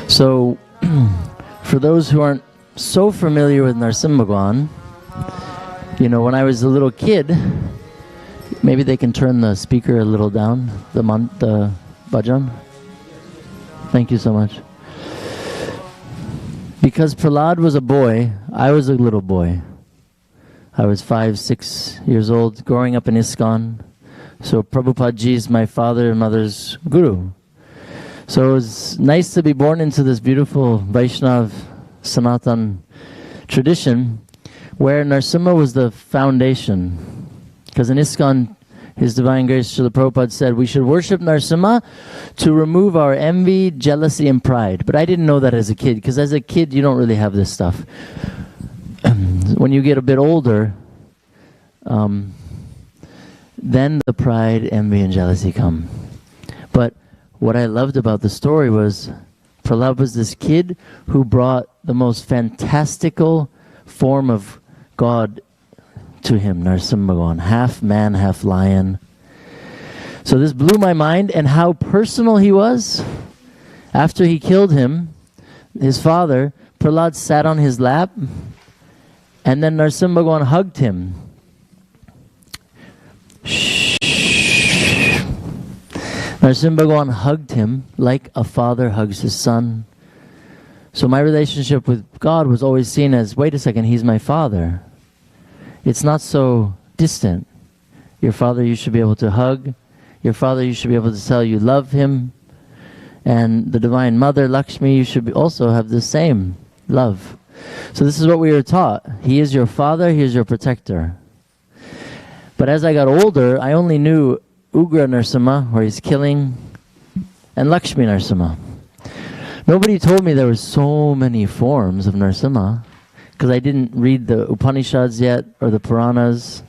So, for those who aren't so familiar with Nṛsimha, you know, when I was a little kid, maybe they can turn the speaker a little down, the bhajan. Thank you so much. Because Prahlad was a boy, I was a little boy. I was 5, 6 years old, growing up in ISKCON. So Prabhupada Ji is my father and mother's guru. So it was nice to be born into this beautiful Vaishnav Sanatan tradition where Nṛsimha was the foundation. Because in ISKCON, His Divine Grace Srila Prabhupada said we should worship Nṛsimha to remove our envy, jealousy, and pride. But I didn't know that as a kid, because as a kid you don't really have this stuff. When you get a bit older, then the pride, envy, and jealousy come. But what I loved about the story was Prahlad was this kid who brought the most fantastical form of God to him, Nṛsimha, half man, half lion. So this blew my mind, and how personal he was. After he killed him, his father, Prahlad sat on his lap, and then Nṛsimha hugged him. Nṛsimha hugged him like a father hugs his son. So my relationship with God was always seen as, wait a second, He's my father. It's not so distant. Your father you should be able to hug. Your father you should be able to tell you love him. And the Divine Mother, Lakshmi, you should also have the same love. So this is what we were taught. He is your father, He is your protector. But as I got older, I only knew Ugra Nṛsimha, where he's killing, and Lakshmi Nṛsimha. Nobody told me there were so many forms of Nṛsimha, because I didn't read the Upanishads yet, or the Puranas.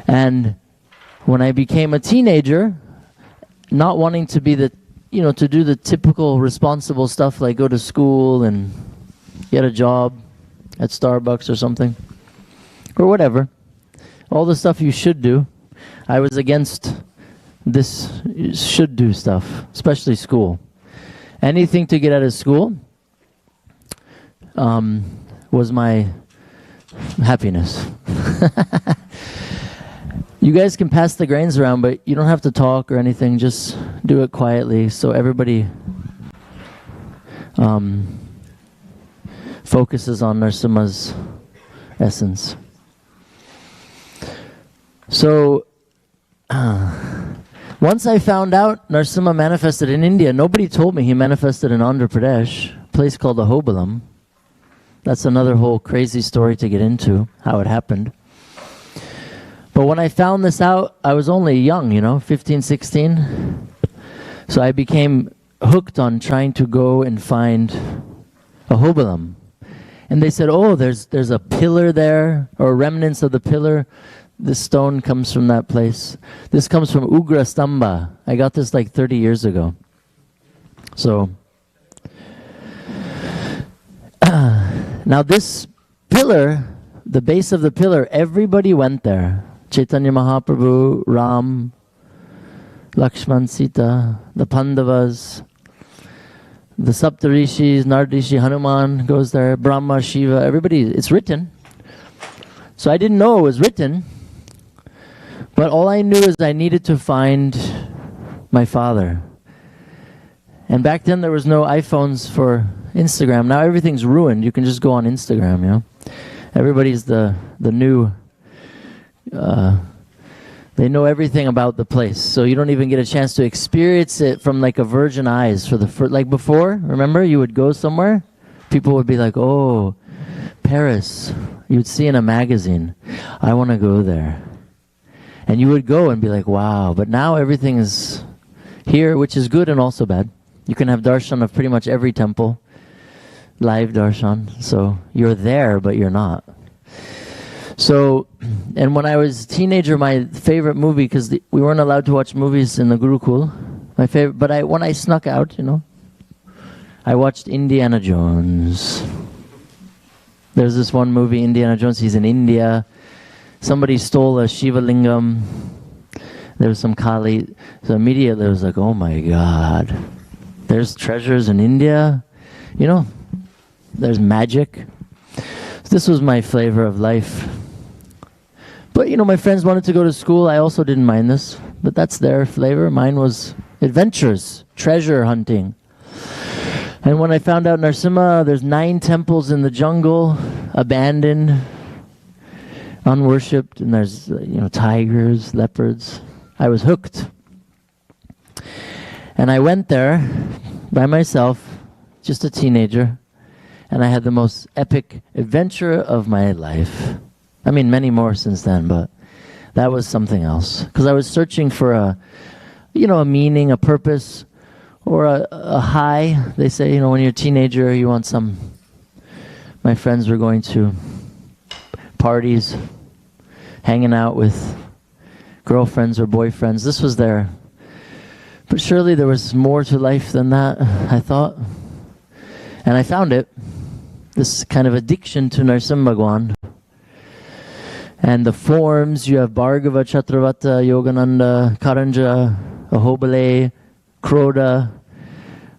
And when I became a teenager, not wanting to be the, you know, to do the typical responsible stuff like go to school and get a job at Starbucks or something, or whatever, all the stuff you should do, I was against this should do stuff, especially school. Anything to get out of school was my happiness. You guys can pass the grains around, but you don't have to talk or anything. Just do it quietly so everybody focuses on Nṛsimha's essence. So, once I found out Nṛsimha manifested in India, nobody told me he manifested in Andhra Pradesh, a place called Ahobalam. That's another whole crazy story to get into, how it happened. But when I found this out, I was only young, you know, 15, 16. So I became hooked on trying to go and find Ahobalam. And they said, oh, there's a pillar there, or remnants of the pillar. This stone comes from that place. This comes from Ugra Stamba. I got this like 30 years ago. So, now this pillar, the base of the pillar, everybody went there. Chaitanya Mahaprabhu, Ram, Lakshman, Sita, the Pandavas, the Saptarishis, Nardishi, Hanuman goes there, Brahma, Shiva, everybody, it's written. So I didn't know it was written, but all I knew is I needed to find my father. And back then there was no iPhones for Instagram. Now everything's ruined. You can just go on Instagram, you know. Everybody's the new, they know everything about the place. So you don't even get a chance to experience it from like a virgin eyes for the first, like before, remember you would go somewhere, people would be like, oh, Paris. You would see in a magazine, I want to go there. And you would go and be like, wow. But now everything is here, which is good and also bad. You can have darshan of pretty much every temple, live darshan. So you're there, but you're not. So, and when I was a teenager, my favorite movie, because we weren't allowed to watch movies in the Gurukul, my favorite, but when I snuck out, you know, I watched Indiana Jones. There's this one movie, Indiana Jones, he's in India. Somebody stole a Shiva Lingam. There was some Kali. So immediately I was like, oh my God. There's treasures in India. You know, there's magic. This was my flavor of life. But, you know, my friends wanted to go to school. I also didn't mind this. But that's their flavor. Mine was adventures, treasure hunting. And when I found out Nṛsimha, there's 9 temples in the jungle, abandoned, unworshipped, and there's, you know, tigers, leopards. I was hooked. And I went there by myself, just a teenager, and I had the most epic adventure of my life. I mean, many more since then, but that was something else. Because I was searching for a meaning, a purpose, or a high. They say, you know, when you're a teenager, you want some. My friends were going to parties, hanging out with girlfriends or boyfriends. This was there. But surely there was more to life than that, I thought. And I found it. This kind of addiction to Nṛsimha Bhagwan. And the forms, you have Bhargava, Chatravata, Yogananda, Karanja, Ahobale, Krodha,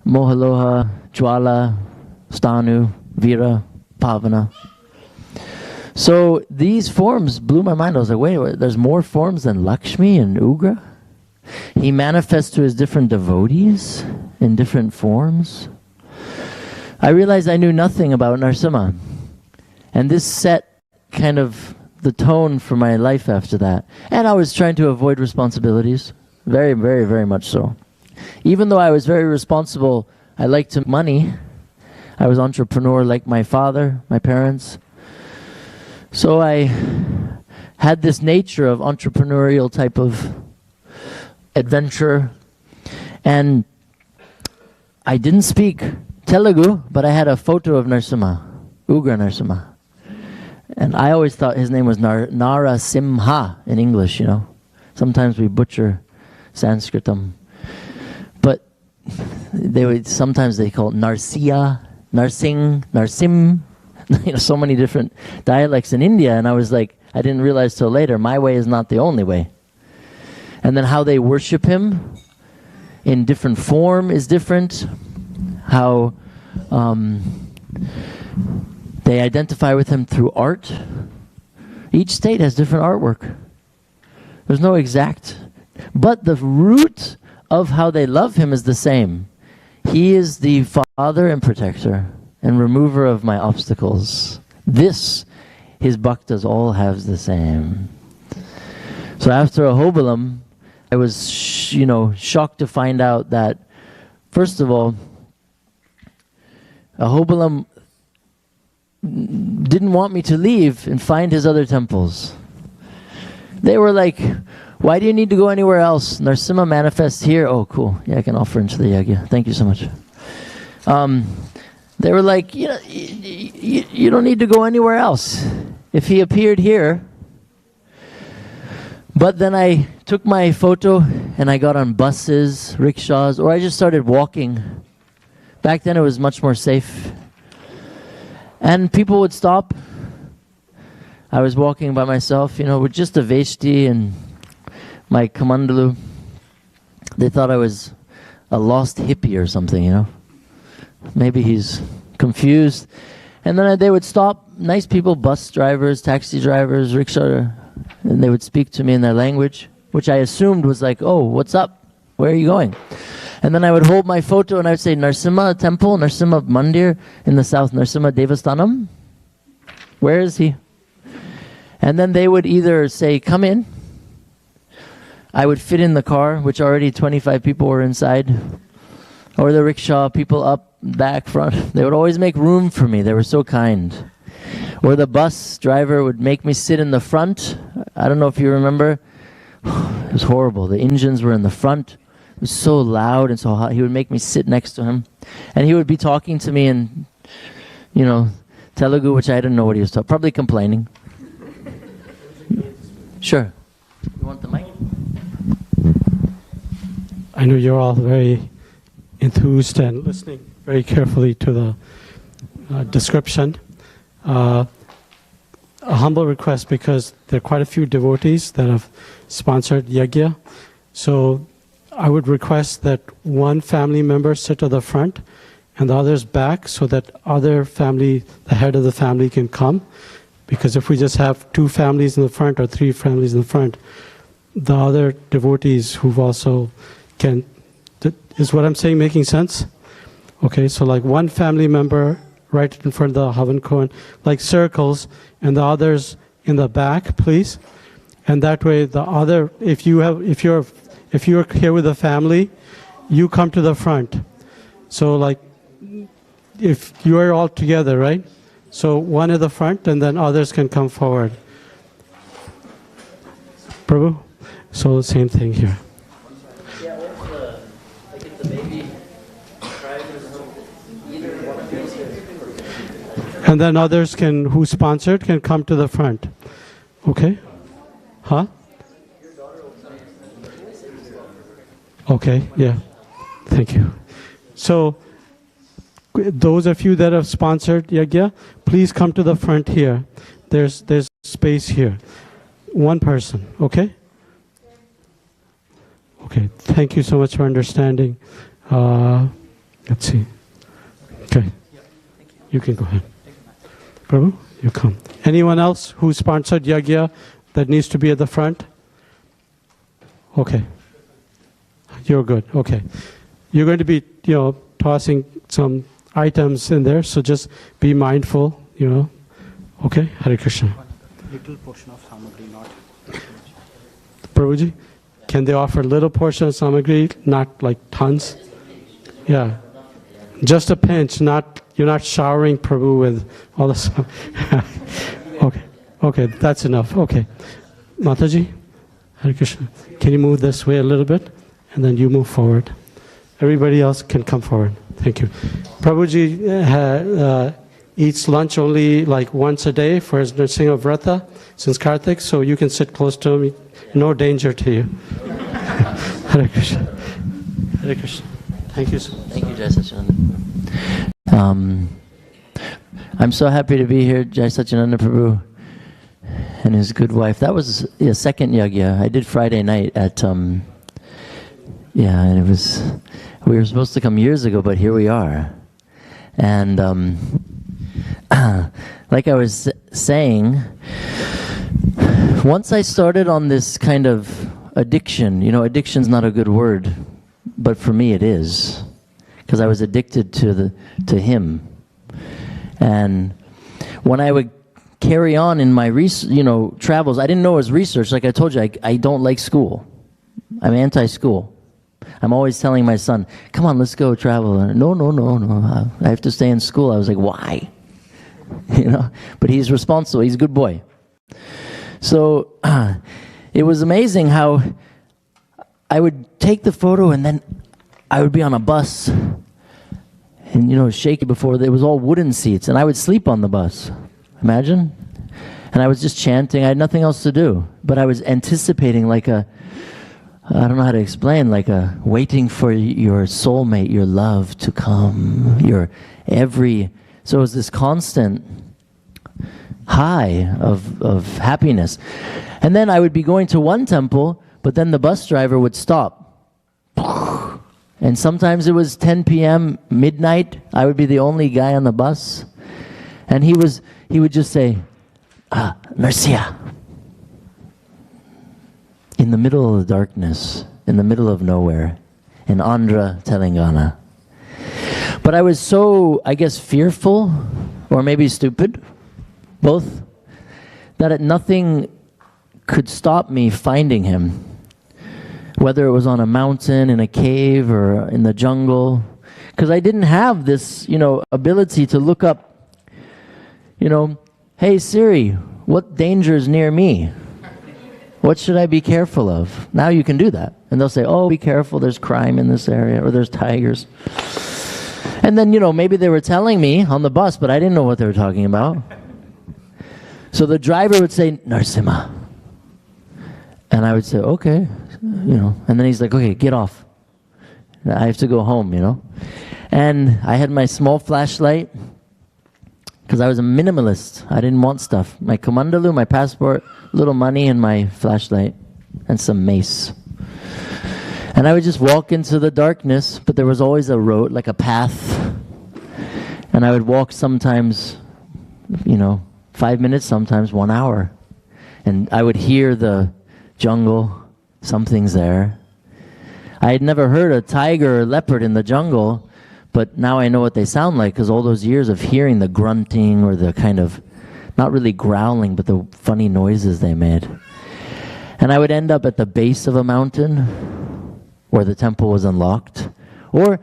Mohaloha, Jwala, Stanu, Vira, Pavana. So these forms blew my mind. I was like, wait, there's more forms than Lakshmi and Ugra? He manifests to his different devotees in different forms. I realized I knew nothing about Nṛsimha. And this set kind of the tone for my life after that. And I was trying to avoid responsibilities. Very, very, very much so. Even though I was very responsible, I liked money. I was entrepreneur like my father, my parents. So I had this nature of entrepreneurial type of adventure. And I didn't speak Telugu, but I had a photo of Nṛsimha, Ugra Nṛsimha. And I always thought his name was Nṛsimha in English, you know. Sometimes we butcher Sanskritam. But sometimes they call it Nṛsiha, Nṛsing, Nṛsim. You know, so many different dialects in India. And I was like, I didn't realize till later, my way is not the only way. And then how they worship him in different form is different. How they identify with him through art. Each state has different artwork. There's no exact. But the root of how they love him is the same. He is the father and protector and remover of my obstacles. This, his bhaktas all have the same. So after Ahobilam, I was, shocked to find out that, first of all, Ahobilam didn't want me to leave and find his other temples. They were like, why do you need to go anywhere else? Nṛsimha manifests here. Oh, cool. Yeah, I can offer into the yajña. Thank you so much. They were like, you don't need to go anywhere else. If he appeared here. But then I took my photo and I got on buses, rickshaws, or I just started walking. Back then it was much more safe. And people would stop. I was walking by myself, with just a veshti and my kamandalu. They thought I was a lost hippie or something, Maybe he's confused. And then they would stop, nice people, bus drivers, taxi drivers, rickshaw, and they would speak to me in their language, which I assumed was like, oh, what's up? Where are you going? And then I would hold my photo and I would say, Nṛsimha temple, Nṛsimha mandir in the south, Nṛsimha Devasthanam. Where is he? And then they would either say, come in. I would fit in the car, which already 25 people were inside. Or the rickshaw, people up, back, front. They would always make room for me. They were so kind. Or the bus driver would make me sit in the front. I don't know if you remember. It was horrible. The engines were in the front. It was so loud and so hot. He would make me sit next to him. And he would be talking to me in, Telugu, which I didn't know what he was talking. Probably complaining. Sure. You want the mic? I know you're all very enthused and listening very carefully to the description. A humble request, because there are quite a few devotees that have sponsored Yajña. So I would request that one family member sit at the front and the others back, so that other family, the head of the family, can come. Because if we just have two families in the front or three families in the front, the other devotees who've also can, is what I'm saying making sense? Okay, so like one family member right in front of the Havan Kohen, like circles, and the others in the back, please. And that way the other, if you're here with a family, you come to the front. So like, if you are all together, right? So one at the front, and then others can come forward. Prabhu? So same thing here. Yeah, also, like if the baby cries, either one of these. And then others can, who sponsored, can come to the front. Okay? Huh? Okay, yeah. Thank you. So, those of you that have sponsored Yajña, please come to the front here. There's space here. One person, okay? Okay, thank you so much for understanding. Let's see. Okay, you can go ahead. Prabhu, you come. Anyone else who sponsored Yajña that needs to be at the front? Okay. You're good, okay. You're going to be, tossing some items in there, so just be mindful, Okay, Hare Krishna. Little portion of samagri, not. Prabhuji, can they offer little portion of samagri, not like tons? Yeah, just a pinch. You're not showering Prabhu with all the Okay, that's enough. Okay, Mataji, Hare Krishna. Can you move this way a little bit, and then you move forward. Everybody else can come forward. Thank you. Prabhuji eats lunch only like once a day for his Nṛsimha Vrata since Kartik, so you can sit close to him. No danger to you. Hare Krishna. Hare Krishna. Thank you so much. Thank you, Jai Satchidananda. I'm so happy to be here, Jai Satchidananda Prabhu and his good wife. That was the second Yajña. I did Friday night at, and it was, we were supposed to come years ago, but here we are. And like I was saying, once I started on this kind of addiction, addiction's not a good word, but for me it is, because I was addicted to him. And when I would carry on in my travels, I didn't know it was research. Like I told you, I don't like school. I'm anti-school. I'm always telling my son, come on, let's go travel. No, I have to stay in school. I was like, why? But he's responsible. He's a good boy. So it was amazing how I would take the photo and then I would be on a bus and, shaky before. It was all wooden seats and I would sleep on the bus. Imagine? And I was just chanting. I had nothing else to do. But I was anticipating I don't know how to explain, waiting for your soulmate, your love to come, so it was this constant high of happiness. And then I would be going to one temple, but then the bus driver would stop. And sometimes it was 10 p.m., midnight, I would be the only guy on the bus. And he would just say, Nṛsimha. In the middle of the darkness, in the middle of nowhere, in Andhra, Telangana. But I was so, I guess, fearful, or maybe stupid, both, that nothing could stop me finding him. Whether it was on a mountain, in a cave, or in the jungle. Because I didn't have this, ability to look up, hey Siri, what danger is near me? What should I be careful of? Now you can do that. And they'll say, oh, be careful, there's crime in this area, or there's tigers. And then, maybe they were telling me on the bus, but I didn't know what they were talking about. So the driver would say, Nṛsimha. And I would say, okay, and then he's like, okay, get off. I have to go home, And I had my small flashlight, because I was a minimalist. I didn't want stuff. My kamandalu, my passport, little money, and my flashlight, and some mace. And I would just walk into the darkness, but there was always a road, like a path. And I would walk sometimes, 5 minutes, sometimes 1 hour. And I would hear the jungle, something's there. I had never heard a tiger or leopard in the jungle, but now I know what they sound like because all those years of hearing the grunting or the kind of, not really growling, but the funny noises they made. And I would end up at the base of a mountain where the temple was unlocked, or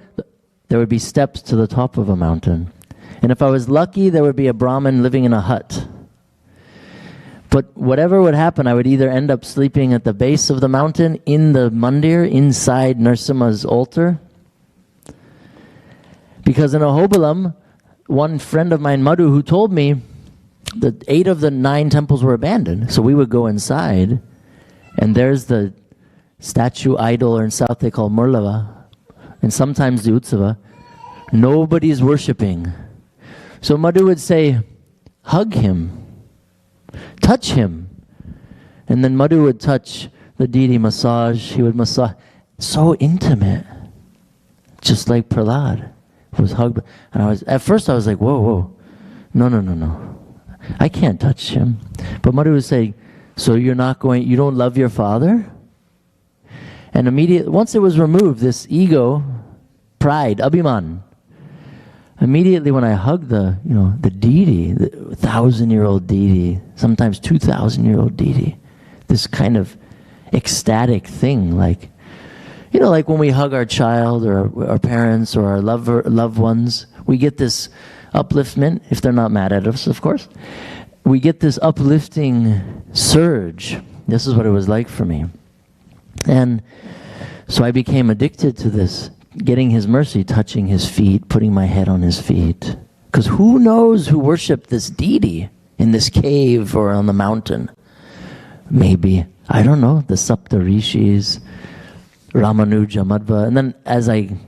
there would be steps to the top of a mountain. And if I was lucky, there would be a Brahmin living in a hut. But whatever would happen, I would either end up sleeping at the base of the mountain, in the mandir, inside Nṛsimha's altar. Because in Ahobilam, one friend of mine, Madhu, who told me that 8 of the 9 temples were abandoned. So we would go inside, and there's the statue idol, or in South they call Murlava, and sometimes the Utsava. Nobody's worshiping. So Madhu would say, hug him. Touch him. And then Madhu would touch the deity, massage. He would massage. So intimate. Just like Prahlad was hugged. And at first I was like, whoa. No. I can't touch him. But Madhu would say, so you don't love your father? And immediately, once it was removed, this ego, pride, abhiman, immediately when I hugged the deity, the 1,000-year-old deity, sometimes 2,000-year-old deity, this kind of ecstatic thing, like when we hug our child or our parents or our loved ones, we get this upliftment, if they're not mad at us, of course. We get this uplifting surge. This is what it was like for me. And so I became addicted to this, getting his mercy, touching his feet, putting my head on his feet. Because who knows who worshipped this deity in this cave or on the mountain? Maybe, I don't know, the Sapta Rishis, Ramanuja, Madhva. And then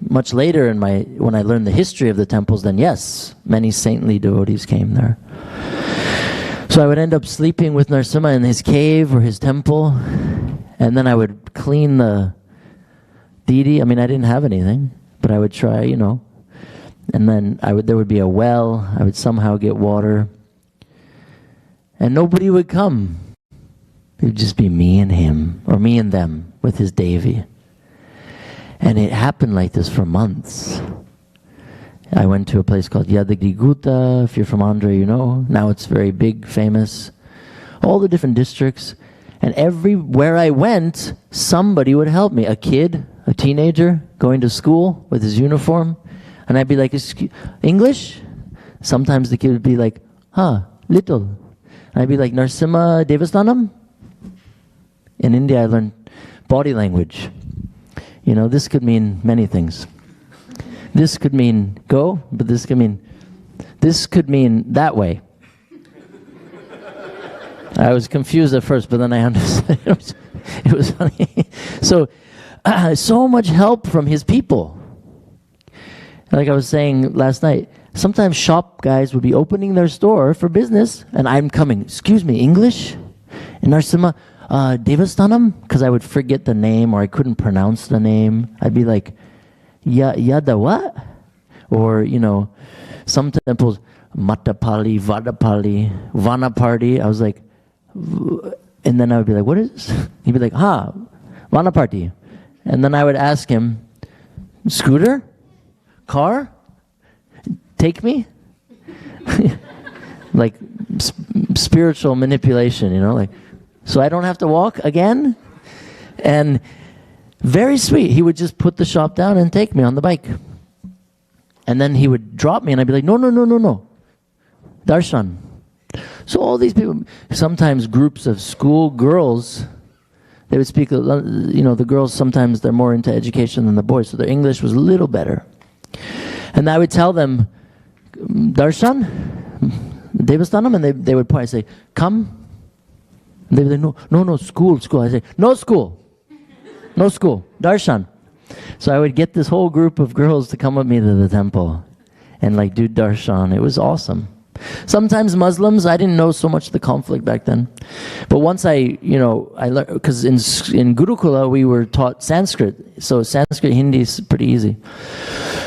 much later when I learned the history of the temples, then yes, many saintly devotees came there. So I would end up sleeping with Nṛsimha in his cave or his temple, and then I would clean the deity. I mean, I didn't have anything, but I would try, and then there would be a well. I would somehow get water, and nobody would come. It would just be me and him, or me and them with his Devi. And it happened like this for months. I went to a place called Yadagiri. If you're from Andhra, you know. Now it's very big, famous. All the different districts. And everywhere I went, somebody would help me. A kid, a teenager, going to school with his uniform. And I'd be like, English? Sometimes the kid would be like, little. And I'd be like, Nṛsimha Devasthanam? In India, I learned body language. This could mean many things. This could mean go, but this could mean that way. I was confused at first, but then I understood. It was funny. So much help from his people. Like I was saying last night, sometimes shop guys would be opening their store for business, and I'm coming, excuse me, English? And Nṛsimha Devasthanam? Because I would forget the name, or I couldn't pronounce the name. I'd be like, Yada what? Or, some temples, Mattapali, Vadapali, Vanaparty. I was like, and then I would be like, what is this? He'd be like, Vanaparty. And then I would ask him, scooter? Car? Take me? Like spiritual manipulation, so I don't have to walk again? And very sweet. He would just put the shop down and take me on the bike. And then he would drop me and I'd be like, no. Darshan. So all these people, sometimes groups of school girls, they would speak, the girls sometimes they're more into education than the boys, so their English was a little better. And I would tell them, Darshan, Devasthanam, and they would probably say, come. And they would say, no, school. I say, no school, Darshan. So I would get this whole group of girls to come with me to the temple and do darshan. It was awesome. Sometimes Muslims, I didn't know so much the conflict back then. But once I learned, because in Gurukula we were taught Sanskrit. So Sanskrit, Hindi is pretty easy.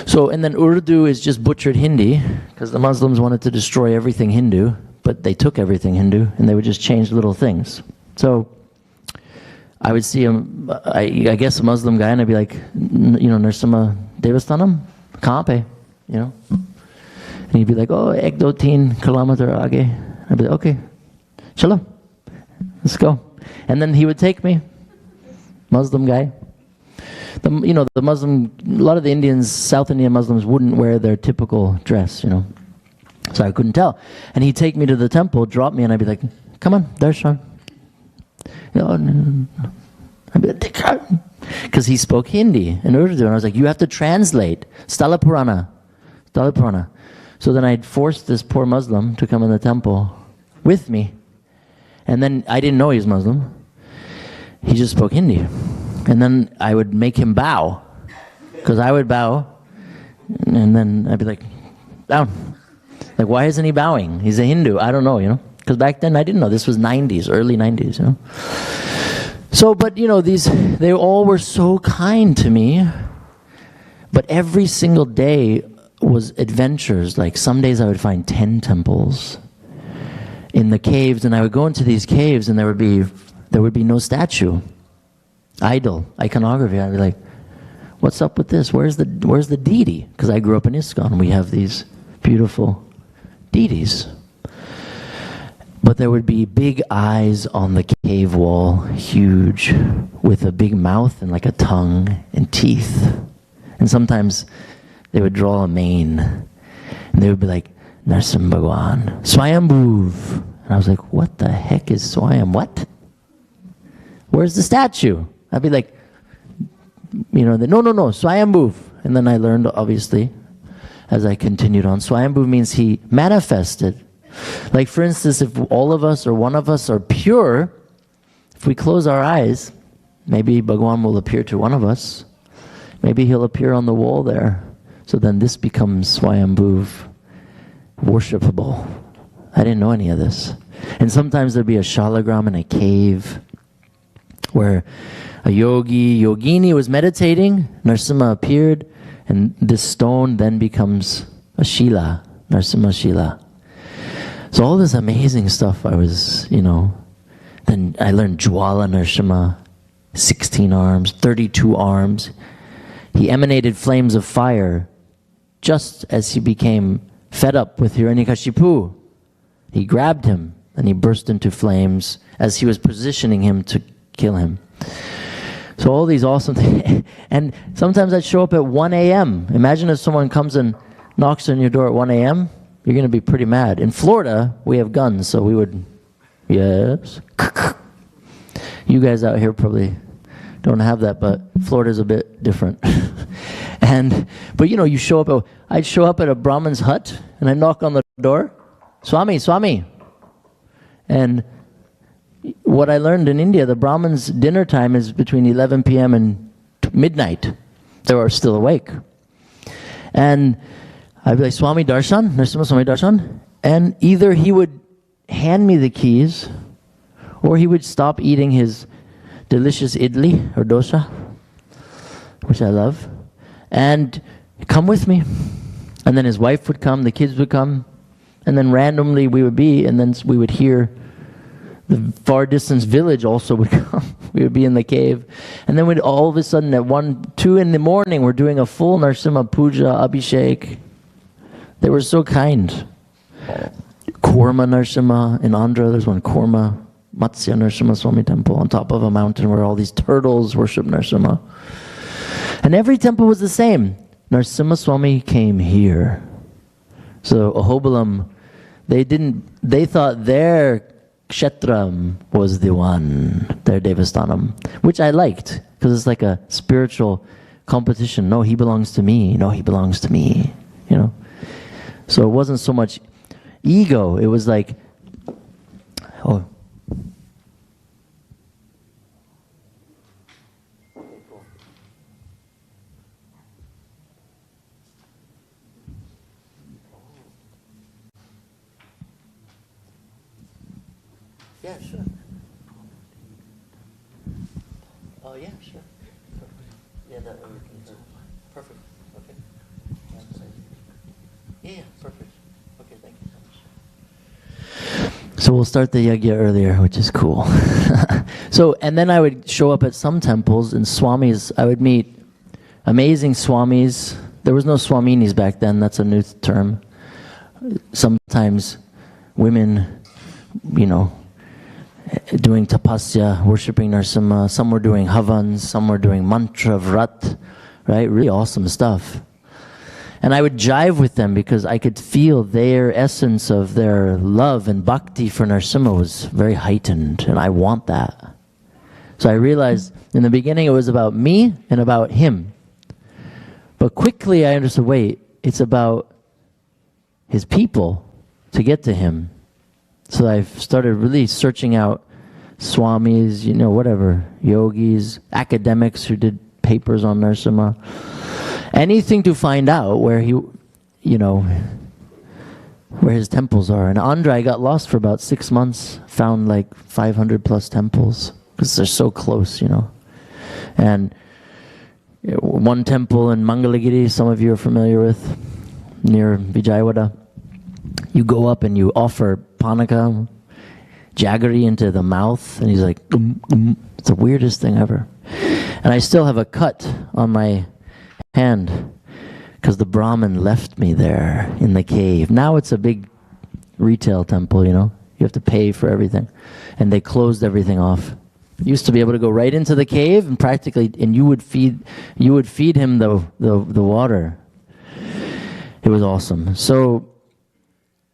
So, and then Urdu is just butchered Hindi, because the Muslims wanted to destroy everything Hindu, but they took everything Hindu, and they would just change little things. So I would see I guess a Muslim guy, and I'd be like, Nṛsimha Devasthanam? Kahan pe? And he'd be like, oh, 1-2-3 kilometer aage. I'd be like, okay, chalo, let's go. And then he would take me, Muslim guy. The Muslim, a lot of the Indians, South Indian Muslims wouldn't wear their typical dress, So I couldn't tell. And he'd take me to the temple, drop me, and I'd be like, come on, darshan. I'd be like, because he spoke Hindi and Urdu, and I was like, you have to translate. Stala Purana. So then I'd force this poor Muslim to come in the temple with me. And then I didn't know he was Muslim. He just spoke Hindi. And then I would make him bow, because I would bow, and then I'd be like, down. Like, why isn't he bowing? He's a Hindu. I don't know, Because back then I didn't know. This was 90s, early 90s, So, but they all were so kind to me. But every single day was adventures. Like some days I would find 10 temples in the caves, and I would go into these caves, and there would be no statue, idol, iconography. I'd be like, what's up with this? Where's the deity? Because I grew up in ISKCON. We have these beautiful deities. But there would be big eyes on the cave wall, huge, with a big mouth and like a tongue and teeth. And sometimes they would draw a mane, and they would be like, Nṛsimha Bhagwan, Swayambhuv. And I was like, what the heck is Swayam? What? Where's the statue? I'd be like, no, Swayambhuv. And then I learned, obviously, as I continued on, Swayambhuv means he manifested. Like, for instance, if all of us or one of us are pure, if we close our eyes, maybe Bhagwan will appear to one of us. Maybe he'll appear on the wall there. So then this becomes Swayambhuv, worshipable. I didn't know any of this. And sometimes there'd be a shalagram in a cave where a yogini was meditating, Nṛsimha appeared, and this stone then becomes a shila, Nṛsimha Shila. So all this amazing stuff I was, then I learned Jwala Nṛsimha, 16 arms, 32 arms. He emanated flames of fire just as he became fed up with Hiranyakashipu. He grabbed him and he burst into flames as he was positioning him to kill him. So all these awesome things. And sometimes I'd show up at 1 a.m. Imagine if someone comes and knocks on your door at 1 a.m. You're going to be pretty mad. In Florida, we have guns, so we would, yes. You guys out here probably don't have that, but Florida's a bit different. But you show up, I'd show up at a Brahmin's hut, and I'd knock on the door, Swami. And what I learned in India, the Brahmin's dinner time is between 11 p.m. and midnight. They were still awake. And I'd be like, Swami Darshan, Nṛsimha Swami Darshan. And either he would hand me the keys, or he would stop eating his delicious idli or dosa, which I love, and come with me. And then his wife would come, the kids would come, and then randomly we would be, and then we would hear the far distance village also would come. We would be in the cave. And then we'd all of a sudden at 1, 2 in the morning, we're doing a full Nṛsimha Puja, Abhishek. They were so kind. Korma Nṛsimha in Andhra, there's one Korma, Matsya Nṛsimha Swami temple on top of a mountain where all these turtles worship Nṛsimha. And every temple was the same. Nṛsimha Swami came here. So Ahobilam, they thought their kshetram was the one, their devasthanam, which I liked, because it's like a spiritual competition. No, he belongs to me. No, he belongs to me. So it wasn't so much ego. It was like, oh. Yeah, sure. Oh, yeah, sure. Yeah, that perfect. Okay. Yeah, perfect. Okay, thank you so much. So we'll start the yajña earlier, which is cool. So, and then I would show up at some temples and swamis. I would meet amazing swamis. There was no swaminis back then. That's a new term. Sometimes women, you know, doing tapasya, worshipping Nṛsimha. Some were doing havans, some were doing mantra, vrat, right? Really awesome stuff. And I would jive with them because I could feel their essence of their love and bhakti for Nṛsimha was very heightened, and I want that. So I realized in the beginning it was about me and about him. But quickly I understood, wait, it's about his people to get to him. So I started really searching out swamis, you know, whatever, yogis, academics who did papers on Nṛsimha. Anything to find out where he, you know, where his temples are. And Andhra, I got lost for about 6 months, found like 500 plus temples, because they're so close, you know. And one temple in Mangalagiri, some of you are familiar with, near Vijayawada. You go up and you offer panaka, jaggery into the mouth, and he's like, it's the weirdest thing ever. And I still have a cut on my hand because the Brahmin left me there in the cave. Now it's a big retail temple, you know. You have to pay for everything. And they closed everything off. You used to be able to go right into the cave and practically, and you would feed him the water. It was awesome. So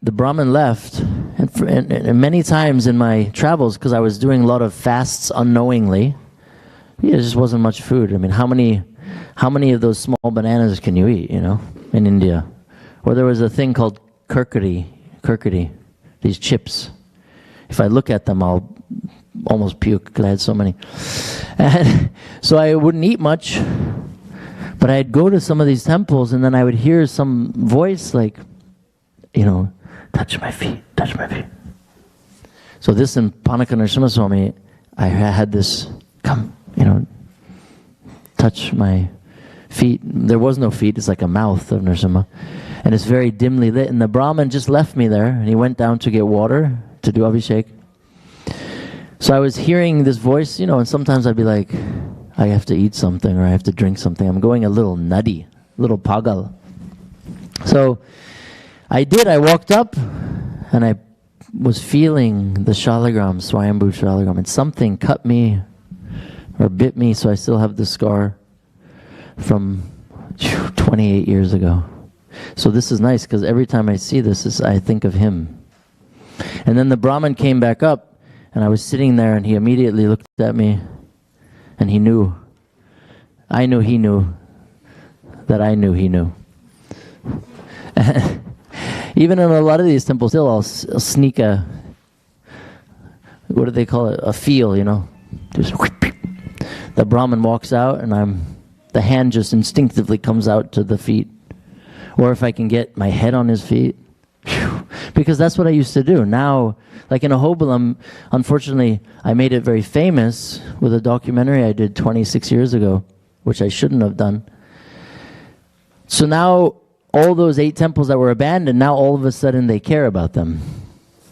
the Brahmin left, and many times in my travels, because I was doing a lot of fasts unknowingly, there just wasn't much food. I mean, how many of those small bananas can you eat, you know, in India? Or there was a thing called kurkuri, these chips. If I look at them, I'll almost puke because I had so many. And so I wouldn't eat much, but I'd go to some of these temples and then I would hear some voice like, you know, touch my feet, touch my feet. So this in Panaka Nṛsimha Swami, I had this, come, you know, touch my feet. There was no feet, it's like a mouth of Nṛsimha. And it's very dimly lit. And the Brahmin just left me there, and he went down to get water to do Abhishek. So I was hearing this voice, you know, and sometimes I'd be like, I have to eat something or I have to drink something. I'm going a little nutty, a little pagal. So I walked up and I was feeling the shalagram, Swayambhu shalagram, and something cut me or bit me, so I still have the scar from 28 years ago. So this is nice because every time I see this, I think of him. And then the Brahmin came back up and I was sitting there and he immediately looked at me and he knew. I knew he knew that I knew he knew. Even in a lot of these temples, still I'll sneak a, what do they call it? A feel, you know. Just the Brahmin walks out and the hand just instinctively comes out to the feet. Or if I can get my head on his feet. Whew, because that's what I used to do. Now, like in Ahobilam, unfortunately, I made it very famous with a documentary I did 26 years ago, which I shouldn't have done. So now, all those 8 temples that were abandoned, now all of a sudden they care about them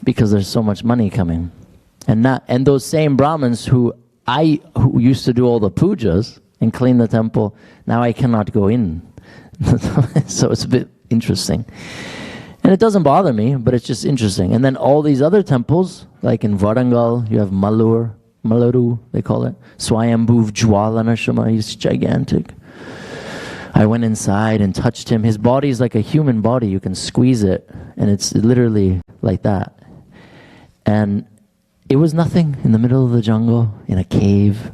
because there's so much money coming. And those same Brahmins who used to do all the pujas and clean the temple, now I cannot go in. So it's a bit interesting. And it doesn't bother me, but it's just interesting. And then all these other temples, like in Varangal, you have Malaru, they call it. Swayambhu Jwala Nṛsimha, he's gigantic. I went inside and touched him. His body is like a human body. You can squeeze it, and it's literally like that. And it was nothing in the middle of the jungle, in a cave.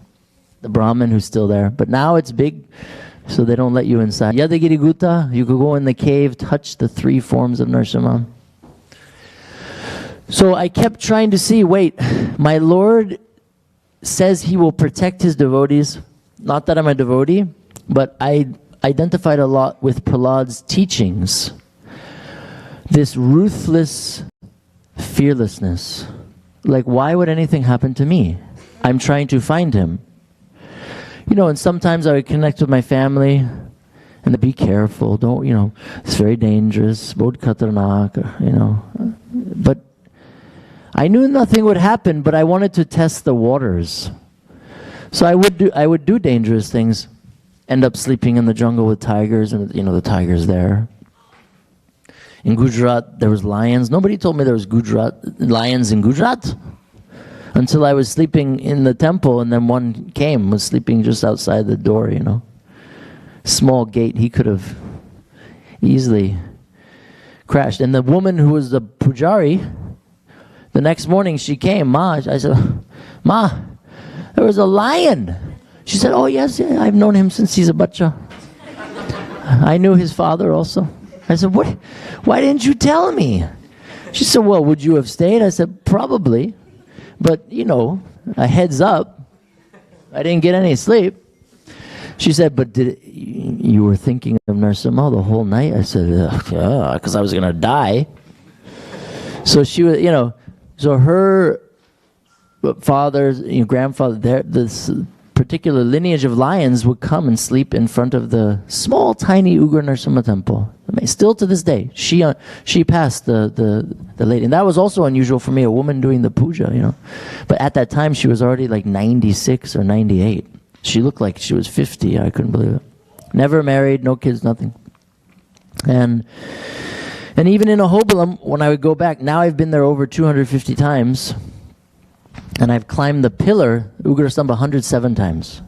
The Brahmin who's still there. But now it's big, so they don't let you inside. Yadagiri Gutta, you could go in the cave, touch the 3 forms of Nṛsimha. So I kept trying to see, wait, my Lord says he will protect his devotees. Not that I'm a devotee, but I identified a lot with Prahlad's teachings. This ruthless fearlessness, Like, why would anything happen to me? I'm trying to find him. You know, and sometimes I would connect with my family, and they'd be careful, don't, you know, it's very dangerous, बहुत खतरनाक, you know. But I knew nothing would happen, but I wanted to test the waters. So I would do dangerous things, end up sleeping in the jungle with tigers, and you know, the tigers there. In Gujarat, there was lions. Nobody told me there was lions in Gujarat until I was sleeping in the temple, and then one was sleeping just outside the door, you know. Small gate, he could have easily crashed. And the woman who was the pujari, the next morning she came, Ma, I said, Ma, there was a lion. She said, oh yes, yeah, I've known him since he's a bacha. I knew his father also. I said, what? Why didn't you tell me? She said, well, would you have stayed? I said, probably. But, you know, a heads up. I didn't get any sleep. She said, but you were thinking of Nṛsimha the whole night? I said, yeah, because I was going to die. So she was, you know, so her father's, you know, grandfather, this particular lineage of lions would come and sleep in front of the small, tiny Ugra Nṛsimha temple. I mean, still to this day, she passed the lady. And that was also unusual for me, a woman doing the puja, you know. But at that time, she was already like 96 or 98. She looked like she was 50. I couldn't believe it. Never married, no kids, nothing. And even in Ahobilam, when I would go back, now I've been there over 250 times, and I've climbed the pillar, Ugra Stambha, 107 times.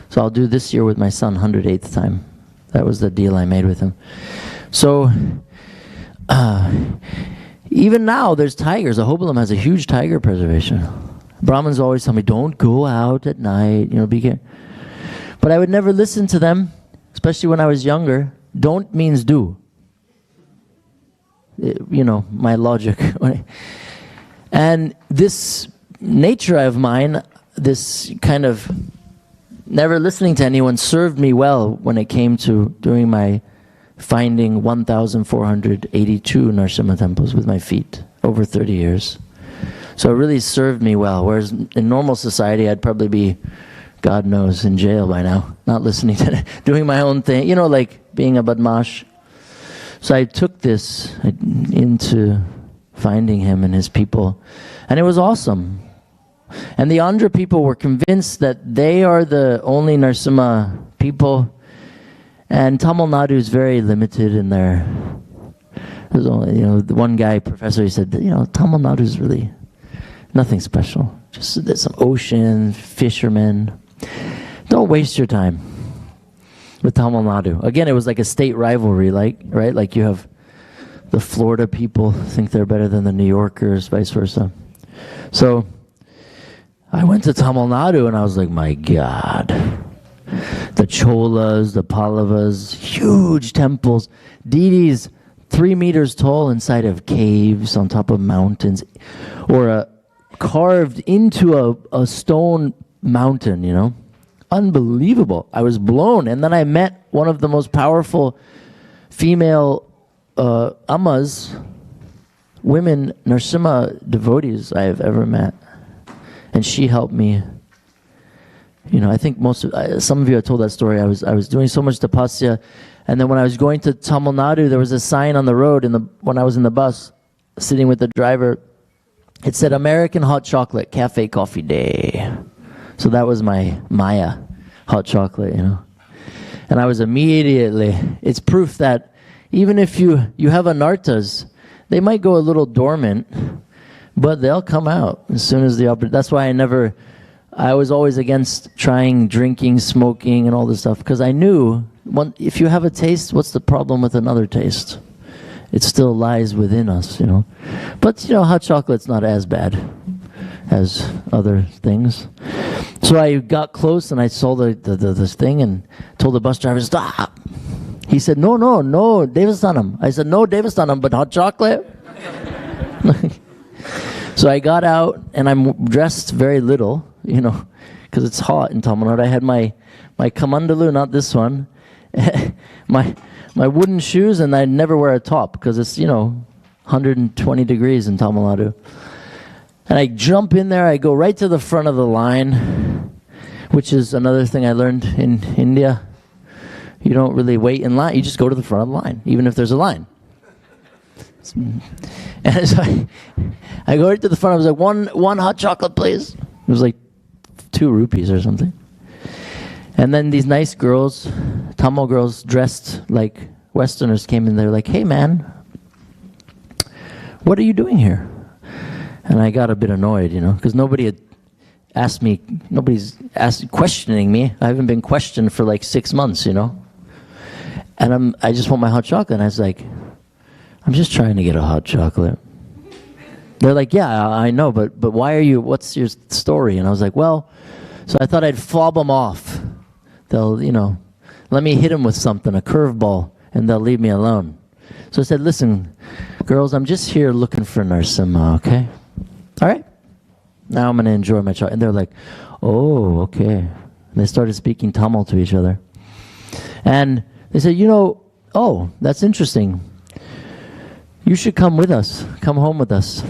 So I'll do this year with my son, 108th time. That was the deal I made with him. So, even now, there's tigers. Ahobilam has a huge tiger preservation. Brahmins always tell me, don't go out at night, you know, be careful. But I would never listen to them, especially when I was younger. Don't means do. You know, my logic. And this nature of mine, this kind of never listening to anyone, served me well when it came to doing my finding 1,482 Nṛsimha temples with my feet over 30 years. So it really served me well, whereas in normal society I'd probably be, God knows, in jail by now, not listening to it, doing my own thing, you know, like being a badmash. So I took this into finding him and his people, and it was awesome. And the Andhra people were convinced that they are the only Nṛsimha people, and Tamil Nadu is very limited in their, there's only, you know, the one guy, professor, he said, you know, Tamil Nadu is really nothing special. Just there's some ocean, fishermen. Don't waste your time with Tamil Nadu. Again, it was like a state rivalry, like, right? Like you have the Florida people think they're better than the New Yorkers, vice versa. So I went to Tamil Nadu and I was like, my God. The Cholas, the Pallavas, huge temples. Deities 3 meters tall inside of caves on top of mountains, or carved into a stone mountain, you know. Unbelievable. I was blown. And then I met one of the most powerful female ammas, women, Nṛsimha devotees I have ever met. And she helped me. You know, I think some of you have told that story. I was doing so much tapasya, and then when I was going to Tamil Nadu, there was a sign on the road when I was in the bus, sitting with the driver. It said, American hot chocolate, cafe coffee day. So that was my Maya, hot chocolate, you know. And I was immediately, it's proof that even if you have anartas, they might go a little dormant, but they'll come out as soon as the opportunity. That's why I was always against trying drinking, smoking, and all this stuff, because I knew if you have a taste, what's the problem with another taste? It still lies within us, you know. But, you know, hot chocolate's not as bad as other things. So I got close and I saw this thing and told the bus driver, stop. He said, no, Devastanam. I said, no Devastanam, but hot chocolate. So I got out and I'm dressed very little, you know, because it's hot in Tamil Nadu. I had my kamandalu, not this one, my wooden shoes, and I'd never wear a top because it's, you know, 120 degrees in Tamil Nadu. And I jump in there, I go right to the front of the line, which is another thing I learned in India. You don't really wait in line, you just go to the front of the line, even if there's a line. And so I go right to the front, I was like, one hot chocolate, please. It was like 2 rupees or something. And then these nice girls, Tamil girls dressed like Westerners came in, they're like, hey man, what are you doing here? And I got a bit annoyed, because nobody had asked me, nobody's questioning me. I haven't been questioned for like 6 months, And I just want my hot chocolate. And I was like, I'm just trying to get a hot chocolate. They're like, yeah, I know, but why are you, what's your story? And I was like, well, so I thought I'd fob them off. They'll, let me hit them with something, a curveball, and they'll leave me alone. So I said, listen, girls, I'm just here looking for Nṛsimha, okay? All right, now I'm going to enjoy my chocolate. And they're like, oh, okay. And they started speaking Tamil to each other. And they said, oh, that's interesting. You should come with us, come home with us.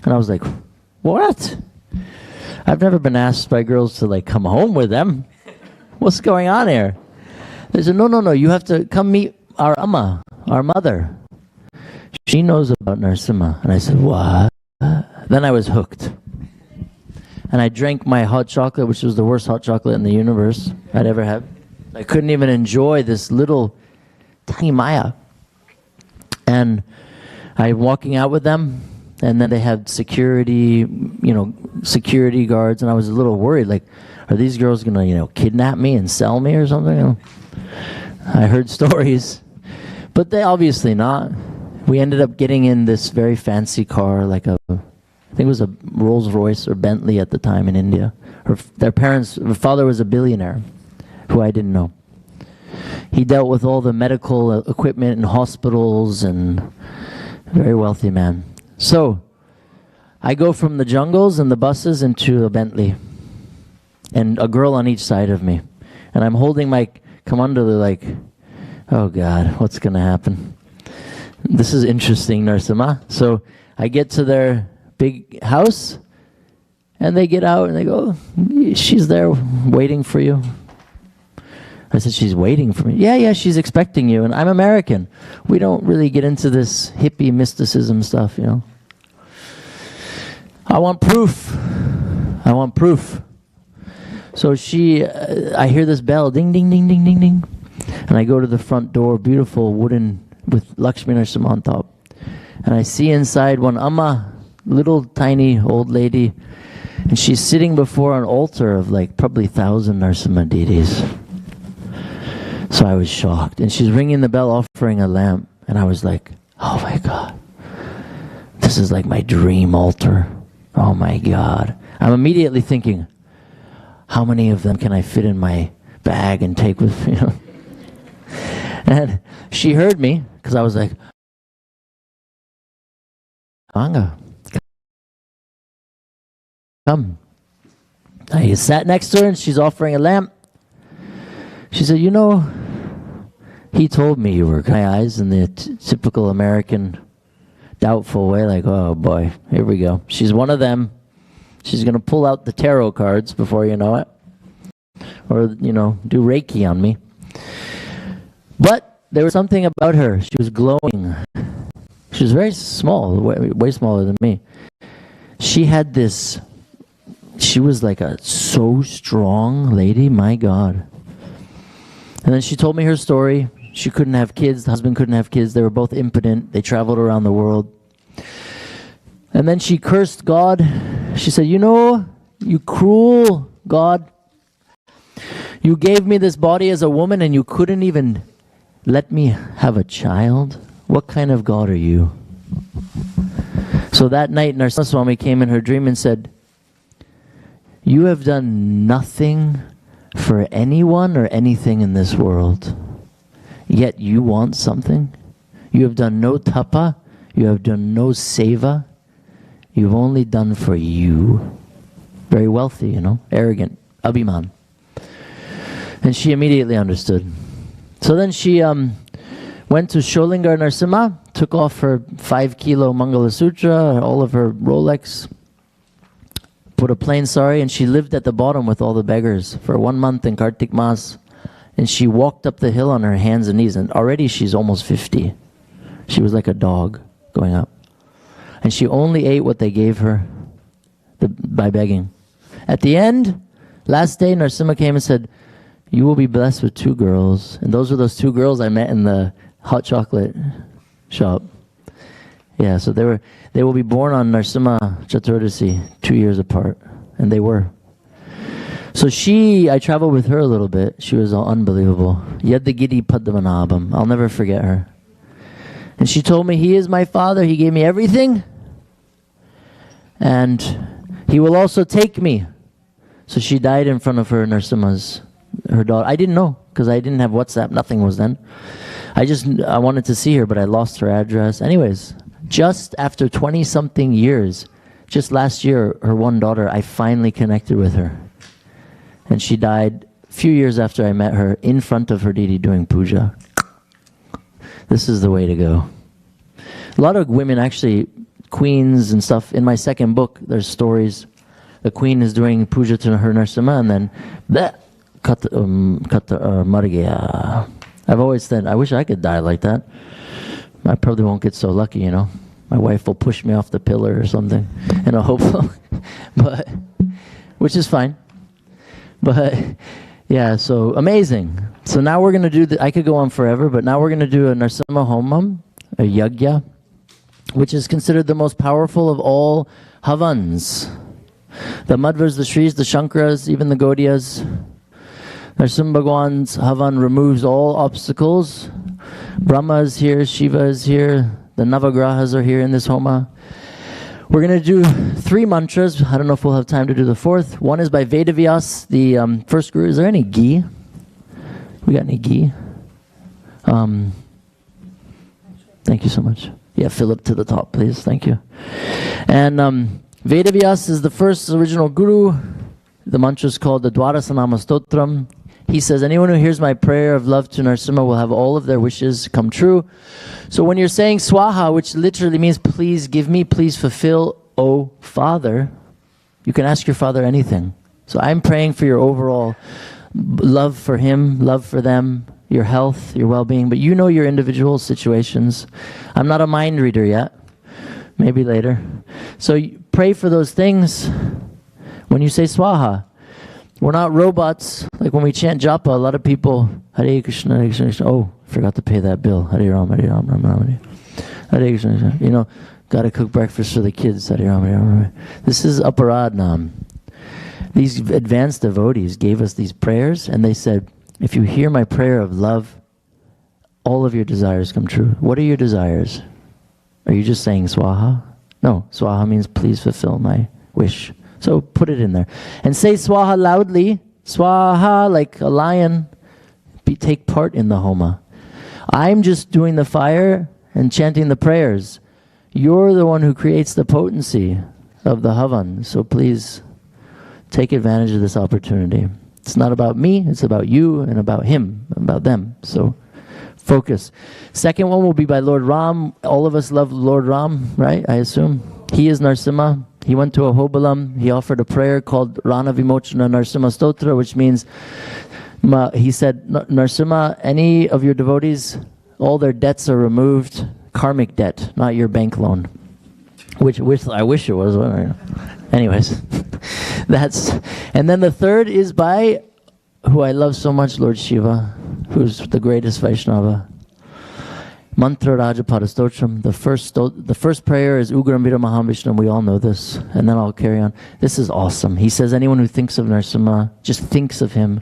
And I was like, what? I've never been asked by girls to come home with them. What's going on here? They said, no, you have to come meet our Amma, our mother. She knows about Nṛsimha. And I said, what? Then I was hooked. And I drank my hot chocolate, which was the worst hot chocolate in the universe I'd ever had. I couldn't even enjoy this little tiny Maya. And I'm walking out with them, and then they had security, security guards, and I was a little worried, are these girls gonna, kidnap me and sell me or something? I heard stories, but they obviously not. We ended up getting in this very fancy car, I think it was a Rolls Royce or Bentley at the time in India. Their father was a billionaire, who I didn't know. He dealt with all the medical equipment in hospitals, and very wealthy man. So I go from the jungles and the buses into a Bentley, and a girl on each side of me. And I'm holding my kamandali oh God, what's going to happen? This is interesting, Nṛsimha. So I get to their big house, and they get out, and they go, she's there waiting for you. I said, she's waiting for me? Yeah, she's expecting you, and I'm American. We don't really get into this hippie mysticism stuff, I want proof. So I hear this bell, ding, ding, ding, ding, ding, ding. And I go to the front door, beautiful wooden, with Lakshmi Nṛsimha on top. And I see inside one Amma, little tiny old lady, and she's sitting before an altar of probably 1,000 Nṛsimha deities. So I was shocked. And she's ringing the bell, offering a lamp. And I was like, oh my God, this is like my dream altar. Oh my God. I'm immediately thinking, how many of them can I fit in my bag and take with me? And she heard me, because I was like, Anga, come. I sat next to her, and she's offering a lamp. She said, he told me you were my eyes in the typical American doubtful way, oh boy, here we go. She's one of them. She's going to pull out the tarot cards before you know it. Or, do Reiki on me. But there was something about her. She was glowing. She was very small, way smaller than me. She had this, she was a so strong lady, my God. And then she told me her story. She couldn't have kids. The husband couldn't have kids. They were both impotent. They traveled around the world. And then she cursed God. She said, you cruel God. You gave me this body as a woman, and you couldn't even let me have a child? What kind of God are you? So that night, Nṛsimha Swami came in her dream and said, you have done nothing for anyone or anything in this world, yet you want something? You have done no tapa, you have done no seva, you've only done for you. Very wealthy, arrogant, abhiman. And she immediately understood. So then she went to Sholingar Nṛsimha, took off her 5-kilo Mangala Sutra, all of her Rolex, put a plain sari, and she lived at the bottom with all the beggars for 1 month in Kartik Mas. And she walked up the hill on her hands and knees, and already she's almost 50. She was like a dog going up. And she only ate what they gave her by begging. At the end, last day, Nṛsimha came and said, "You will be blessed with 2 girls." And those were those 2 girls I met in the hot chocolate shop. Yeah, so they will be born on Nṛsimha Chaturdasi, 2 years apart. And they were. So I traveled with her a little bit. She was unbelievable. Yadagiri Padmanabham. I'll never forget her. And she told me, "He is my father. He gave me everything. And he will also take me." So she died in front of her her daughter. I didn't know, because I didn't have WhatsApp. Nothing was then. I wanted to see her, but I lost her address. Anyways, just after 20-something years, just last year, her one daughter, I finally connected with her. And she died a few years after I met her in front of her deity doing puja. This is the way to go. A lot of women, actually, queens and stuff. In my second book, there's stories. The queen is doing puja to her Nṛsimha, and then margaya. I've always said, I wish I could die like that. I probably won't get so lucky, you know. My wife will push me off the pillar or something, and I hope, but which is fine. But yeah, so amazing. So now we're going to do, I could go on forever, but now we're going to do a Nṛsimha Homam, a Yajña, which is considered the most powerful of all Havans. The Madhvas, the Shris, the Shankaras, even the Gaudiyas. Nṛsimha Bhagwan's Havan removes all obstacles. Brahma is here, Shiva is here, the Navagrahas are here in this Homa. We're going to do 3 mantras. I don't know if we'll have time to do the 4th. One is by Vedavyas, the first guru. Is there any ghee? We got any ghee? Thank you so much. Yeah, fill it to the top, please. Thank you. And Vedavyas is the first original guru. The mantra is called the Dwarasanama Stotram. He says, anyone who hears my prayer of love to Nṛsimha will have all of their wishes come true. So when you're saying Swaha, which literally means please give me, please fulfill, O Father, you can ask your Father anything. So I'm praying for your overall love for him, love for them, your health, your well-being, but you know your individual situations. I'm not a mind reader yet. Maybe later. So you pray for those things when you say Swaha. We're not robots. Like when we chant japa, a lot of people, Hare Krishna, Hare Krishna, Krishna. Oh, forgot to pay that bill. Hare Ram, Hare Ram, Ram Ram, Hare. Hare Krishna, you know, got to cook breakfast for the kids. Hare Ram, Hare Ram, Hare. This is aparadnam. These advanced devotees gave us these prayers, and they said, if you hear my prayer of love, all of your desires come true. What are your desires? Are you just saying Swaha? No, Swaha means please fulfill my wish. So put it in there. And say Swaha loudly. Swaha, like a lion. Take part in the Homa. I'm just doing the fire and chanting the prayers. You're the one who creates the potency of the Havan. So please take advantage of this opportunity. It's not about me, it's about you and about him, about them. So focus. Second one will be by Lord Ram. All of us love Lord Ram, right? I assume. He is Nṛsimha. He went to Ahobalam. He offered a prayer called Rana Vimochana Nṛsimha Stotra, which means, he said, Nṛsimha, any of your devotees, all their debts are removed. Karmic debt, not your bank loan. Which I wish it was. Anyways, and then the third is by, who I love so much, Lord Shiva, who's the greatest Vaishnava. Mantra Rajapada Stotram. The first prayer is Ugram Vira Maham Vishnu. We all know this. And then I'll carry on. This is awesome. He says anyone who thinks of Nṛsimha, just thinks of him,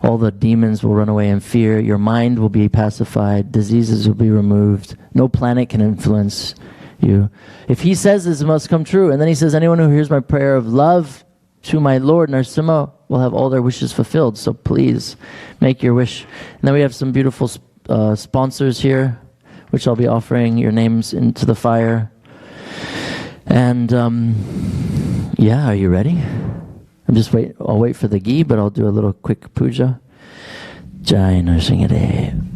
all the demons will run away in fear. Your mind will be pacified. Diseases will be removed. No planet can influence you. If he says this, it must come true. And then he says, anyone who hears my prayer of love to my Lord Nṛsimha will have all their wishes fulfilled. So please make your wish. And then we have some beautiful sponsors here, which I'll be offering your names into the fire. And yeah, are you ready? I'll wait for the ghee, but I'll do a little quick puja. Jai Nṛsimha.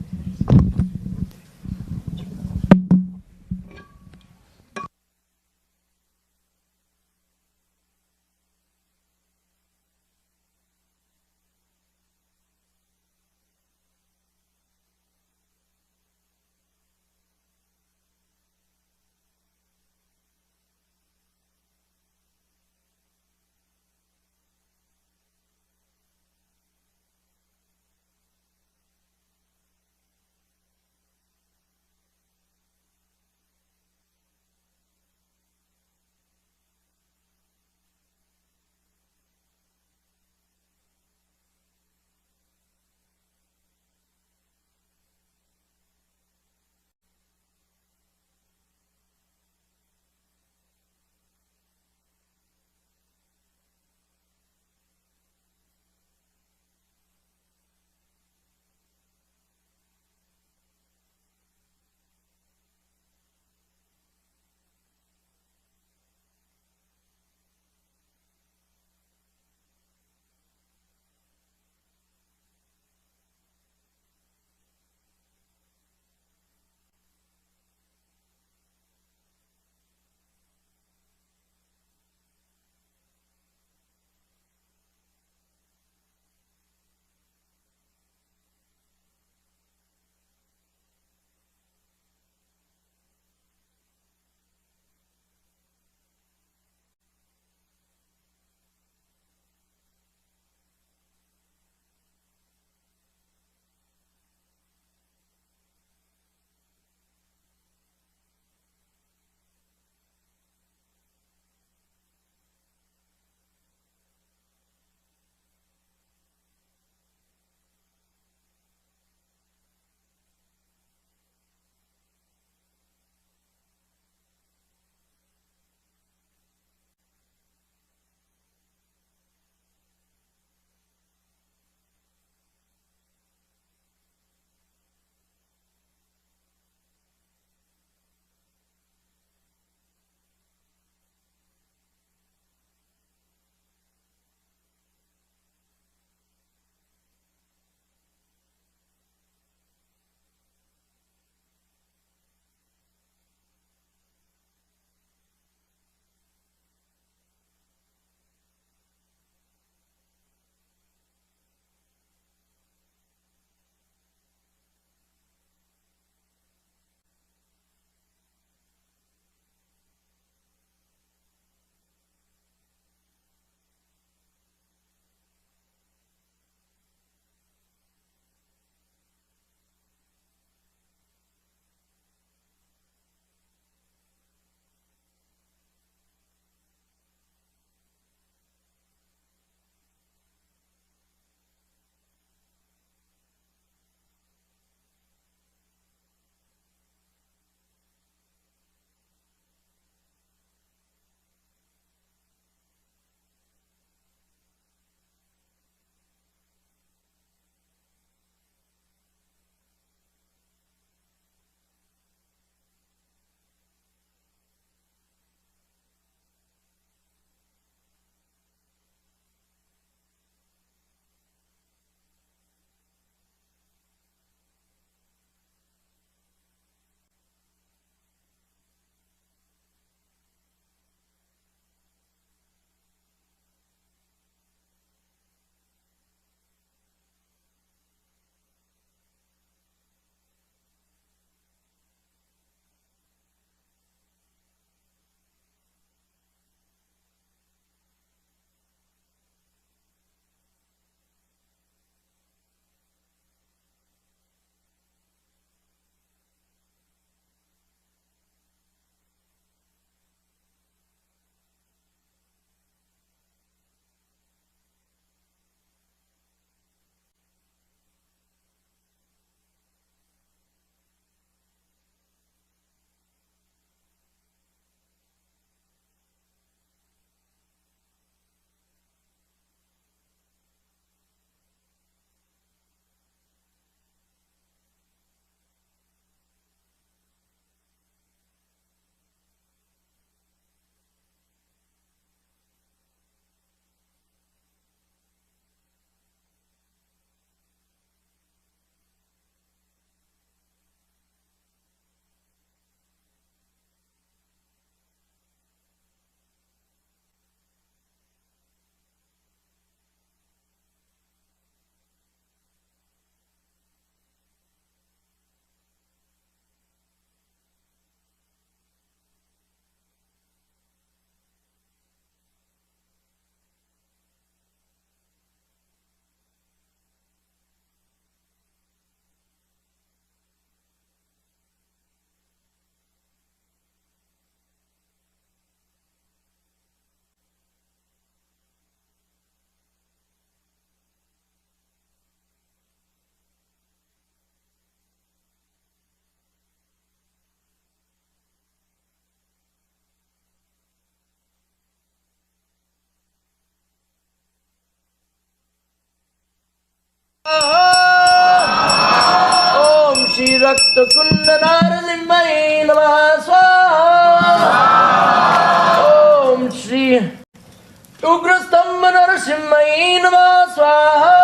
Ugrastamba Nṛsimha Namah Swaha.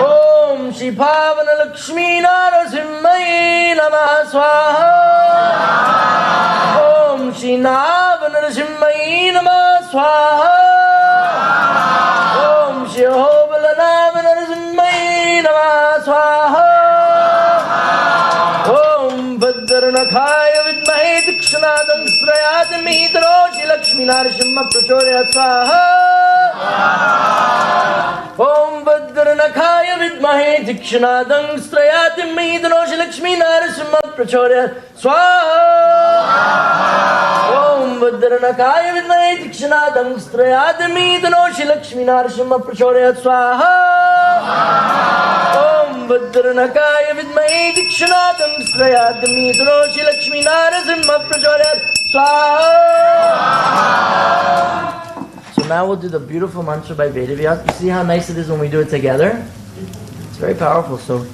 Om Shri Bhavana Lakshmi Nṛsimha Namah Swaha. Om Shri Nava Nṛsimha Namah Swaha. Om Shri Hobala Nava Nṛsimha Namah Swaha. Om Bhadranakhaya Vidmahe Dikshanadam Srayadami Taroshi Lakshmi Nṛsimha Prachodayat Swaha. Om Bhadranakhaya Vidmahe Dikshanadam Srayadami Taroshi Lakshmi Nṛsimha Prachodayat Swaha. Om Bhadranakhaya Vidmahe Dikshanadam Srayadami Taroshi Lakshmi Nṛsimha Prachodayat Swaha. Om Bhadranakhaya Vidmahe Dikshanadam Srayadami Taroshi Lakshmi Nṛsimha Prachodayat Swaha. So now we'll do the beautiful mantra by Vedavyas. You see how nice it is when we do it together? It's very powerful. So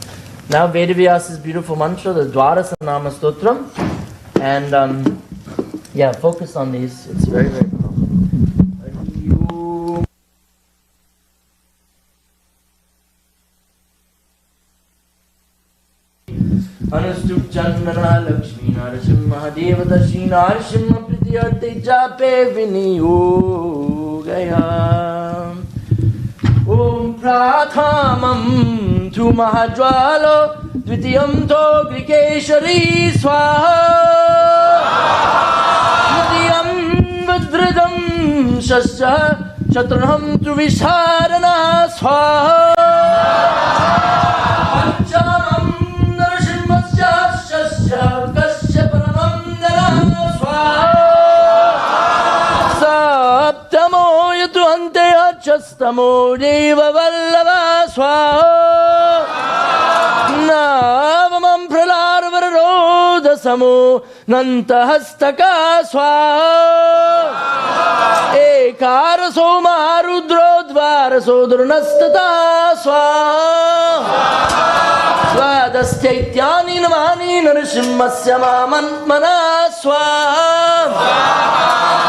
now Vedavyas' beautiful mantra, the Dwarasa Nama Stotram. And yeah, focus on these. It's very, very powerful. Anustup Chandana Lakshmi Nṛsimha Devadashi Nṛsimha Pritiyate Jape Viniyogaya. Om Prathamam Tu Mahajwalo Dvitiyam To Grikeshari Swaha. Dvitiyam Vajvridam Shasya Chaturham Tu Visharana Swaha. Panchamam Saptamo Yatuante Achastamo Deva Vallava Swaha. Navamam Pralarvaro Dasamo Nantahastaka Swaha. Ekaraso Maharudro Dvaraso Drunastata Swaha. Svadastyaityani Namani Nṛsimhasya Mamantmana Swaha.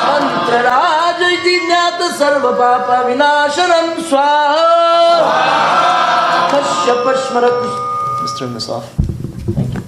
Mantraraja iti jnata sarva papa vinashanam Swaha. Kashyapashmara. Let's turn this off. Thank you.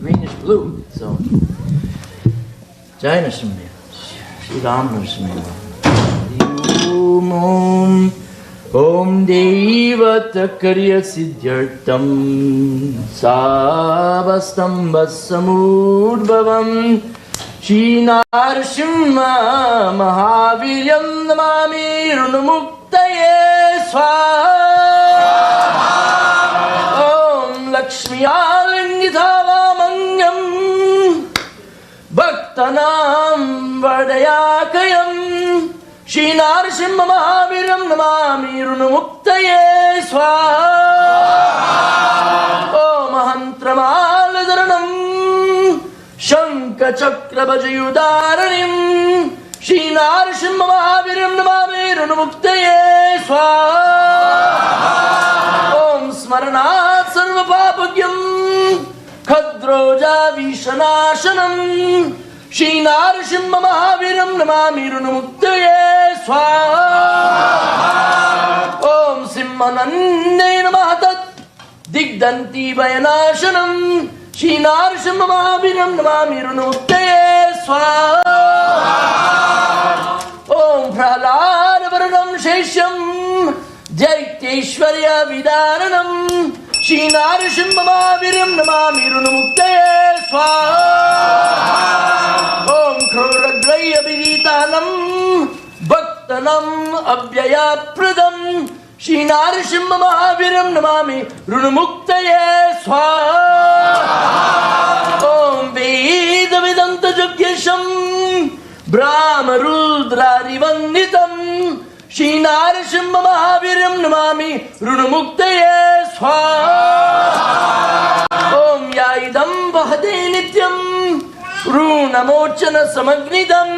Greenish blue, so Jai Nṛsimha, Shri Ram Nṛsimha. Om Devata Karya Siddhyartam Savastambha Samudbhavam Shri Nṛsimha Mahaviryam Namami Runamuktaye Swaha. Om Lakshmi Alingithavamanyam Bhaktanam Vardayakayam Shri Nṛsimha Mahaviram Namami Runamuktaye Swaha Om Mahantramaladharanam Shankha Chakra Bajayudharanim Shri Nṛsimha Mahaviram Namami Runamuktaye Swaha Om Smaranat Sarva Papagyam Khadroja Vishanashanam Shri Nṛsimha Mahaviram Namami Runamuktaye Swaha Om Simhanande Namahat Digdanti Vayanashanam Shri Nṛsimha Mahaviram Namami Runamuktaye Swaha Om Prahlada Varanam Sheshyam Jaiteshwarya Vidaranam Shri Nṛsimha Mahaviram Namami Runamuktaye Swaha Om Kruragraya Vigitanam Bhaktanam Abhyaya Pradam Shri Nṛsimha Mahaviram Namami Runamuktaye Swaha Om Veda Vedanta Jagyasham Brahma Rudrari Vanditam Shri Nṛsimha Mahaviram Namami Runamuktaye Swaha Om Yaidam Vahade Nityam Runamochana Samagnidam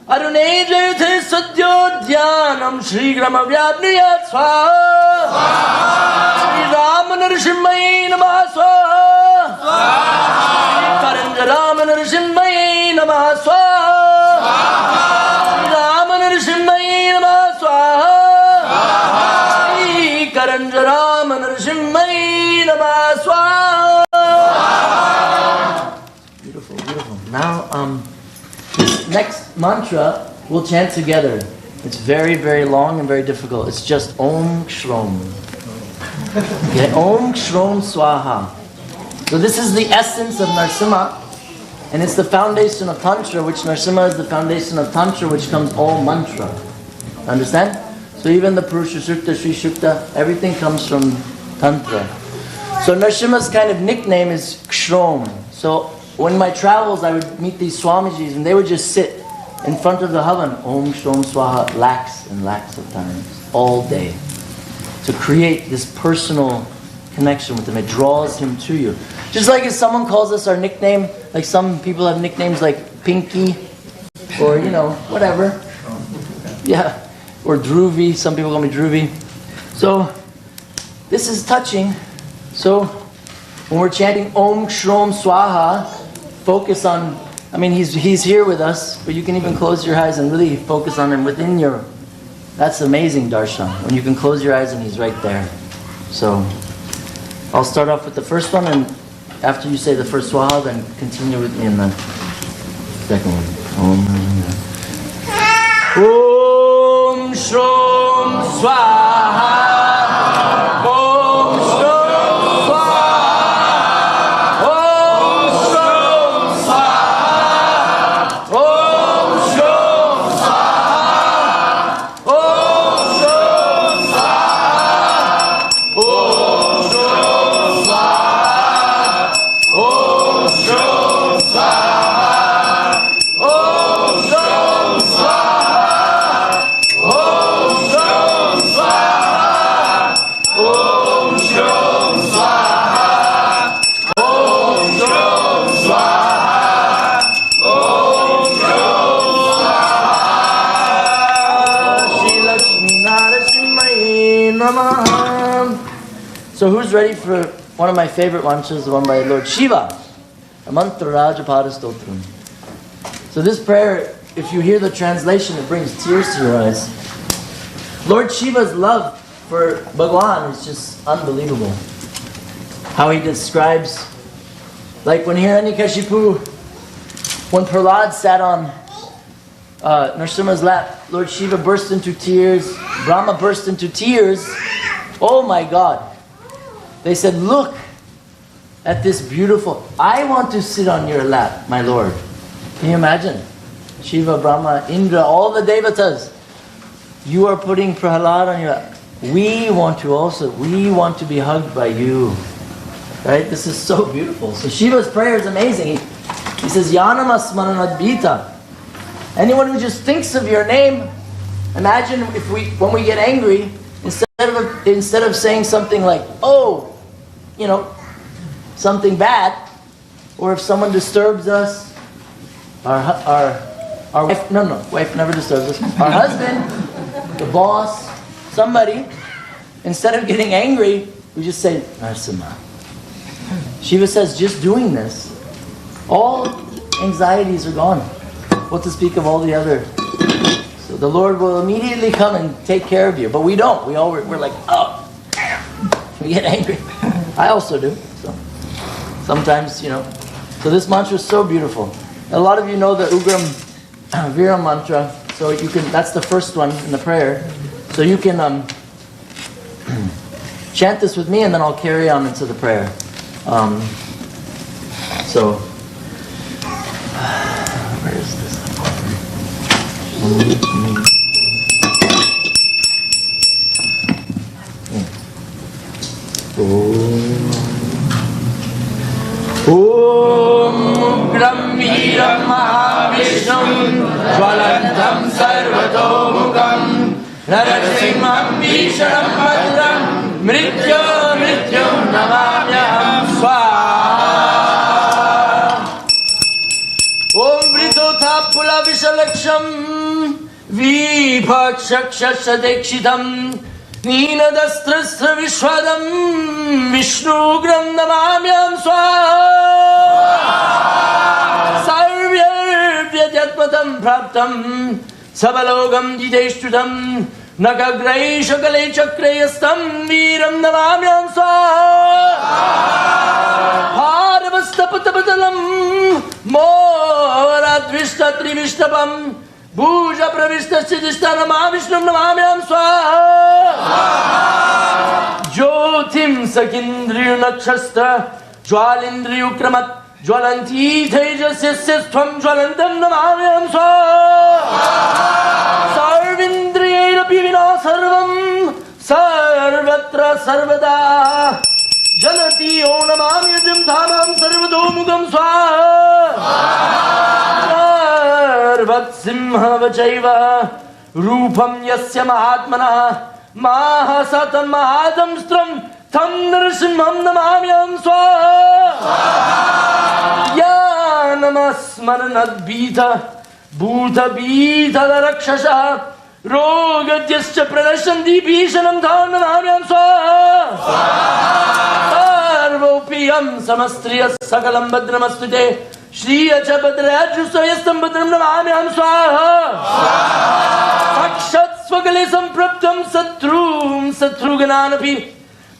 Arune Jayathe Sadyodhyanam Shri Grama Vyabniyat Swaha Shri Rama Nṛsimhaye Namaha Swaha Shri Karanjarama Nṛsimhaye Namaha Swaha Shri Rama Nṛsimhaye Namaha Swaha Shri Karanjarama Nṛsimhaye Namaha Swaha. Beautiful, beautiful. Now, this next mantra we'll chant together. It's very, very long and very difficult. It's just Om Shrom. Okay, Om Shrom Swaha. So this is the essence of Nṛsimha, and it's the foundation of Tantra, which Nṛsimha is the foundation of Tantra, which comes all mantra. Understand? So even the Purusha Sukta, Sri Sukta, everything comes from Tantra. So Nṛsimha's kind of nickname is Kshrom. So when my travels, I would meet these Swamijis, and they would just sit in front of the Havan, Om Shrom Swaha, lakhs and lakhs of times, all day, to create this personal connection with him. It draws him to you. Just like if someone calls us our nickname, like some people have nicknames like Pinky, or whatever. Yeah, or Dhruvi, some people call me Dhruvi. So, this is touching. So, when we're chanting Om Shrom Swaha, focus on, he's here with us, but you can even close your eyes and really focus on him within your, that's amazing darshan, when you can close your eyes and he's right there. So, I'll start off with the first one, and after you say the first Swaha, then continue with me in the second one. Om Shrom Swaha. So who's ready for one of my favorite mantras, the one by Lord Shiva? A mantra Rajapada Stotram. So this prayer, if you hear the translation, it brings tears to your eyes. Lord Shiva's love for Bhagwan is just unbelievable. How he describes, like when Hiranyakashipu, when Prahlad sat on Nṛsimha's lap, Lord Shiva burst into tears, Brahma burst into tears. Oh my God. They said, look at this beautiful, I want to sit on your lap, my Lord. Can you imagine? Shiva, Brahma, Indra, all the devatas. You are putting Prahlad on your lap. We want to be hugged by you. Right? This is so beautiful. So Shiva's prayer is amazing. He says, Yanama Smaranadbhita. Anyone who just thinks of your name, Imagine if when we get angry, instead of saying something like, oh, something bad, or if someone disturbs us, our wife, wife never disturbs us, our husband, the boss, somebody, instead of getting angry, we just say, Nṛsimha. Shiva says, just doing this, all anxieties are gone. What to speak of all the other. So the Lord will immediately come and take care of you. But we don't. We're like, oh, we get angry. I also do. So sometimes, So this mantra is so beautiful. A lot of you know the Ugram Viram mantra. So that's the first one in the prayer. So you can chant this with me, and then I'll carry on into the prayer. Where is this? Om Ugram Viram Mahavishnu Jwalantam Sarvatomukam Nṛsimham Bhishanam Bhadram Mrityum Namamyaham Swaha. Om Vritotha Pula Vishalaksham Vipakshakshashadekshitam Neenadastrastra Vishwadam Vishnugram Namamyam Swaha. Sarvyarvyadhyatmatam Praptam Sabalogam Jideshtutam Nakagrai Shakale Chakrayastam Viram Namamyam Swaha. Harvastapatapatalam Moradvishta Trivishtabam Bhuja Pravishta Siddhishta Namavishnum Namamyam Swaha. Jyotim Sakindriyu Nakshastra Jwalindriyu Kramat Jwalanti Tejasya Stvam Jwalantam Namamyam Swaha. Sarvindriyairapi vina sarvam Sarvatra Sarvada Jalati Onamamyajam Dhamam Sarvadomugam Swaha. Nṛsimha vachaiva Rupam yasya mahatmana Mahasatam mahatamstram Tam Nṛsimham namamyam Swaha. Ya namasmaranad bhita Bhuta bhita darakshasha Rogadyascha pranashanti Bhishanam dham namamyam Swaha. Sarvopiyam samastriyas sakalam badramastute Shriya cha badrajusayastam badram namamyam Swaha. Sakshat swagale sampraptam satrugananapi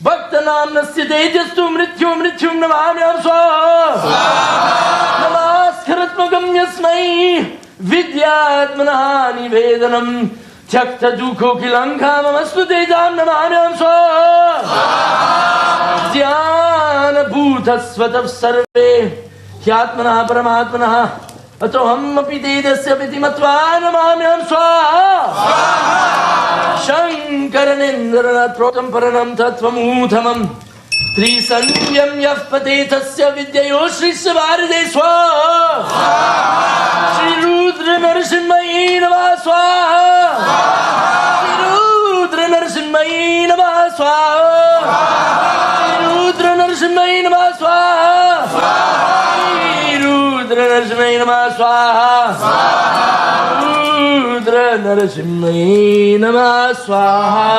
Bhaktanam nasya tejastu mrityum namamyam Swaha. Namaskaratmakam yasmai Vidyatmanaha nivedanam Tyakta dukho kilankhamamastu tejam namamyam Swaha. Dhyana bhutasvatav sarve Hyatmanaha paramatmanaha Atoham api tedasya piti matva namamyam Swaha. Shankaranendranath protam paranam tattvamuthamam Trisanyam yafpate tasya vidyayo Shrishavarade Swaha. Shri Rudra Nṛsimhaye Namah Swaha. Shri Rudra Nṛsimhaye Namah Swaha. Shri Rudra Nṛsimhaye Namah Swaha. Rudra Nṛsimhaye Namah Swaha. Rudra Nṛsimhaye Namah Swaha.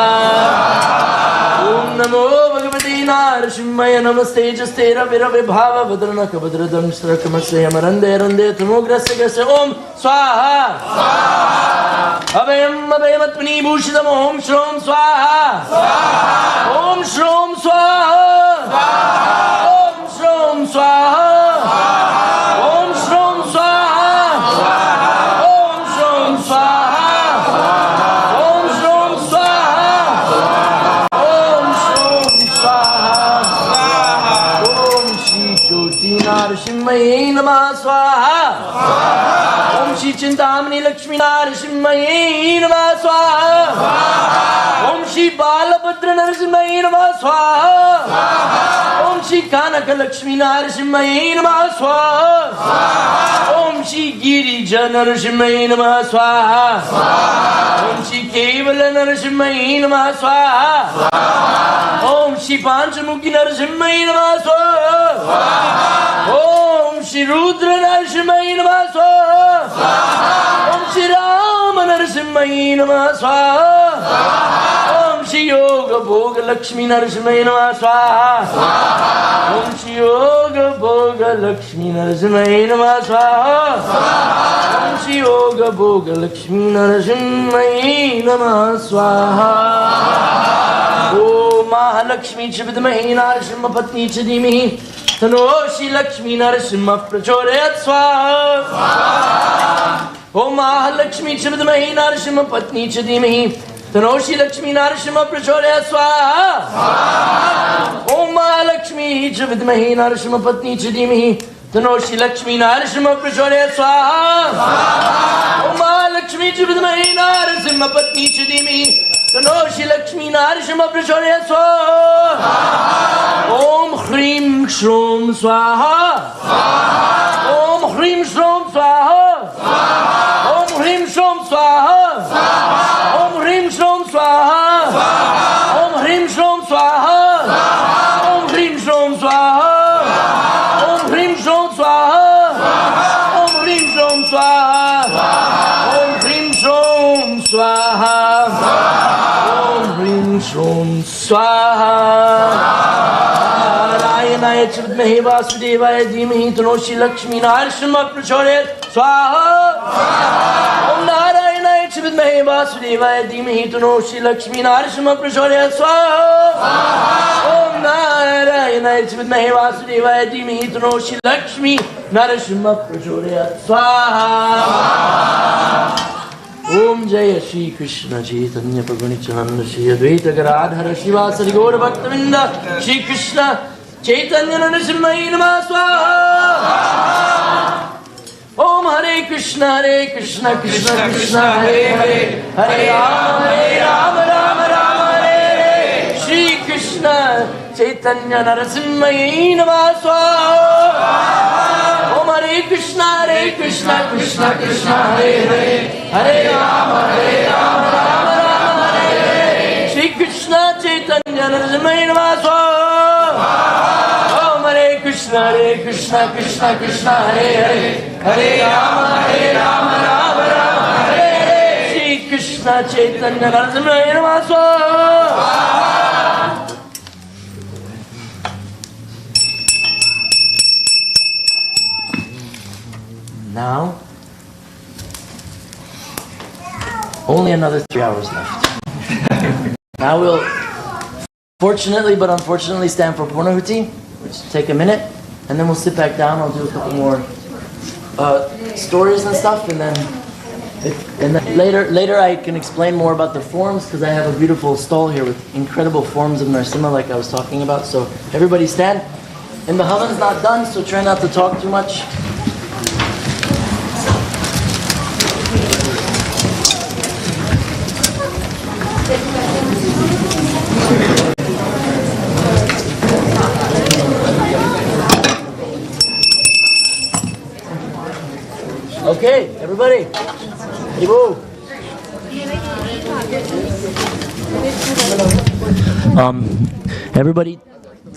Om Namo Bhagavate Nṛsimhaya Namaste Jaste Ravi Ravi Bhava Vadranaka Vadradam Srakamasya Marande Rande Tamugrasya Grasya Om Swaha. Abhayam Abhayamatmani Bhushidam Om Shrom Swaha. Om Shrom Swaha. Om Shrom Swaha. Om Shrom Swaha. Om Shrom Swaha. Om Shrom Swaha. Om Shrom Swaha. Om Shri Jyoti Nṛsimhaye Namah Swaha. Om Shri Chintamani Lakshmi Nṛsimhaye Namah Swaha. Om Shri Balabhadra Nṛsimhaye Namah Swaha. Om Shri Kanaka Lakshmi Nṛsimhaye Namah Swaha. Om Shri Girija Nṛsimhaye Namah Swaha. Om Shri Kevala Nṛsimha Namaha Swaha. Om Shri Panchamukhi Nṛsimha Namaha Swaha. Om Shri Rudra Nṛsimha Namaha Swaha. Om Shri Rama Nṛsimha Namaha Swaha. Om Shri Yoga Bhoga Lakshmi Nṛsimha Namaha Swaha. Om Shri Yoga Bhoga Lakshmi Nṛsimha Namaha Swaha. Om Shri Yoga Bhoga Lakshmi Nṛsimha Namaha Swaha. Om Mahalakshmi Cha Vidmahi Nṛsimha Patni Cha Dhimahi Tanno Shri Lakshmi Nṛsimha Prachodayat Swaha. Om Mahalakshmi Cha Vidmahi Nṛsimha Patni Cha Dhimahi Tanno Shri Lakshmi Nṛsimha Prachodayat Swaha. Om Mahalakshmi Cha Vidmahi Nṛsimha Patni Cha Dhimahi Tanno Shri Lakshmi Nṛsimha Prachodayat Swaha. Om Mahalakshmi Cha Vidmahi Nṛsimha Patni Cha Dhimahi Tanno Shri Lakshmi Nṛsimha Prachodayat Swaha. Om Hrim Shrom Swaha. Om Hrim Shrom Swaha. Om Hrim Shrom Swaha. Om Hrim Shrom Swaha. Om Hrim Shrom Swaha. Om Hrim Shrom Swaha. Om Hrim Shrom Swaha. Om Hrim Shrom Swaha. Om Hrim Shrom Swaha. Om Hrim Shrom Swaha. Narayanaaya Cha Vidmahi Vasudevaya Dhimahi Tanno Shri Lakshmi Nṛsimha Prachodayat Swaha. Om Narayanaaya Cha Vidmahi Vasudevaya Dhimahi Tanno Shri Lakshmi Nṛsimha Prachodayat Swaha. Om Narayanaaya Cha Vidmahi Vasudevaya Dhimahi Tanno Shri Lakshmi Nṛsimha Prachodayat Swaha. Om Jaya Shri Krishna Chaitanya Prabhu Nityananda Shri Advaita Gadadhara Shivasari Gaura Bhaktavinda Shri Krishna Chaitanya Nṛsimha Namaha Swaha. Om Hare Krishna Krishna Krishna Hare Hare Hare Rama Rama Hare Hare. Shri Krishna Chaitanya Nṛsimha Namaha Swaha. Om Hare Krishna Krishna Krishna Hare Hare Hare Rama Rama Hare Hare. Shri Krishna Chaitanya Nṛsimha Namaha Swaha. Om Hare Krishna Krishna Krishna Hare Hare Hare Rama Rama Hare Hare. Shri Krishna Chaitanya Nṛsimha Namaha Swaha. Now, only another 3 hours left. Now we'll, fortunately but unfortunately, stand for Purnahuti, which will take a minute, and then we'll sit back down. I'll do a couple more stories and stuff, and then later I can explain more about the forms, because I have a beautiful stall here with incredible forms of Nṛsimha, like I was talking about. So everybody stand. And the havan's not done, so try not to talk too much. Okay, everybody. Ibu.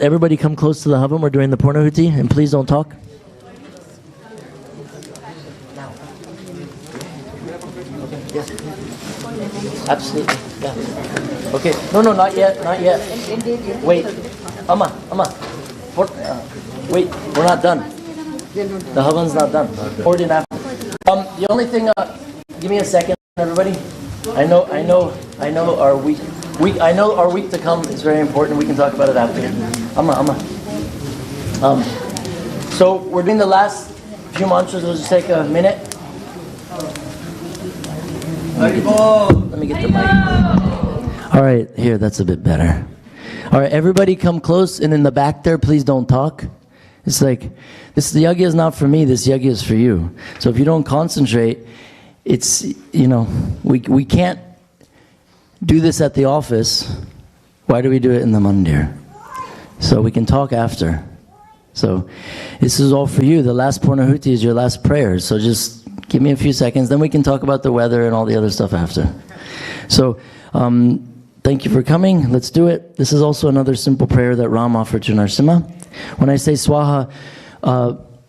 Everybody come close to the havam. We're doing the Purnahuti, and please don't talk. Yes. Absolutely. Yeah. Okay. No, not yet. Not yet. Wait. Amma. Wait. We're not done. The havan's not done. Poured in after. The only thing. Give me a second, everybody. I know. Our week. I know our week to come is very important. We can talk about it after. Amma. So we're doing the last few mantras. We'll just take a minute. Let me get the mic. All right, here, that's a bit better. All right, everybody come close, and in the back there, please don't talk. It's like, the yajña is not for me, this yajña is for you. So if you don't concentrate, it's, we can't do this at the office. Why do we do it in the mandir? So we can talk after. So this is all for you. The last Purnahuti is your last prayer, so just Give me a few seconds, then we can talk about the weather and all the other stuff after. So, thank you for coming. Let's do it. This is also another simple prayer that Ram offered to Nṛsimha. When I say Swaha,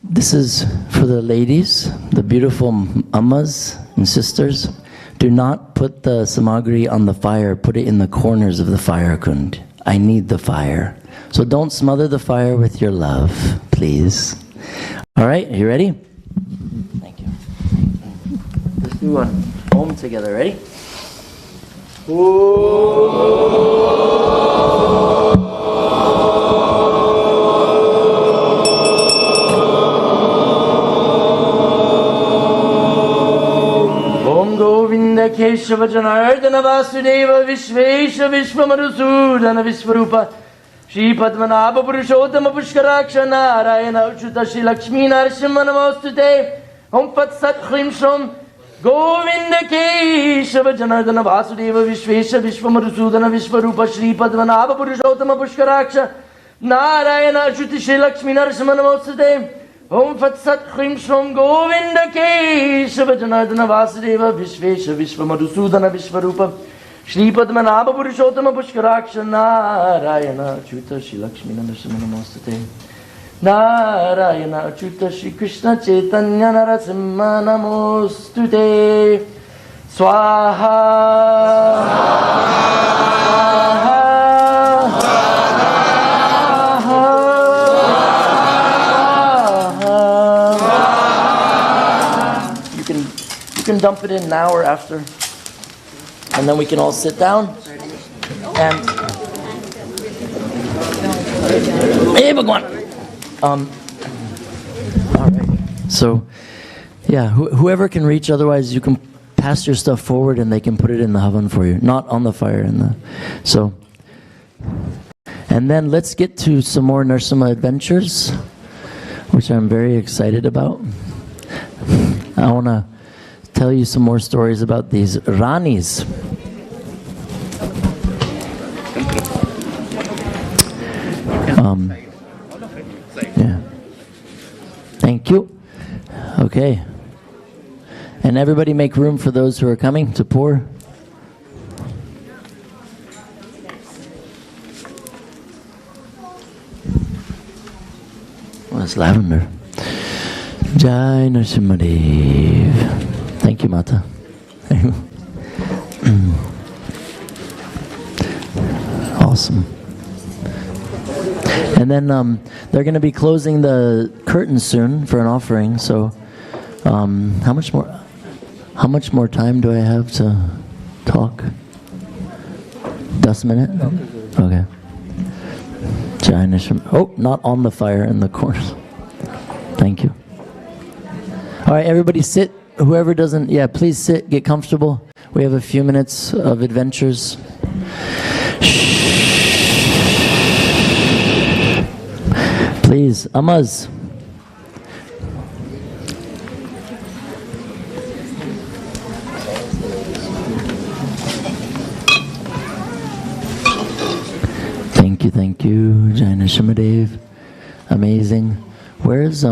this is for the ladies, the beautiful ammas and sisters. Do not put the samagri on the fire. Put it in the corners of the fire kund. I need the fire. So don't smother the fire with your love, please. All right, are you ready? Thank you. Let's do one Om together. Ready? Keshava Janardana Vasudeva Vishvesha Vishvamadusudana Vishvarupa Shri Padmanabha Purushottama Pushkaraksha Narayana Uchuta Shri Lakshmi Nṛsimha Namostute Om Fat Sat Hrim Shom Govinda Keshava Janardana Vasudeva Vishvesha Vishvamadusudana Vishvarupa Shri Padmanabha Purushottama Pushkaraksha Narayana Uchuta Shri Lakshmi Nṛsimha Namostute Om Fat Sat Hrim Shom Govinda Keshava Janardana Vasudeva Vishvesha Vishvamadusudana Vishvarupa Shri Padmanabha Purushottama Pushkaraksha Narayana Achyuta Shri Lakshmi Nṛsimha Namostute Narayana Achyuta Shri Krishna Chaitanya Nṛsimha Namostute Swaha You can dump it in now or after, and then we can all sit down. And hey, Bhagwan. All right. So, yeah, whoever can reach. Otherwise, you can pass your stuff forward, and they can put it in the havan for you, not on the fire. So, and then let's get to some more Nṛsimha adventures, which I'm very excited about. I want to tell you some more stories about these Ranis. Yeah. Thank you. Okay. And everybody make room for those who are coming to pour. Oh, it's lavender. Jai Nṛsimha Dev. Thank you, Mata. Awesome. And then they're going to be closing the curtains soon for an offering. So, how much more time do I have to talk? 10 minutes? Okay. Jai Nṛsimha. Oh, not on the fire in the corner. Thank you. All right, everybody sit. Whoever doesn't, please sit, get comfortable. We have a few minutes of adventures. Please, Amaz. Thank you, Jai Nṛsimha Dev. Amazing. Where's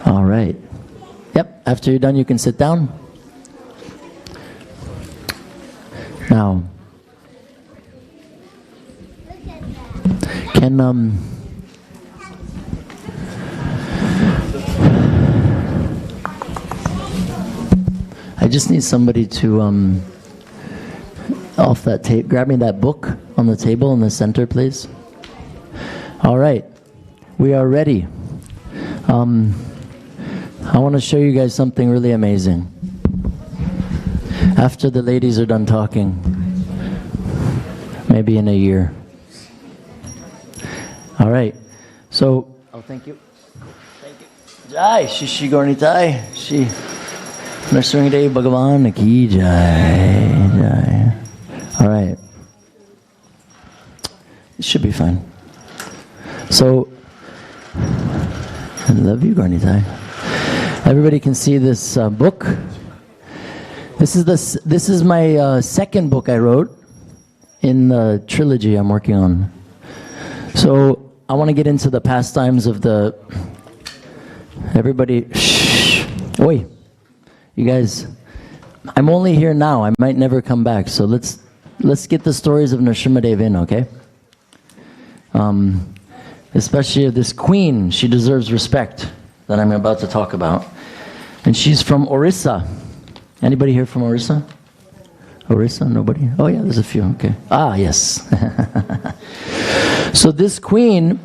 All right. Yep, after you're done, you can sit down. Now, can I just need somebody to off that tape. Grab me that book on the table in the center, please. All right, we are ready. I want to show you guys something really amazing. After the ladies are done talking, maybe in a year. All right, so, oh, thank you. Thank you. Jai, Shishi Gornitai, Shi. Nṛsimha Dev Bhagavan Ki Jai. Jai. All right. It should be fine. So, I love you, Garnitai. Everybody can see this book. This is my second book I wrote in the trilogy I'm working on. So I want to get into the pastimes of the... Everybody, shh. Oi, you guys, I'm only here now. I might never come back. So let's get the stories of Nṛsimha Dev in, okay? Especially this queen, she deserves respect that I'm about to talk about. And she's from Orissa. Anybody here from Orissa? Orissa? Nobody? Oh yeah, there's a few, okay. Ah, yes. So this queen,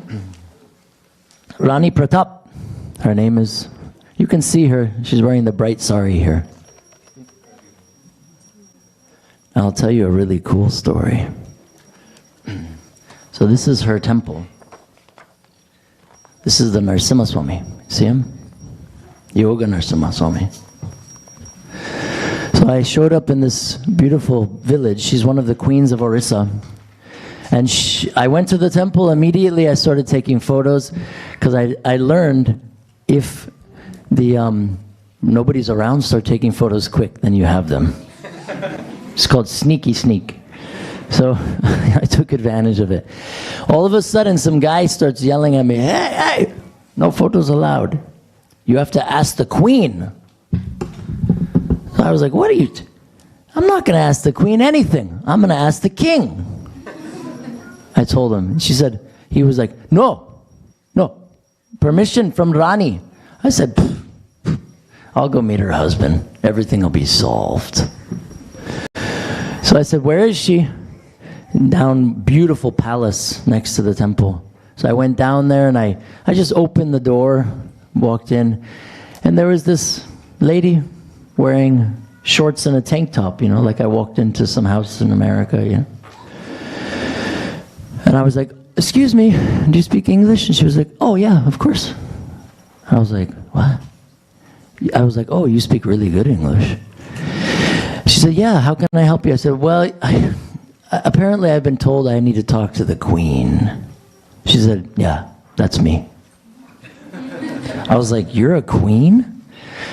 Rani Pratap, her name is, you can see her, she's wearing the bright sari here. I'll tell you a really cool story. So this is her temple. This is the Nṛsimha Swami. See him? Yoga Nṛsimha Swami. So I showed up in this beautiful village. She's one of the queens of Orissa. And I went to the temple. Immediately I started taking photos because I learned if the nobody's around, start taking photos quick, then you have them. It's called sneaky sneak. So I took advantage of it. All of a sudden, some guy starts yelling at me, hey, no photos allowed. You have to ask the queen. So I was like, what are you... I'm not going to ask the queen anything. I'm going to ask the king. I told him. And she said, he was like, no, permission from Rani. I said, I'll go meet her husband. Everything will be solved. So I said, where is she? Down, beautiful palace next to the temple. So I went down there and I just opened the door, walked in, and there was this lady wearing shorts and a tank top, you know, like I walked into some house in America, you know. And I was like, excuse me, do you speak English? And she was like, oh yeah, of course. I was like, what? I was like, oh, you speak really good English. She said, yeah, how can I help you? I said, well, apparently I've been told I need to talk to the queen. She said, yeah, that's me. I was like, you're a queen?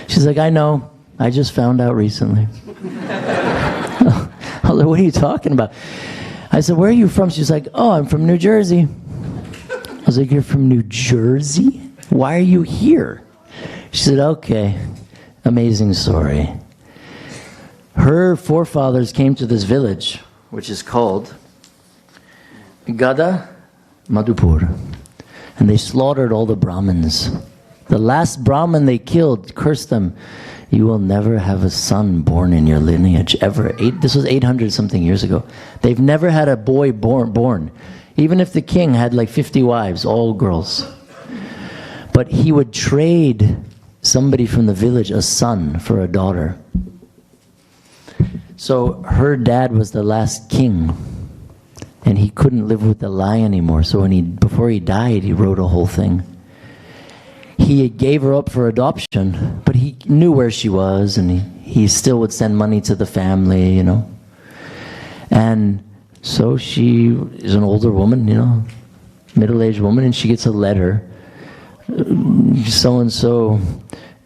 She's like, I know. I just found out recently. I was like, what are you talking about? I said, where are you from? She's like, oh, I'm from New Jersey. I was like, you're from New Jersey? Why are you here? She said, okay, amazing story. Her forefathers came to this village, which is called Gada Madhupur, and they slaughtered all the Brahmins. The last Brahmin they killed cursed them, you will never have a son born in your lineage ever. This was 800 something years ago. They've never had a boy born. Even if the king had like 50 wives, all girls. But he would trade somebody from the village a son for a daughter. So her dad was the last king, and he couldn't live with the lie anymore. So before he died, he wrote a whole thing. He gave her up for adoption, but he knew where she was, and he still would send money to the family, you know. And so she is an older woman, you know, middle-aged woman, and she gets a letter. So-and-so,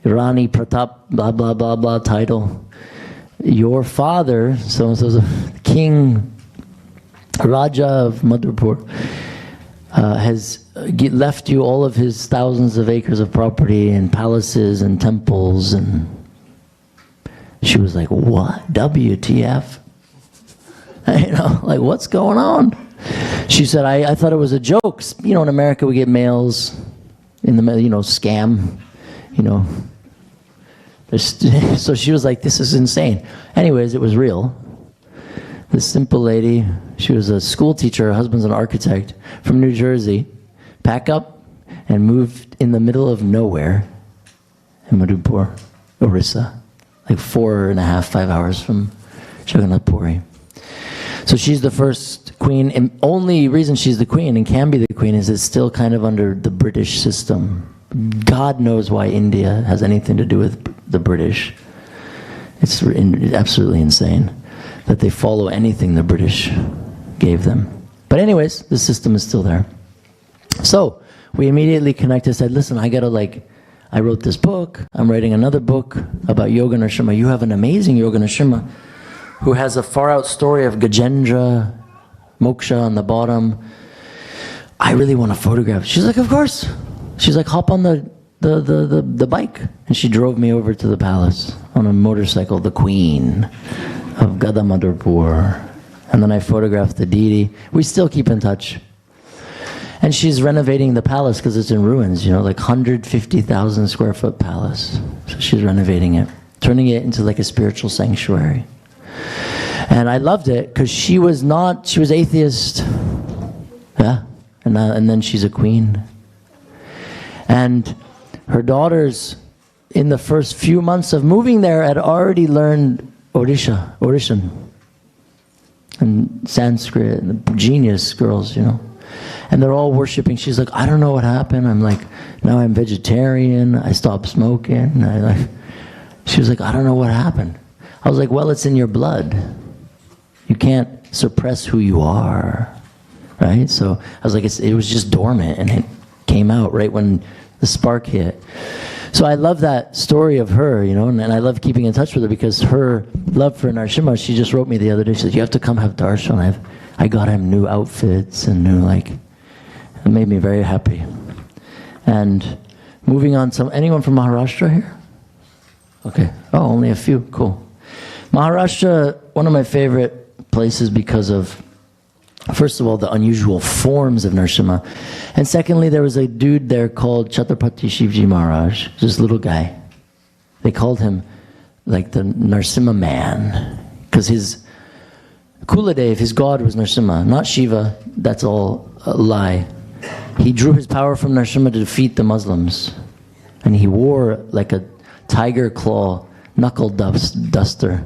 Rani Pratap, blah, blah, blah, blah, title. Your father, so-and-so's a king, Raja of Madhupur, has left you all of his thousands of acres of property and palaces and temples. And she was like, what? WTF? You know, like, what's going on? She said, I thought it was a joke. You know, in America we get mails in the mail, you know, scam, you know. So she was like, this is insane. Anyways, it was real. This simple lady, she was a school teacher, her husband's an architect, from New Jersey, pack up and moved in the middle of nowhere in Madhupur, Orissa, like 4.5, 5 hours from Jagannath Puri. So she's the first queen, and only reason she's the queen and can be the queen is it's still kind of under the British system. God knows why India has anything to do with the British. It's absolutely insane that they follow anything the British gave them. But anyways, the system is still there. So we immediately connected, said, listen, I wrote this book, I'm writing another book about Yoga Nṛsimha. You have an amazing Yoga Nṛsimha who has a far out story of Gajendra, moksha on the bottom, I really want to photograph. She's like, of course. She's like, hop on the bike. And she drove me over to the palace on a motorcycle, the queen of Gadamadharpur. And then I photographed the deity. We still keep in touch. And she's renovating the palace because it's in ruins, you know, like 150,000 square foot palace. So she's renovating it, turning it into like a spiritual sanctuary. And I loved it because she was atheist. Yeah. And then she's a queen. And her daughters, in the first few months of moving there, had already learned Orishan, and Sanskrit, and genius girls, you know. And they're all worshiping. She's like, I don't know what happened. I'm like, now I'm vegetarian. I stopped smoking. She was like, I don't know what happened. I was like, well, it's in your blood. You can't suppress who you are. Right? So I was like, it was just dormant, and it came out right when the spark hit. So I love that story of her, you know, and I love keeping in touch with her because her love for Nṛsimha, she just wrote me the other day. She said, you have to come have darshan. I got him new outfits and new, like, it made me very happy. And moving on, anyone from Maharashtra here? Okay. Oh, only a few. Cool. Maharashtra, one of my favorite places because of, first of all, the unusual forms of Nṛsimha. And secondly, there was a dude there called Chhatrapati Shivji Maharaj, this little guy. They called him like the Nṛsimha man, because his Kuladev, his god, was Nṛsimha, not Shiva. That's all a lie. He drew his power from Nṛsimha to defeat the Muslims. And he wore like a tiger claw knuckle duster.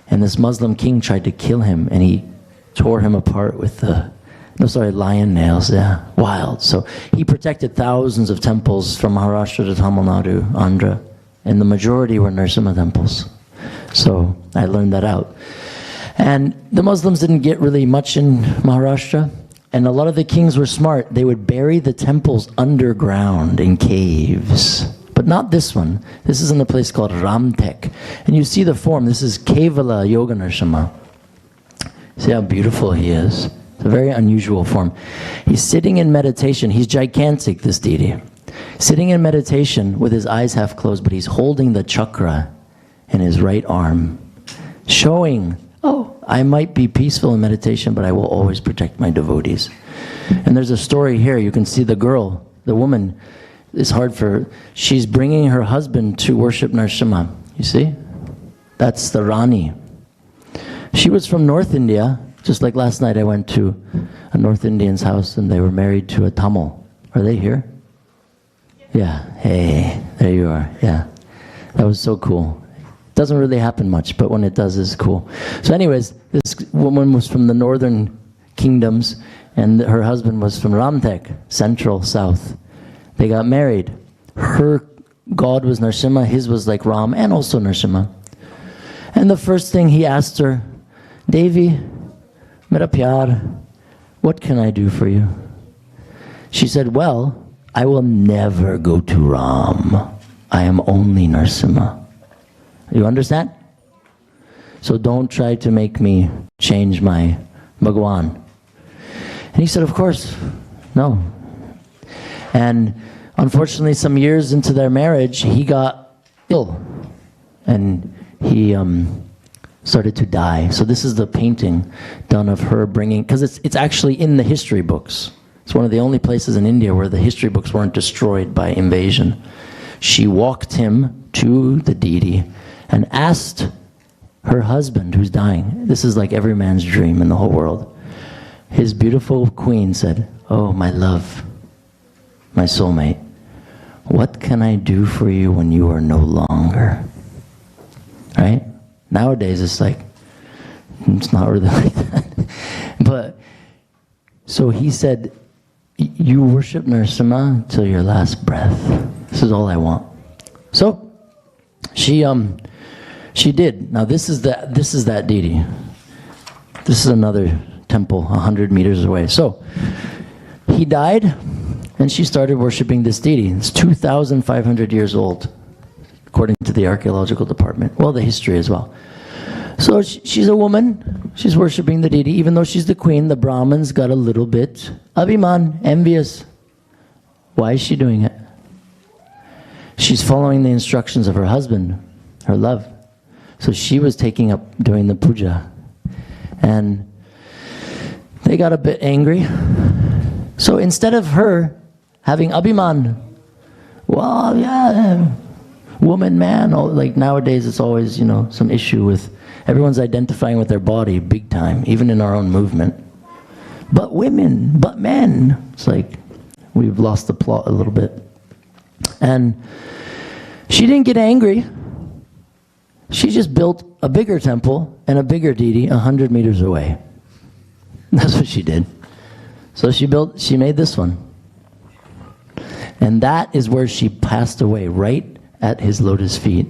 And this Muslim king tried to kill him, and he tore him apart with lion nails, yeah, wild. So he protected thousands of temples from Maharashtra to Tamil Nadu, Andhra, and the majority were Nṛsimha temples. So I learned that out. And the Muslims didn't get really much in Maharashtra, and a lot of the kings were smart. They would bury the temples underground in caves. But not this one. This is in a place called Ramtek. And you see the form. This is Kevala Yoga Nṛsimha. See how beautiful he is? It's a very unusual form. He's sitting in meditation. He's gigantic, this deity. Sitting in meditation with his eyes half closed, but he's holding the chakra in his right arm, showing, oh, I might be peaceful in meditation, but I will always protect my devotees. And there's a story here. You can see the girl, the woman, it's hard for her. She's bringing her husband to worship Nṛsimha. You see? That's the Rani. She was from North India. Just like last night I went to a North Indian's house and they were married to a Tamil. Are they here? Yeah. Hey, there you are. Yeah. That was so cool. Doesn't really happen much, but when it does, it's cool. So anyways, this woman was from the northern kingdoms and her husband was from Ramtek, central, south. They got married. Her god was Nṛsimha, his was like Ram and also Nṛsimha. And the first thing he asked her, Devi, mera pyar, what can I do for you? She said, well, I will never go to Ram. I am only Nṛsimha. You understand? So don't try to make me change my Bhagwan. And he said, of course, no. And unfortunately, some years into their marriage, he got ill. And he started to die. So this is the painting done of her bringing, because it's actually in the history books. It's one of the only places in India where the history books weren't destroyed by invasion. She walked him to the deity and asked her husband, who's dying, this is like every man's dream in the whole world. His beautiful queen said, oh, my love, my soulmate, what can I do for you when you are no longer? Right? Nowadays, it's like, it's not really like that. But, so he said, you worship Nṛsimha till your last breath. This is all I want. So, she did. Now this is that deity. This is another temple 100 meters away. So, he died, and she started worshiping this deity. It's 2,500 years old, according to the archaeological department. Well, the history as well. So she's a woman. She's worshiping the deity. Even though she's the queen, the Brahmins got a little bit abhiman, envious. Why is she doing it? She's following the instructions of her husband, her love. So she was taking up doing the puja. And they got a bit angry. So instead of her having abhiman, well, yeah, woman, man, like nowadays it's always, some issue with, everyone's identifying with their body big time, even in our own movement. But women, but men. It's like, we've lost the plot a little bit. And she didn't get angry. She just built a bigger temple and a bigger deity 100 meters away. That's what she did. So she made this one. And that is where she passed away, right at his lotus feet.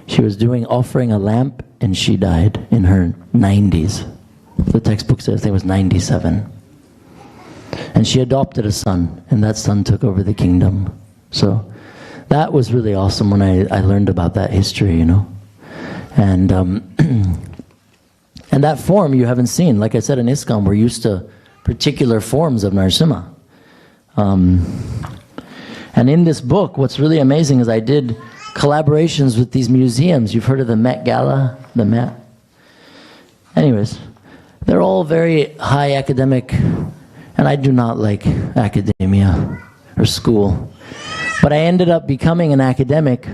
She was offering a lamp, and she died in her 90s. The textbook says it was 97. And she adopted a son, and that son took over the kingdom. So that was really awesome when I learned about that history, And and that form you haven't seen. Like I said, in ISKCON, we're used to particular forms of Nṛsimha. And in this book, what's really amazing is I did collaborations with these museums. You've heard of the Met Gala? The Met? Anyways, they're all very high academic, and I do not like academia or school. But I ended up becoming an academic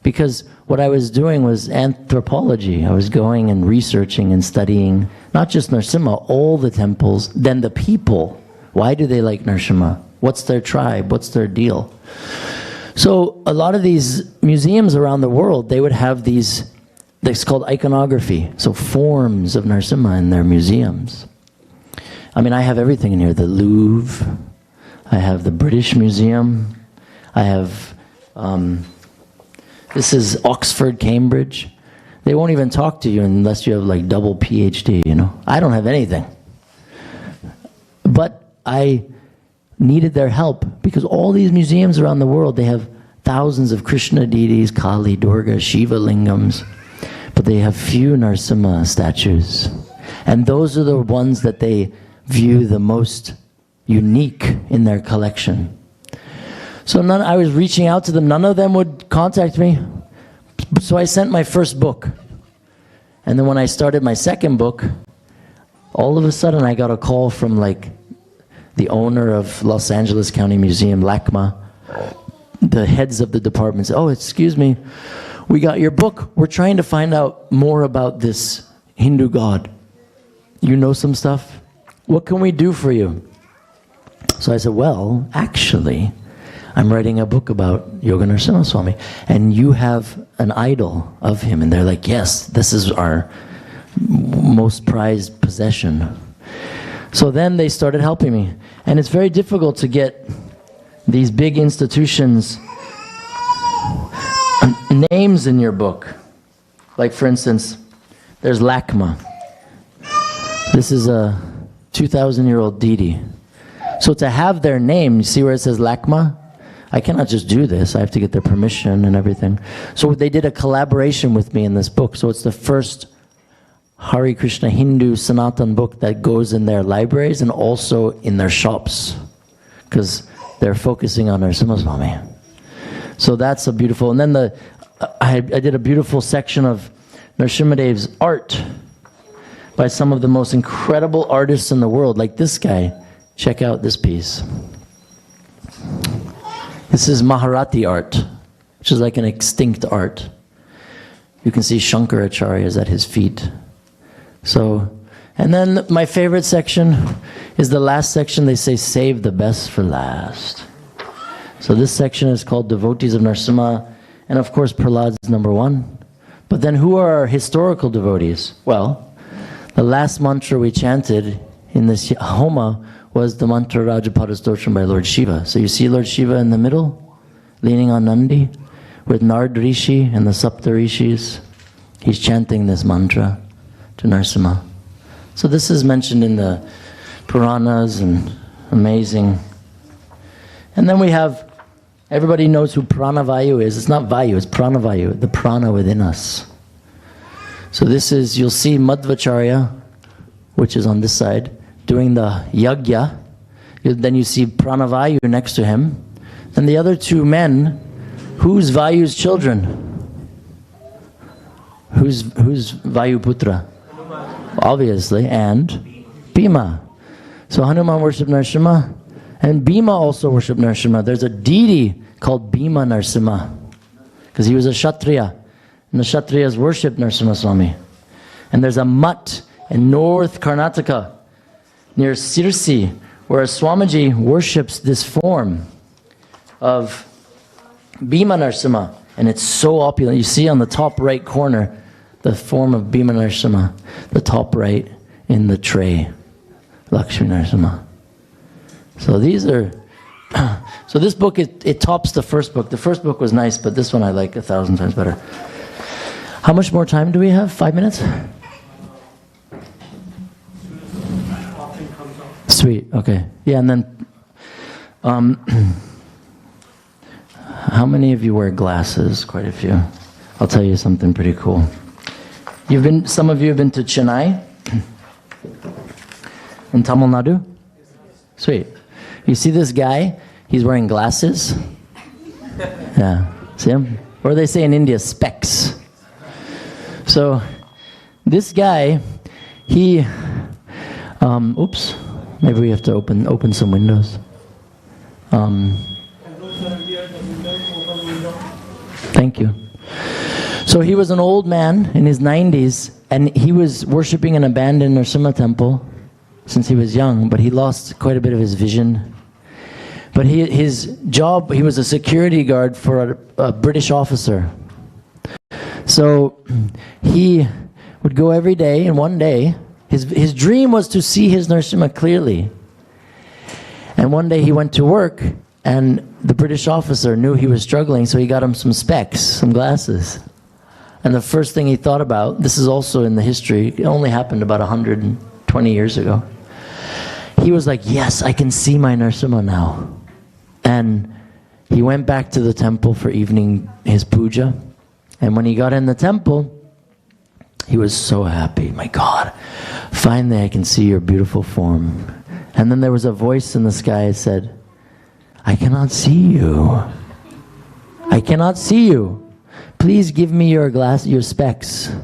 because what I was doing was anthropology. I was going and researching and studying, not just Nṛsimha, all the temples, then the people. Why do they like Nṛsimha? What's their tribe? What's their deal? So a lot of these museums around the world, they would have these, it's called iconography, so forms of Nṛsimha in their museums. I mean, I have everything in here. The Louvre, I have the British Museum, I have, this is Oxford, Cambridge. They won't even talk to you unless you have like double PhD, I don't have anything. But I needed their help because all these museums around the world, they have thousands of Krishna deities, Kali, Durga, Shiva lingams, but they have few Nṛsimha statues. And those are the ones that they view the most unique in their collection. So I was reaching out to them. None of them would contact me. So I sent my first book. And then when I started my second book, all of a sudden I got a call from like the owner of Los Angeles County Museum, LACMA, the heads of the departments. Oh, excuse me, we got your book. We're trying to find out more about this Hindu god. You know some stuff? What can we do for you? So I said, well, actually, I'm writing a book about Yoga Nṛsimha Swami, and you have an idol of him. And they're like, yes, this is our most prized possession. So then they started helping me. And it's very difficult to get these big institutions names in your book. Like, for instance, there's LACMA. This is a 2,000-year-old deity. So to have their name, you see where it says LACMA? I cannot just do this. I have to get their permission and everything. So they did a collaboration with me in this book. So it's the first Hare Krishna Hindu Sanatan book that goes in their libraries and also in their shops, because they're focusing on Nṛsimha Swami. So that's a beautiful, and then I did a beautiful section of Nrsimhadev's art by some of the most incredible artists in the world, like this guy. Check out this piece. This is Maharati art, which is like an extinct art. You can see Shankaracharya is at his feet. So, and then my favorite section is the last section. They say, save the best for last. So this section is called Devotees of Nṛsimha, and of course Prahlad's number one. But then who are our historical devotees? Well, the last mantra we chanted in this Homa was the mantra Rajapada Stotram by Lord Shiva. So you see Lord Shiva in the middle, leaning on Nandi, with Nard Rishi and the Sapta Rishis. He's chanting this mantra to Nṛsimha. So this is mentioned in the Puranas, and amazing. And then we have, everybody knows who Pranavayu is. It's not Vayu, it's Pranavayu, the prana within us. So this is, you'll see Madhvacharya, which is on this side, doing the Yajña. Then you see Pranavayu next to him. And the other two men, who's Vayu's children? Who's Vayuputra? Obviously, and Bhima. So Hanuman worshipped Nṛsimha, and Bhima also worshipped Nṛsimha. There's a deity called Bhima Nṛsimha, because he was a Kshatriya, and the Kshatriyas worshipped Nṛsimha Swami. And there's a mutt in North Karnataka, near Sirsi, where a Swamiji worships this form of Bhima Nṛsimha, and it's so opulent. You see on the top right corner, the form of Bhima Nṛsimha, the top right in the tray, Lakshmi Nṛsimha. So these are, so this book, it tops the first book. The first book was nice, but this one I like 1,000 times better. How much more time do we have? 5 minutes? Sweet, okay. Yeah, and then, how many of you wear glasses? Quite a few. I'll tell you something pretty cool. Some of you have been to Chennai? In Tamil Nadu? Sweet. You see this guy? He's wearing glasses. Yeah, see him? Or they say in India, specs. So, this guy, he, oops, maybe we have to open some windows. Thank you. So he was an old man in his 90s, and he was worshipping an abandoned Nṛsimha temple since he was young, but he lost quite a bit of his vision. But his job, he was a security guard for a British officer. So he would go every day, and one day, his dream was to see his Nṛsimha clearly. And one day he went to work, and the British officer knew he was struggling, so he got him some specs, some glasses. And the first thing he thought about, this is also in the history, it only happened about 120 years ago. He was like, yes, I can see my Nṛsimha now. And he went back to the temple for evening, his puja. And when he got in the temple, he was so happy. My God, finally I can see your beautiful form. And then there was a voice in the sky that said, I cannot see you. I cannot see you. Please give me your specs.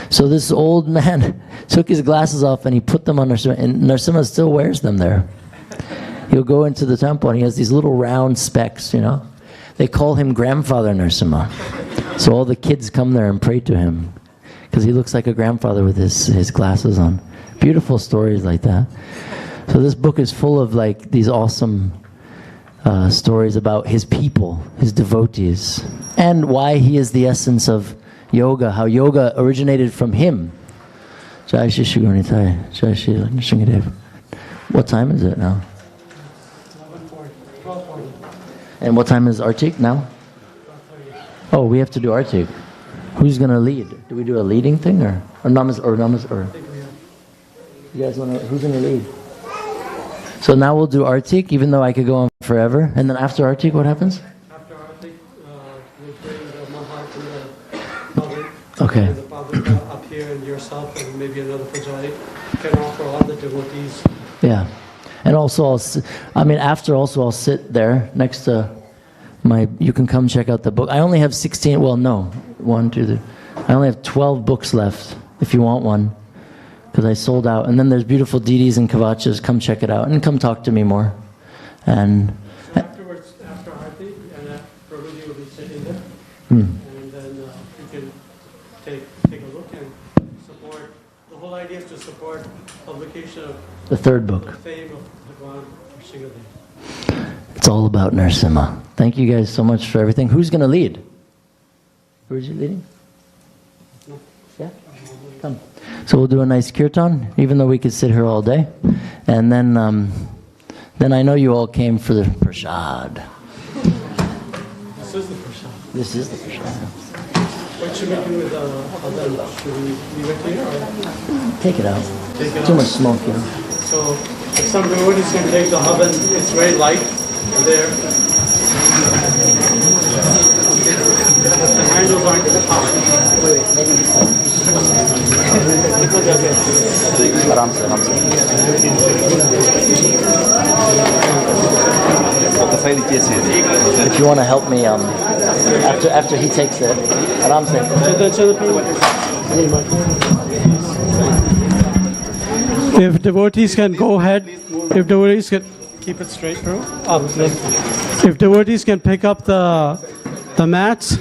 So this old man took his glasses off and he put them on Nṛsimha, and Nṛsimha still wears them there. He'll go into the temple and he has these little round specs, you know. They call him Grandfather Nṛsimha. So all the kids come there and pray to him because he looks like a grandfather with his glasses on. Beautiful stories like that. So this book is full of like these awesome stories about his people, his devotees, and why he is the essence of yoga, how yoga originated from him. Jai Shri Shri Gaura Nitai, Jai Shri Nrsimhadev. What time is it now? 12:40. And what time is Artik now? 12:30. Oh, we have to do Artik. Who's going to lead? Do we do a leading thing or namas or? You guys want to, who's going to lead? So now we'll do Artik, even though I could go on forever. And then after Artik, what happens? After Artik, we'll bring the Mahat and the public. Okay. And the public up here, and yourself and maybe another Pujari can offer all the devotees. Yeah. And also, after also I'll sit there next to you can come check out the book. I only have 16, well, no, 1, 2, 3. I only have 12 books left, if you want one, because I sold out. And then there's beautiful deities and kavachas. Come check it out and come talk to me more. And so afterwards, after Arti, and Prabhuji will be sitting there, and then you can take a look and support. The whole idea is to support publication of the third book. the fame of Bhagwan Nṛsimha. It's all about Nṛsimha. Thank you guys so much for everything. Who's going to lead? Who's leading? No. Yeah? Come. So we'll do a nice kirtan, even though we could sit here all day. And then I know you all came for the prasad. This is the prasad. This is the prasad. What should we do with Hadan? Should we leave it here? Or? Take it out. Take it Too out. much smoke, you know. So if some devotees can take the Hadan, it's very light there. The handles aren't hot. Wait, maybe you want to help me, after he takes it, Aram se. If devotees can go ahead, if devotees can keep it straight, bro. If devotees can pick up the mats.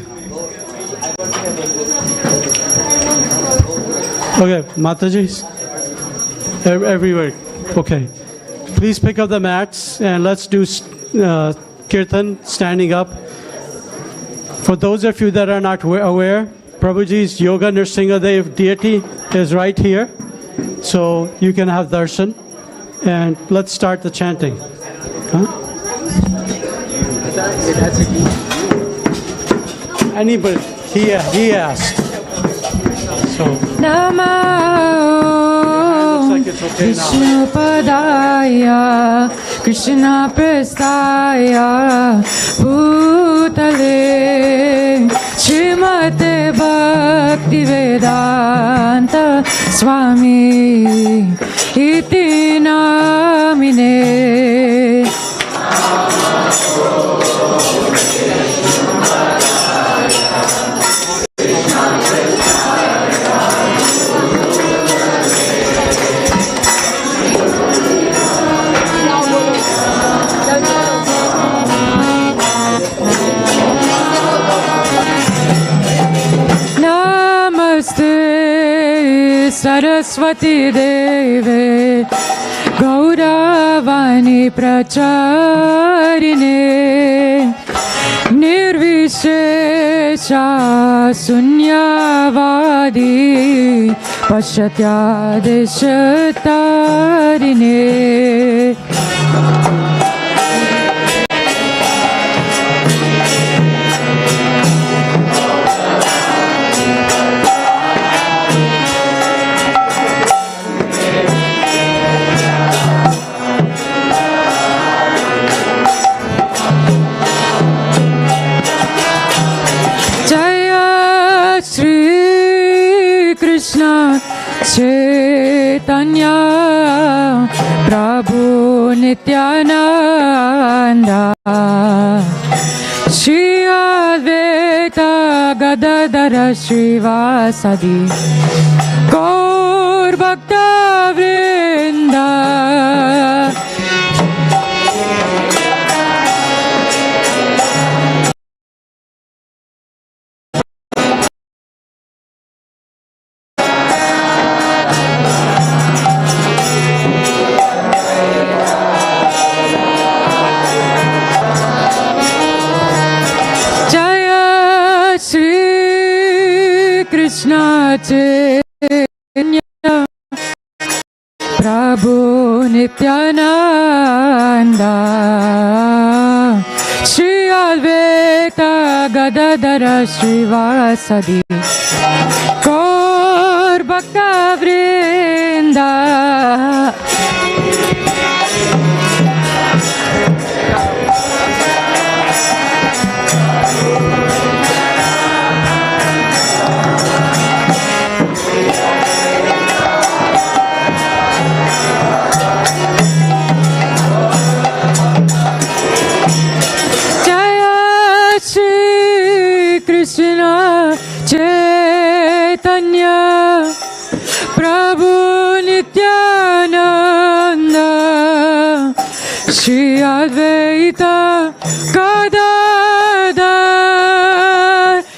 Okay, Mataji's everywhere. Okay, please pick up the mats and let's do kirtan standing up. For those of you that are not aware, Prabhuji's Yoga Nṛsimha Dev deity is right here, so you can have darshan. And let's start the chanting. Huh? Anybody? He asked. So. Namo Vishnu Padaya Krishna Prestaya Bhutale Srimate Bhakti Vedanta Swami Iti Namine. Saraswati Deve Gauravani Pracharine Nirvishesha Sunyavadi Pashatya Deshatarine. Chaitanya Prabhu Nityananda Shri Advaita Gadadhara Srivasadi Gaur Bhakta Vrinda. Chaitanya Prabhu Nityananda Shri Advaita Gadadhara Srivasadi Gaur Bhakta Vrinda. Chaitanya Prabhu Nityananda Shri Advaita Gadadhara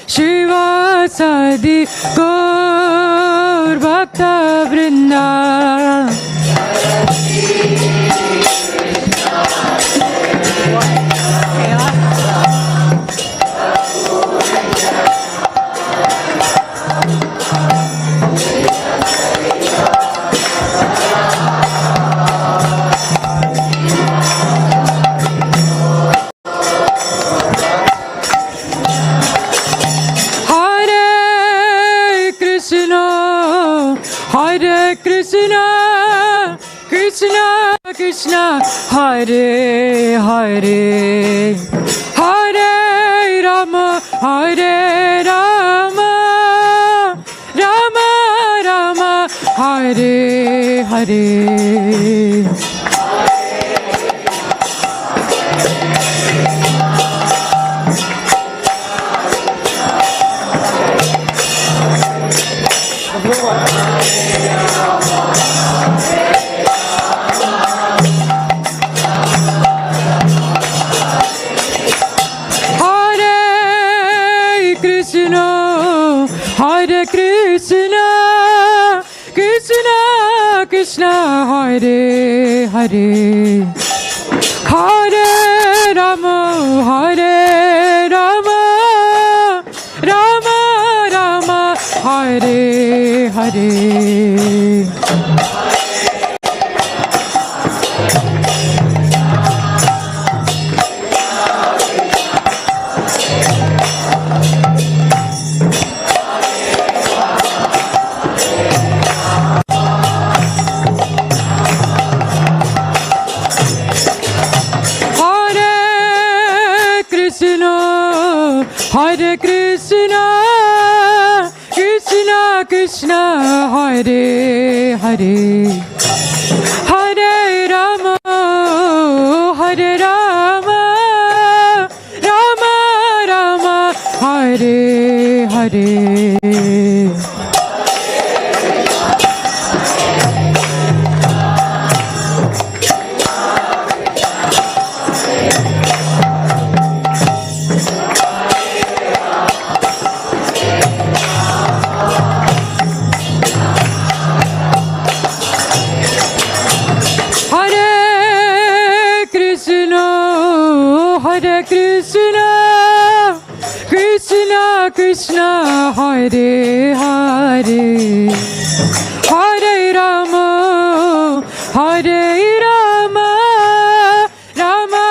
Srivasadi Gaur Bhakta Vrinda. Krishna Krishna Hare Hare Hare Rama Hare Rama Rama Rama Hare Hare. Krishna, Hare Krishna, Krishna Krishna, Hare Hare, Hare Rama, Hare Rama, Rama Rama, Hare Hare. Hare Krishna, Krishna Krishna, Hare Hare, Hare Rama, Hare Rama, Rama Rama, Hare Hare. Krishna, Hare Hare, Hare Rama, Hare Rama, Rama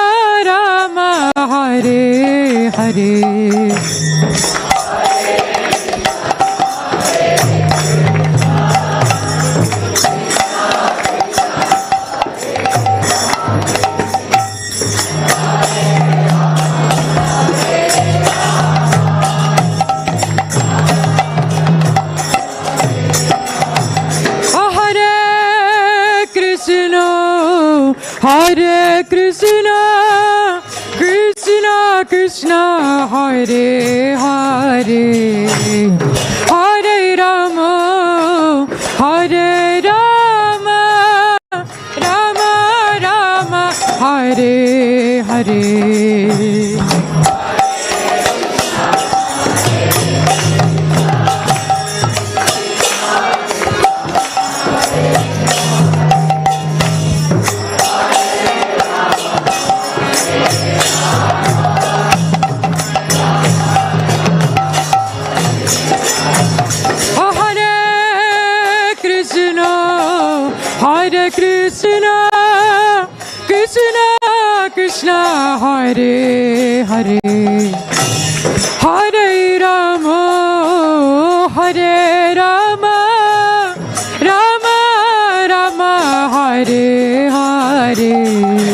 Rama, Hare Hare. Hare Krishna, Krishna Krishna, Hare Hare, Hare Rama, Hare Rama, Rama Rama, Hare Hare. Krishna, Hare Hare, Hare Rama, Hare Rama, Rama Rama, Hare Hare.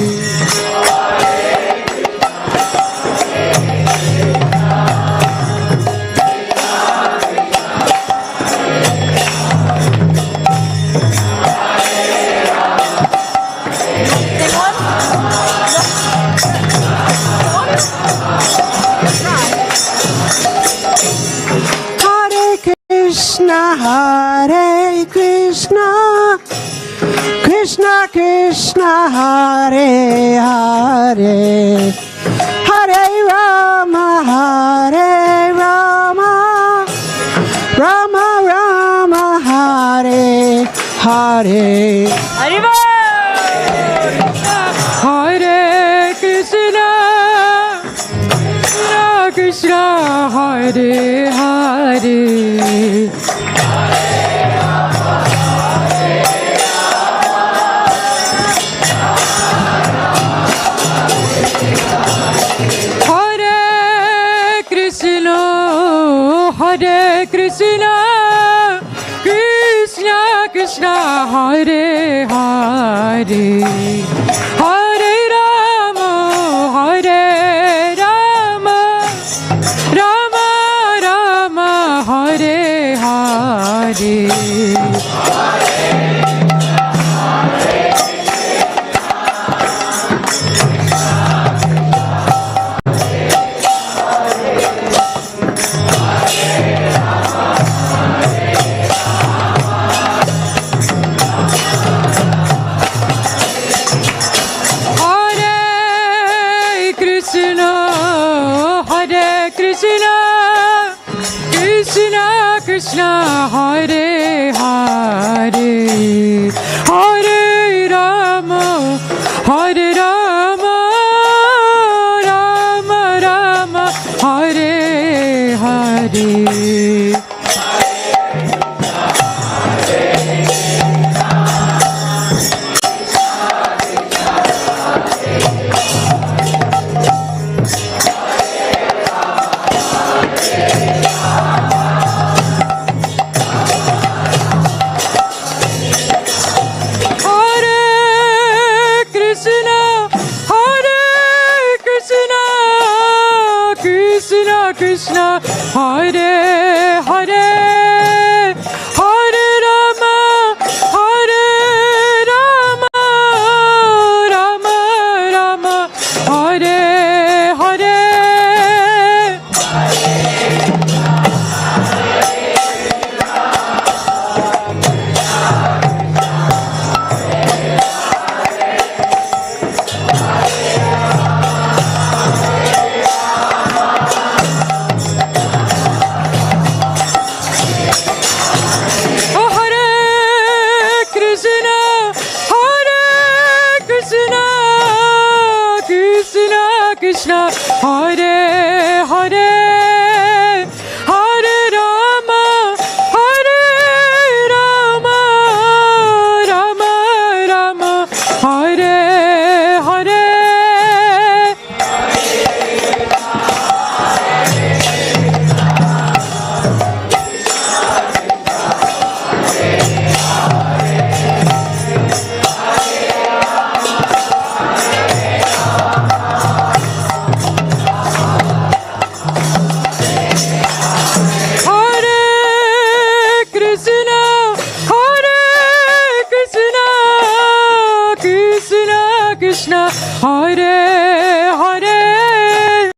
Hare Krishna, Krishna Krishna, Hare Hare, Hare Rama, Hare Rama, Rama Rama, Hare Hare. Hare Krishna, Krishna Krishna, Hare Hare. Hare Krishna, Krishna Krishna, Hare Hare, Hare Rama, Hare Rama, Rama Rama, Hare Hare. Krishna Krishna Hare Hare Hare Rama Hare Rama Rama Rama Hare Hare Krishna Hare Hare Hare Rama Hare Rama Rama Rama Hare Hare Krishna Hare Hare Hare Rama Hare Rama Rama Rama Hare Hare Krishna Hare Hare Hare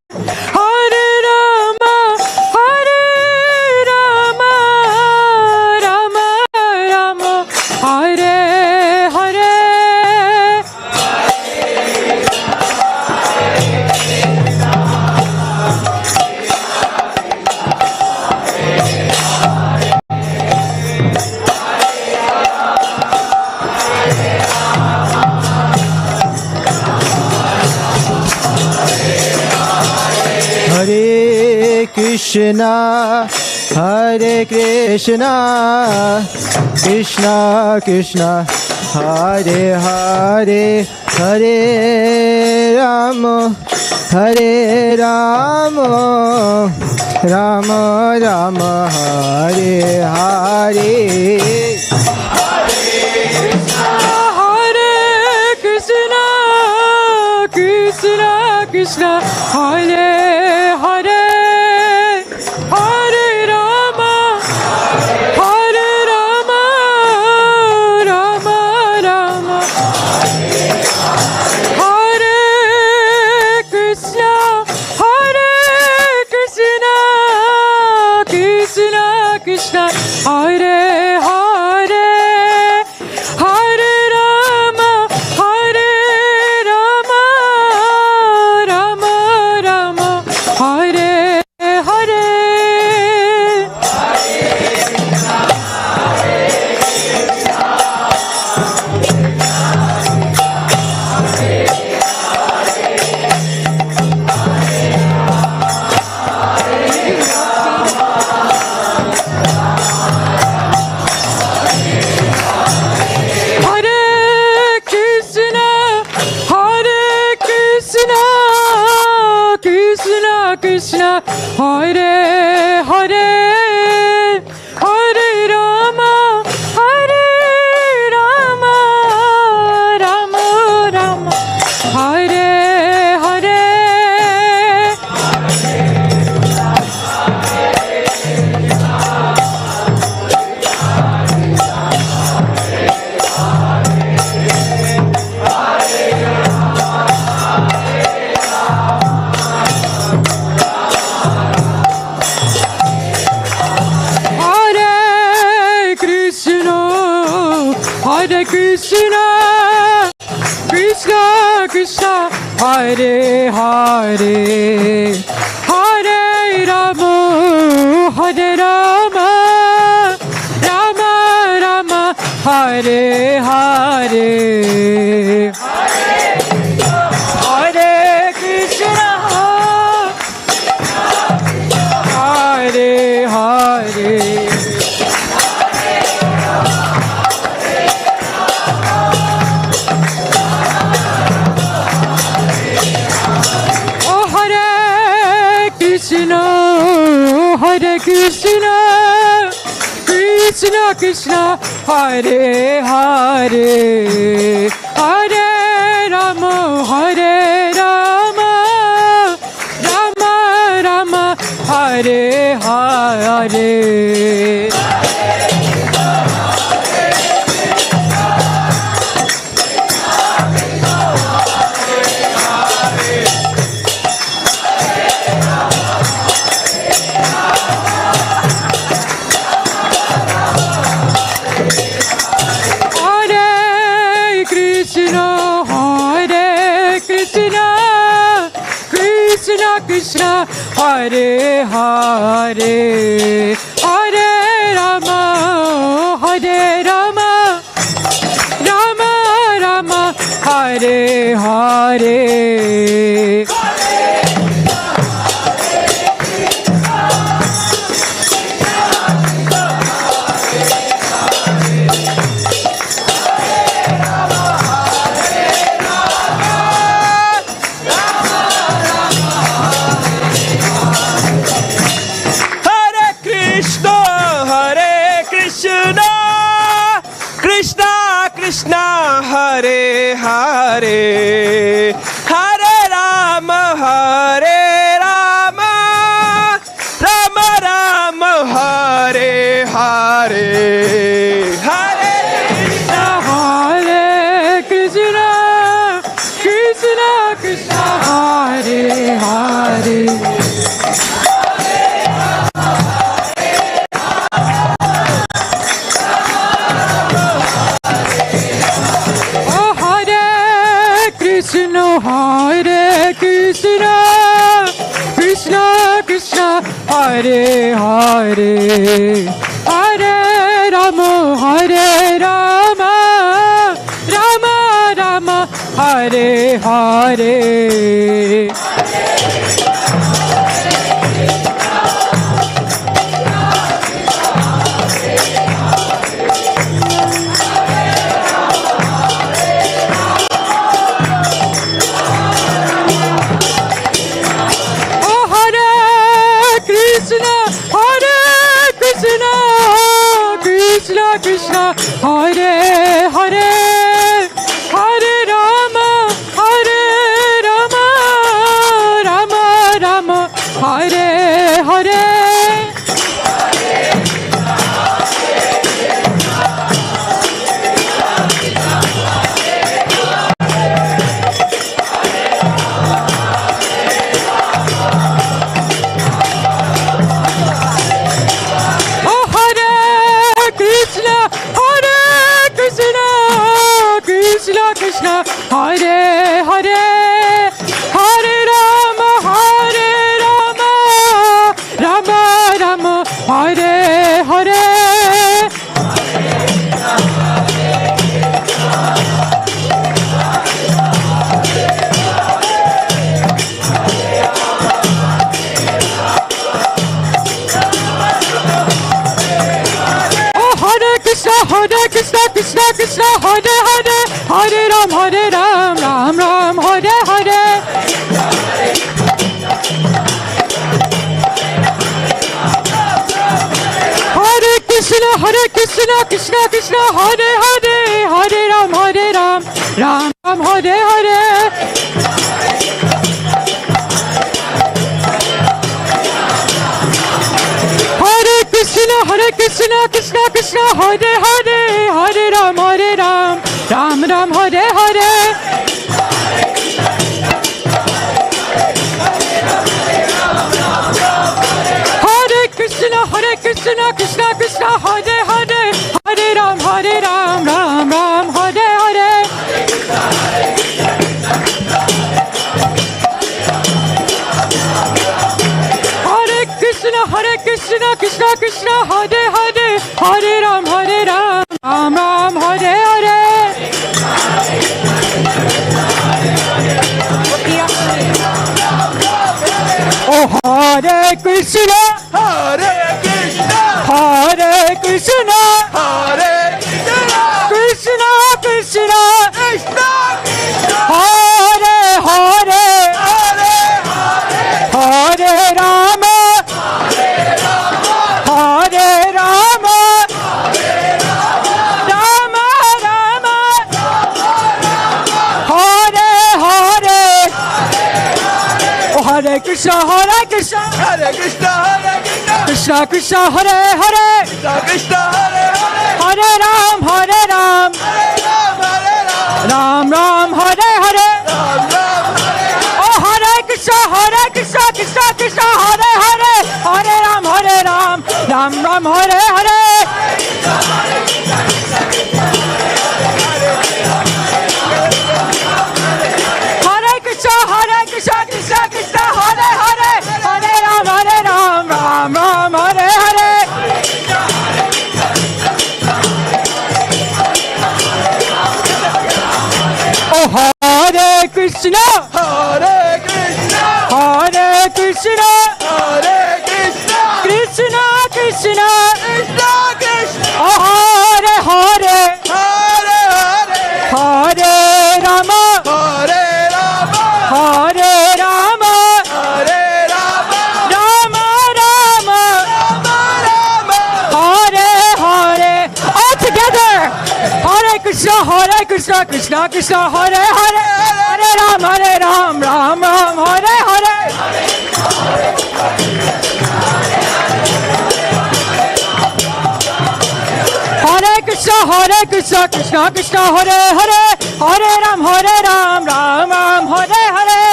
Rama Hare Rama Rama Rama Hare Hare Hare Krishna, Hare Krishna, Krishna Krishna, Hare Hare, Hare Rama, Hare Rama, Rama Rama, Hare Hare. Krishna Hare Hare Hare Rama Hare Rama Rama Rama Hare Krishna Krishna Krishna Hare Hare Hare Rama Hare Rama Rama Rama Hare Hare Krishna Hare Hare Hare Rama Hare Rama Rama Rama Hare Hare Hare Krishna, Krishna Krishna, Hare Hare, Hare Rama, Hare Rama. Hare Hare Hare Krishna Hare Hare Oh Hare Krishna Hare Krishna Krishna Krishna Hare Hare Hare Rama Hare Rama Rama Rama Hare Hare Krishna Hare Hare Hare Rama Hare Rama Rama Rama Hare Hare Krishna Hare Hare Hare Rama Hare Rama Rama Rama Hare Hare Hare Krishna Hare Krishna Krishna Krishna Hare Hare Krishna Hare Krishna Krishna Krishna Hare Hare Hare Rama Hare Rama Rama Rama Hare Hare Krishna Hare Hare Hare Rama Hare Rama Rama Rama Hare Hare Krishna Hare Hare Hare Rama Hare Rama Rama Rama Hare Hare Oh Hare Krishna Krishna Krishna Hare Hare Hare Ram Ram Ram Hare Hare Hare Krishna Krishna Krishna Hare Hare Hare Ram Ram Ram Hare Hare Hare Krishna Krishna Hare Hare Hare Ram Ram Ram Hare Hare Hare Krishna Krishna Krishna Hare Hare Hare Ram Ram Ram Hare Hare Hare Krishna Krishna Krishna Hare Hare Hare Ram Ram Ram Hare Hare Oh Hare Krishna Hare Krishna Hare Krishna Hare Krishna Krishna Krishna Hare Hare Hare Rama Hare Rama Rama Rama Hare Hare Oh Hare Krishna Krishna Krishna Hare Hare Krishna Hare Hare Ram Ram Ram Hare Hare Oh Hare Krishna Krishna Krishna Hare Hare Hare Ram Ram Ram Hare Hare Hare Krishna Krishna Krishna Hare Hare Hare Ram Ram Ram Hare Hare Oh Hare Krishna Hare Krishna Hare Krishna Hare Krishna Krishna Krishna Krishna Krishna Oh Hare Hare Hare Hare Rama Hare Rama Hare Rama Hare Rama Rama Rama Hare Hare all together Hare Krishna Krishna Krishna Hare Hare Hare Ram Ram Ram Hare Hare Hare Krishna Krishna Hare Hare Hare Ram Ram Ram Hare Hare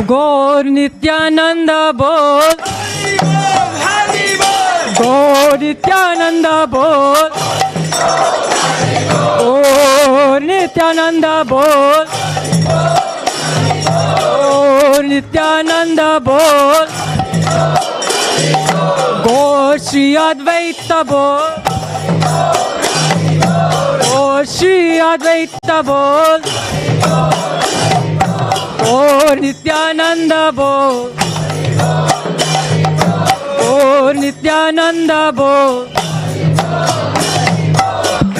Gaur Nityananda Bol Gaur Nityananda Bol Gaur Nityananda Bol Gaur Nityananda Bol Gaur Shri Advaita Bol Gaur Shri Advaita Bol Gaur Nityananda Bol Gaur Nityananda Bol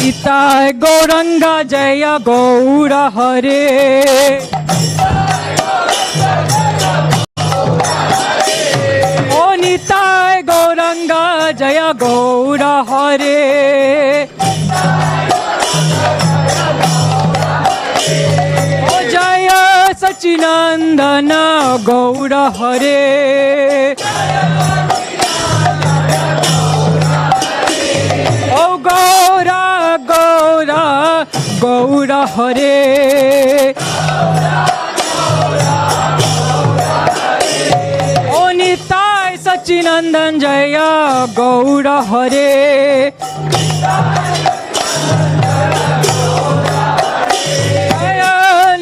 Nitai Gauranga Jaya Gaura Hare Oh Nitai Gauranga Jaya Gaura Hare Oh Jaya Sachinandana Gaura Hare Oh Gaura Gaura Gaura Hare Oh Nitai Sachinandan Jaya Gaura Hare Jaya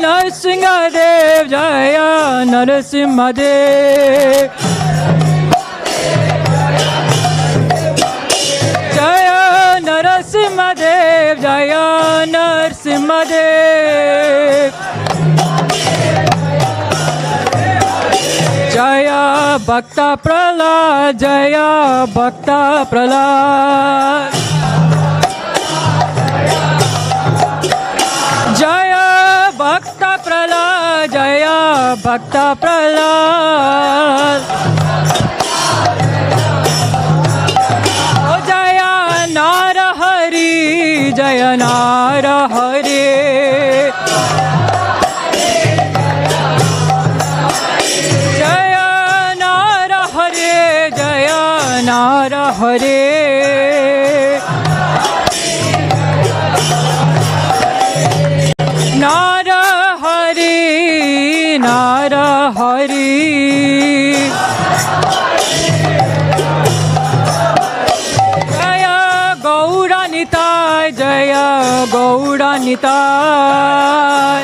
Nṛsimha Dev Jaya Nṛsimha Dev Jaya Nṛsimha Dev Jaya Nṛsimha Dev Jaya Bhakta Prahlad Jaya Bhakta Prahlad Jaya Bhakta Prahlad Jaya Bhakta Prahlad Oh Jaya Narahari Jaya Narahari Jaya Narahari Jaya Narahari Narahari Narahari Jaya Gaura Nitai Jaya Gaura Nitai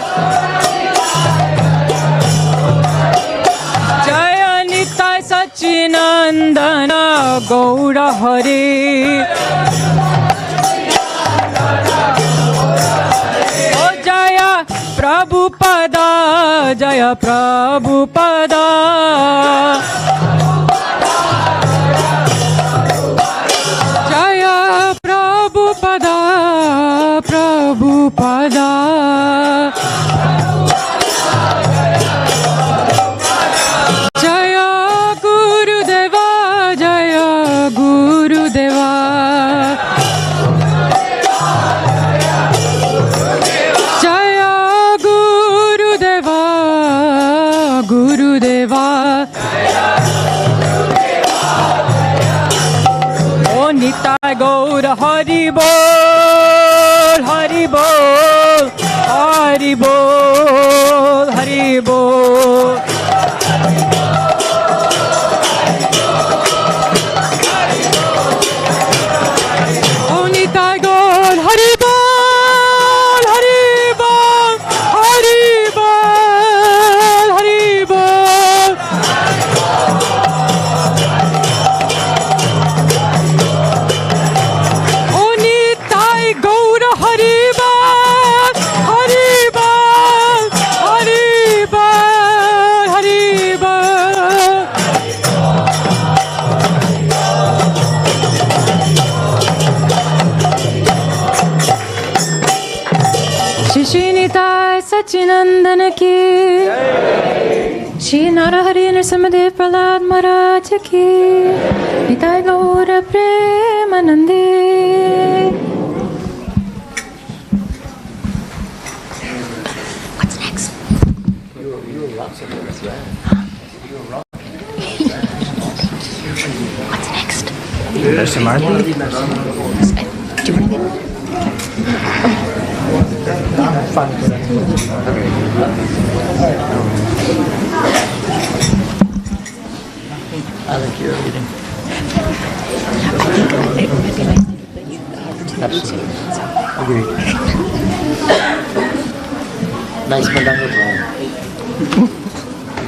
Nandana Gaura Hare. Oh Jaya Prabhupada, Jaya Prabhupada. Jaya Prabhupada, Prabhupada. Jaya Gurudeva, Jaya Gurudeva. Jaya Gurudeva, Gurudeva. Oh Nitai Gaura Hari Bol, Hari Bol, Hari Bol, Hari Bol. Oh Nitai Gaur Hari Bol, Hari Bol, Hari Bol, Hari Bol. Oh Nitai Gaur Hari Bol, Hari Bol, Hari Bol, Hari Bol. Shri Nitai Sachinandan ki, Shri Narahari Nṛsimha Dev Prahlad Maharaj ki, Nitai Gaura Premanande. What's next? What's next? Nṛsimha. I like your reading. Absolutely. Agreed. Nice madanga plan.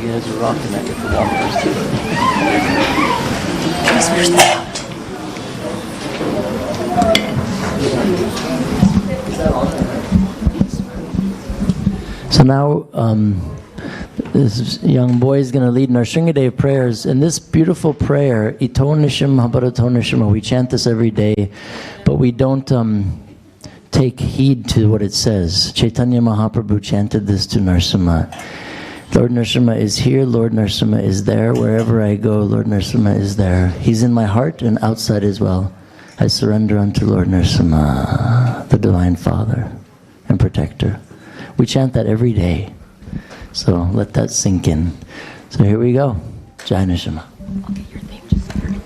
You guys are rocking that with the numbers too. So now, this young boy is going to lead Nṛsimha Dev prayers. And this beautiful prayer, Ito Nṛsimha Bharato Nṛsimha, we chant this every day, but we don't take heed to what it says. Chaitanya Mahaprabhu chanted this to Nṛsimha. Lord Nṛsimha is here, Lord Nṛsimha is there. Wherever I go, Lord Nṛsimha is there. He's in my heart and outside as well. I surrender unto Lord Nṛsimha, the Divine Father and Protector. We chant that every day. So let that sink in. So here we go. Jai Nṛsimha. Okay, your thing just started.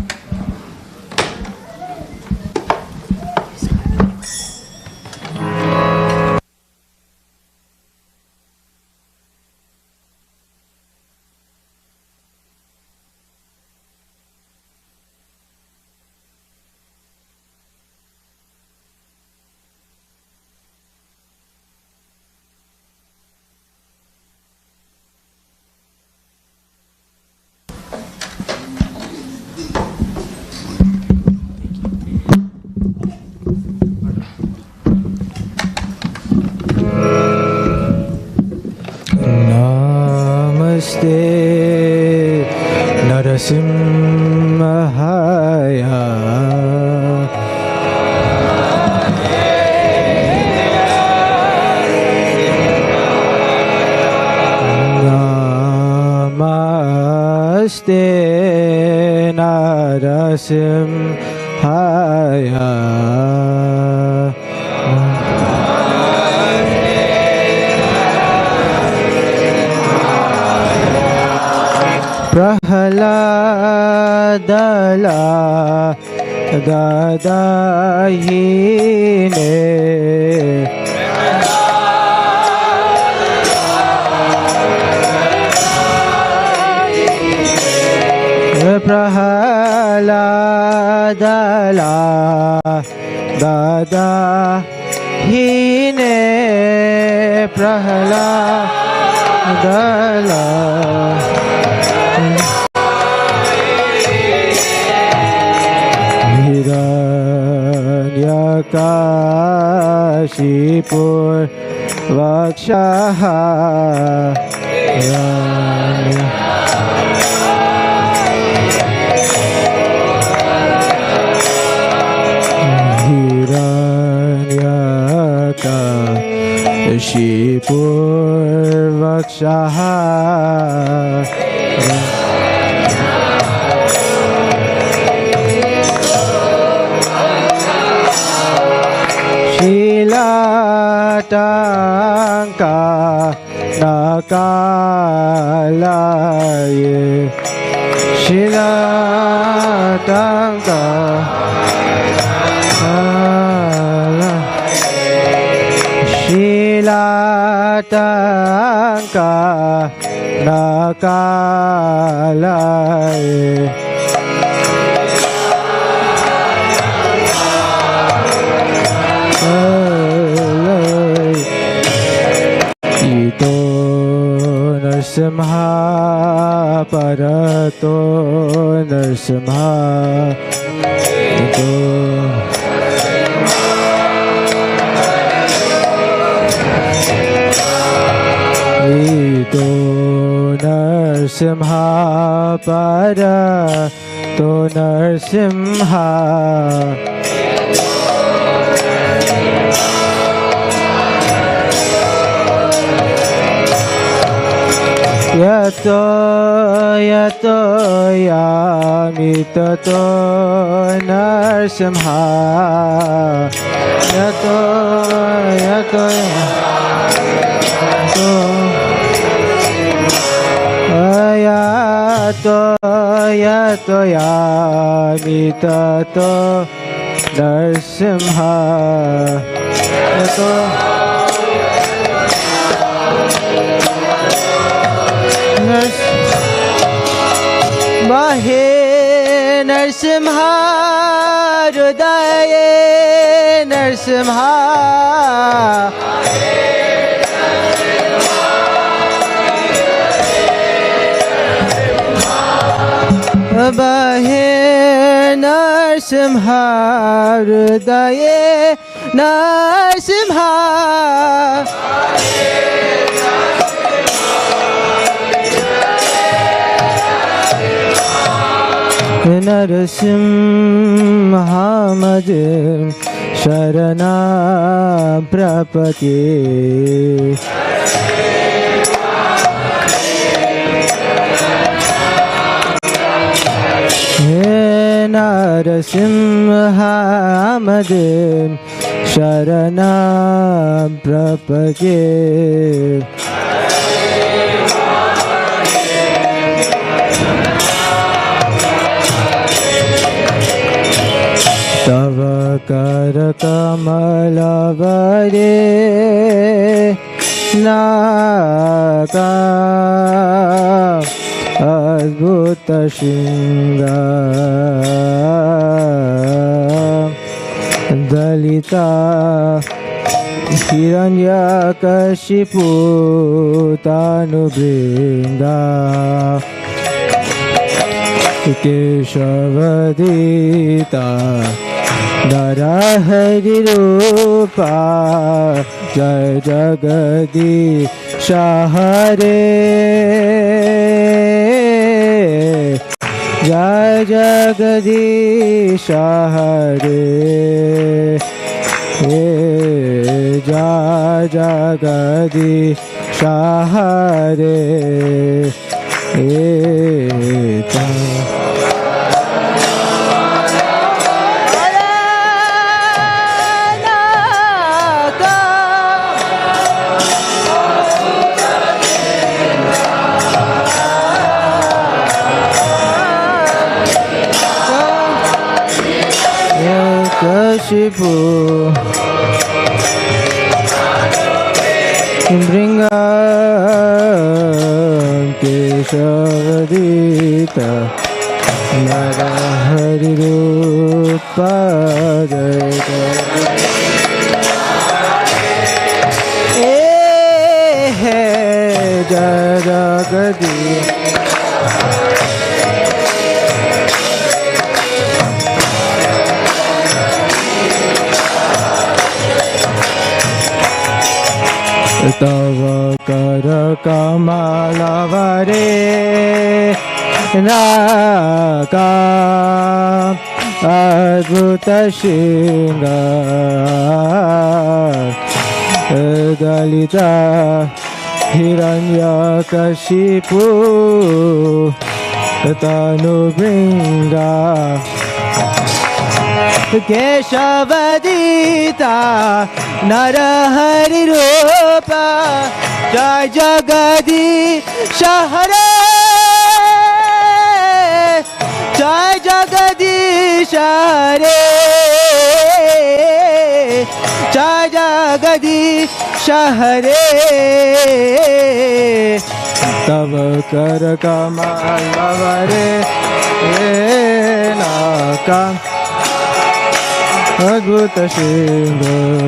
Nṛsimhaya. Namaste Nṛsimhaya. Prahladala dadahine Prahladala dadahine Prahladala Hiranyakashipur Vakshaha Hiranyakashipur Vakshaha Shilatanka nakalaye Shilatanka Shilatanka nakalaye Ito Nṛsimha Parato Nṛsimha Ito Nṛsimha Parato Nṛsimha Yato yami tato Nṛsimha Yato yami tato Nṛsimha Yato Bahe Nṛsimha Hridaye Nṛsimha Bahe Nṛsimha Hridaye Nṛsimha Nṛsimha Madhim Sharanam Prapati Nṛsimha Madhim Sharanam Prapati Tava kara kamalavare naka adbhuta shinga dalita hiranyakashipu tanubringa Keshavadita Narahari Rupa Jai Jagadish Hare Jai Jagadish Hare Jai Jagadish Hare Kashipu Bringa Keshavadita Narahari Rupa Jagadi तव कर कमल वरे नाका अद्भुत श्रृंगार दलित हिरण्यकशिपु तनुभृंगा केशवदीता नरहरि रूप जय जगदीश हरे जय जगदीश हरे जय जगदीश हरे तव कर कमल वरे नाका अद्भुत श्रृंगार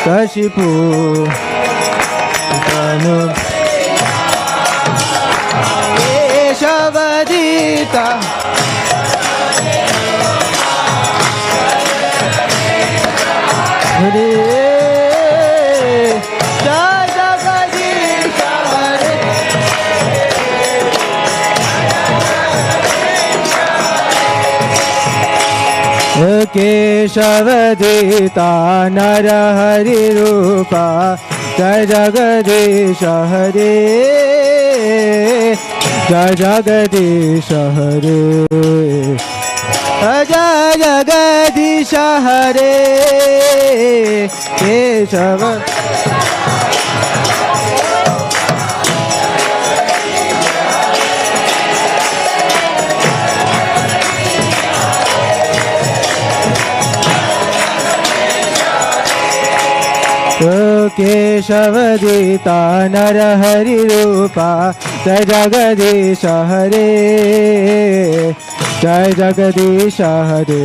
कशिपु केशवदीता हरे केशवदीता नरहरि रूपा जय जगदीश हरे जय जगदीश हरे जय जगदीश हरे केशव केशवदीता नरहरि रूपा जय जगदीश हरे जय जगदीश हरे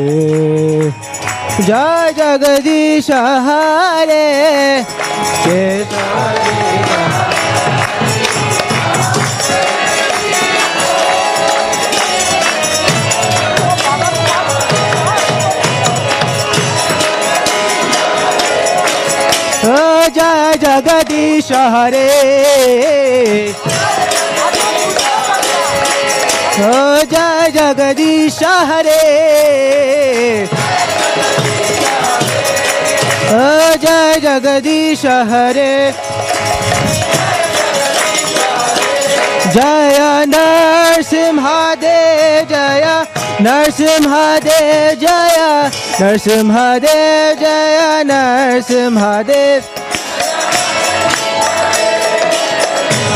जय जगदीश हरे केशवदीता जय जगदीश हरे जय जगदीश हरे जय जगदीश हरे जय नरसिंहदेव जय नरसिंहदेव जय नरसिंहदेव जय नरसिंहदेव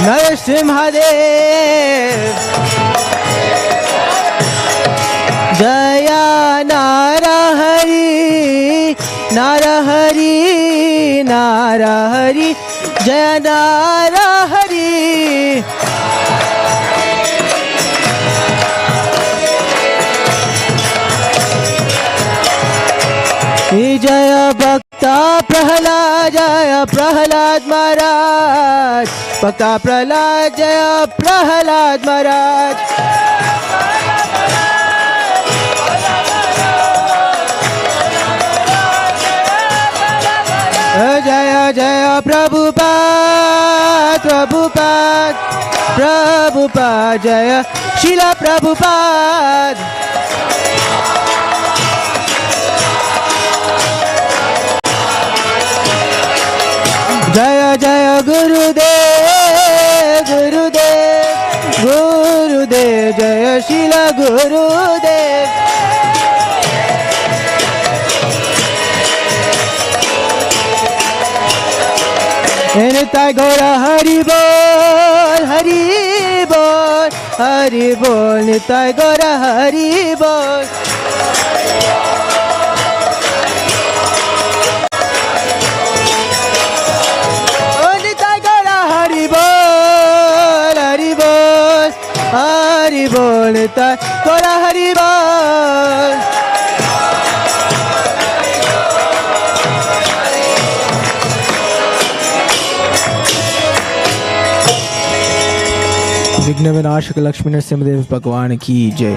नरसिंहदेव जय नारहरि नारहरि नारहरि जय नारहरि जय भक्ता प्रहलाद जय प्रहलाद महाराज भक्ता प्रहलाद जय प्रहलाद महाराज जय जय प्रभुपाद प्रभुपाद प्रभुपाद जय शिला प्रभुपाद जय जय गुरुदेव गुरुदेव गुरुदेव जय शिला गुरुदेव निताय गौर हरि बोल हरि बोल हरि बोल निताय गौर हरि बोल हरि बोल तोरा हरि बोल विघ्न विनाशक लक्ष्मी नरसिंहदेव भगवान की जय।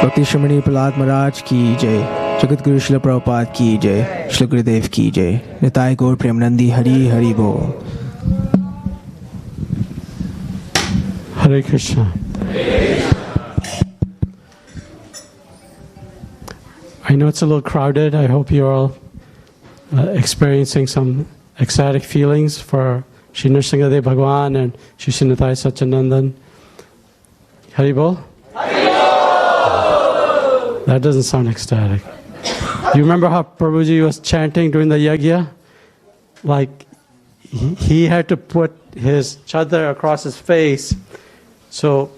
भक्ति श्रमणी प्रहलाद महाराज की जय। जगत गुरु श्रील प्रभुपाद की जय, श्री गुरुदेव की जय, निताय गौर प्रेमानंदी हरि हरि बोल। Hare Krishna. I know it's a little crowded. I hope you're all experiencing some ecstatic feelings for Shri Nṛsimha Dev Bhagwan and Shri Srinitai Satyanandan. Hari Bol? That doesn't sound ecstatic. Do you remember how Prabhuji was chanting during the yajña? Like he had to put his chadar across his face, so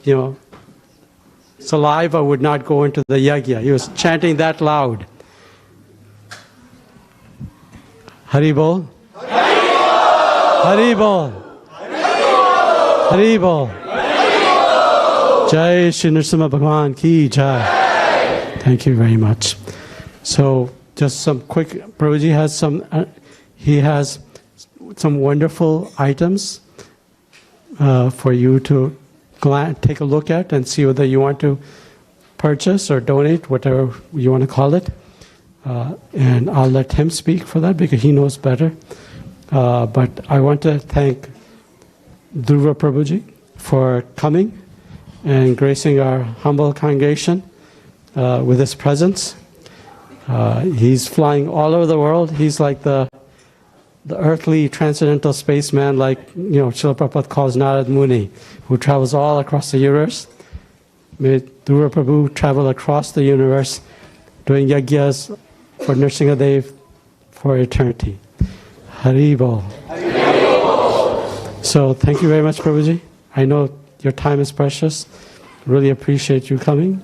saliva would not go into the yajña. He was chanting that loud. Hari Bol? Hari Bol! Hari Bol! Jai Shri Nṛsimha Bhagwan ki jai. Thank you very much. So just some quick, Prabhuji has he has some wonderful items for you to take a look at and see whether you want to purchase or donate, whatever you want to call it. And I'll let him speak for that because he knows better. But I want to thank Dhruva Prabhuji for coming and gracing our humble congregation with his presence. He's flying all over the world. He's like the earthly transcendental spaceman, like Srila Prabhupada calls Narad Muni, who travels all across the universe. May Dhruva Prabhu travel across the universe doing yajñas for Nṛsimha Dev for eternity. Hari Bol. So thank you very much, Prabhuji. I know your time is precious. Really appreciate you coming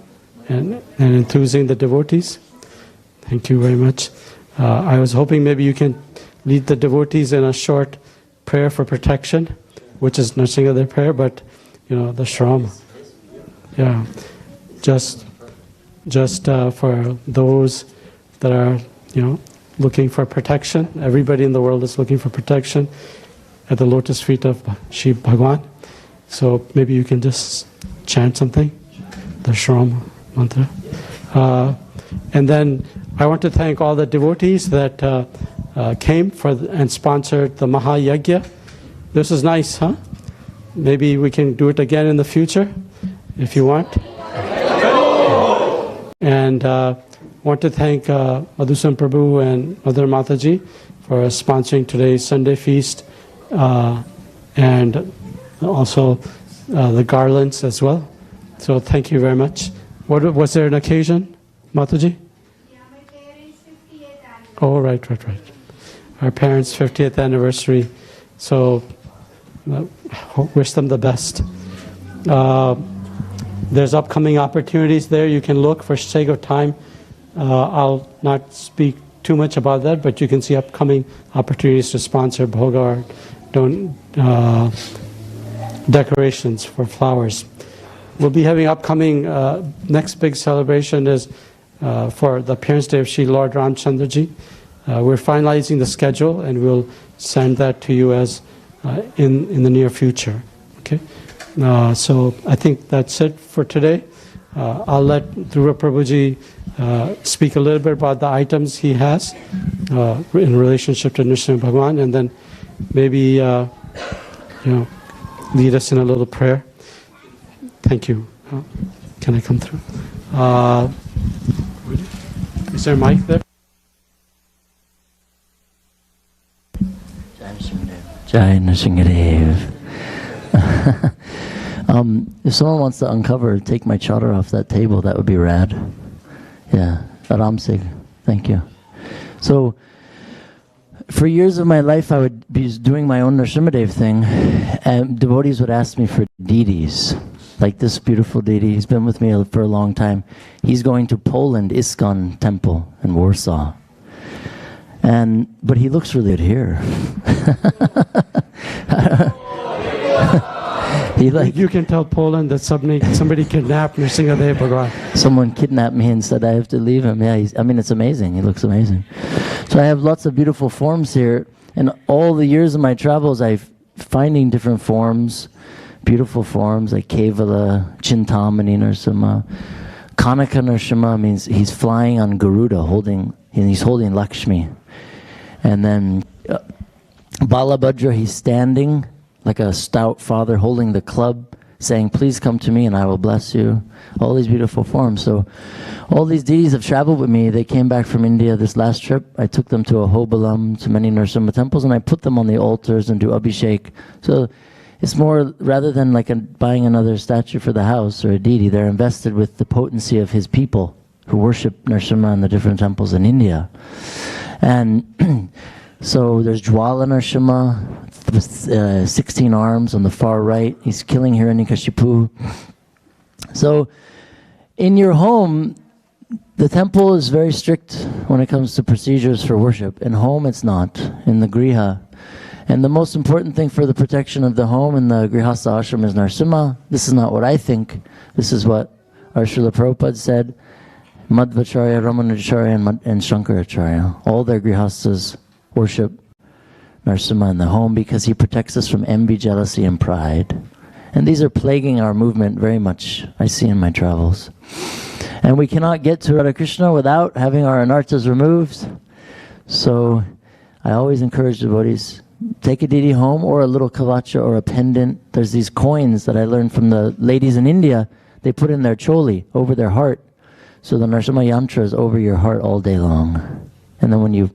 and enthusing the devotees. Thank you very much. I was hoping maybe you can lead the devotees in a short prayer for protection, which is Nṛsimha Dev prayer, but the shram. Yeah, just for those that are looking for protection. Everybody in the world is looking for protection at the lotus feet of Shri Bhagwan. So maybe you can just chant something, the shram mantra. And then I want to thank all the devotees that came and sponsored the Maha Yajña. This is nice, huh? Maybe we can do it again in the future, if you want. And want to thank Madhusan Prabhu and Mother Mataji for sponsoring today's Sunday feast, and also the garlands as well. So thank you very much. Was there an occasion, Mataji? Yeah, my parents' 50th anniversary. Oh, right. Our parents' 50th anniversary. So wish them the best. There's upcoming opportunities there. You can look for sake of time. I'll not speak too much about that, but you can see upcoming opportunities to sponsor bhoga or decorations for flowers. We'll be having upcoming, next big celebration is for the appearance day of Sri Lord Ramchandraji. We're finalizing the schedule and we'll send that to you as in the near future. Okay. So I think that's it for today. I'll let Dhruva Prabhuji speak a little bit about the items he has in relationship to Nṛsimha Bhagwan, and then maybe lead us in a little prayer. Thank you. Can I come through? Is there a mic there? Jai Nṛsimha Dev. If someone wants to uncover, take my chadar off that table, that would be rad. Yeah, Aram Sig, thank you. So, for years of my life, I would be doing my own Nṛsimha Dev thing, and devotees would ask me for deities. Like this beautiful deity, he's been with me for a long time. He's going to Poland, ISKCON temple in Warsaw. But he looks really good here. You can tell Poland that somebody kidnapped Nṛsimha Dev Bhagwan. Someone kidnapped me and said I have to leave him. Yeah, it's amazing. He looks amazing. So I have lots of beautiful forms here. And all the years of my travels, I'm finding different forms, beautiful forms like Kevala, Chintamani, Nṛsimha, Kanaka Nṛsimha means he's flying on Garuda, and he's holding Lakshmi. And then Balabhadra, he's standing like a stout father holding the club, saying, please come to me and I will bless you. All these beautiful forms. So all these deities have traveled with me. They came back from India this last trip. I took them to Ahobalam, to many Nṛsimha temples, and I put them on the altars and do Abhishek. So it's more, rather than like buying another statue for the house or a deity, they're invested with the potency of his people who worship Nṛsimha in the different temples in India. And so there's Jwala Nṛsimha with 16 arms on the far right. He's killing Hiranyakashipu. So in your home, the temple is very strict when it comes to procedures for worship. In home, it's not. In the Griha. And the most important thing for the protection of the home in the Grihastha ashram is Nṛsimha. This is not what I think. This is what our Srila Prabhupada said. Madhvacharya, Ramanujacharya, and Shankaracharya. All their Grihasthas worship Nṛsimha in the home because he protects us from envy, jealousy, and pride. And these are plaguing our movement very much, I see in my travels. And we cannot get to Radha Krishna without having our anarthas removed. So I always encourage devotees, take a deity home or a little kavacha or a pendant. There's these coins that I learned from the ladies in India. They put in their choli over their heart. So the Nṛsimha yantra is over your heart all day long. And then when you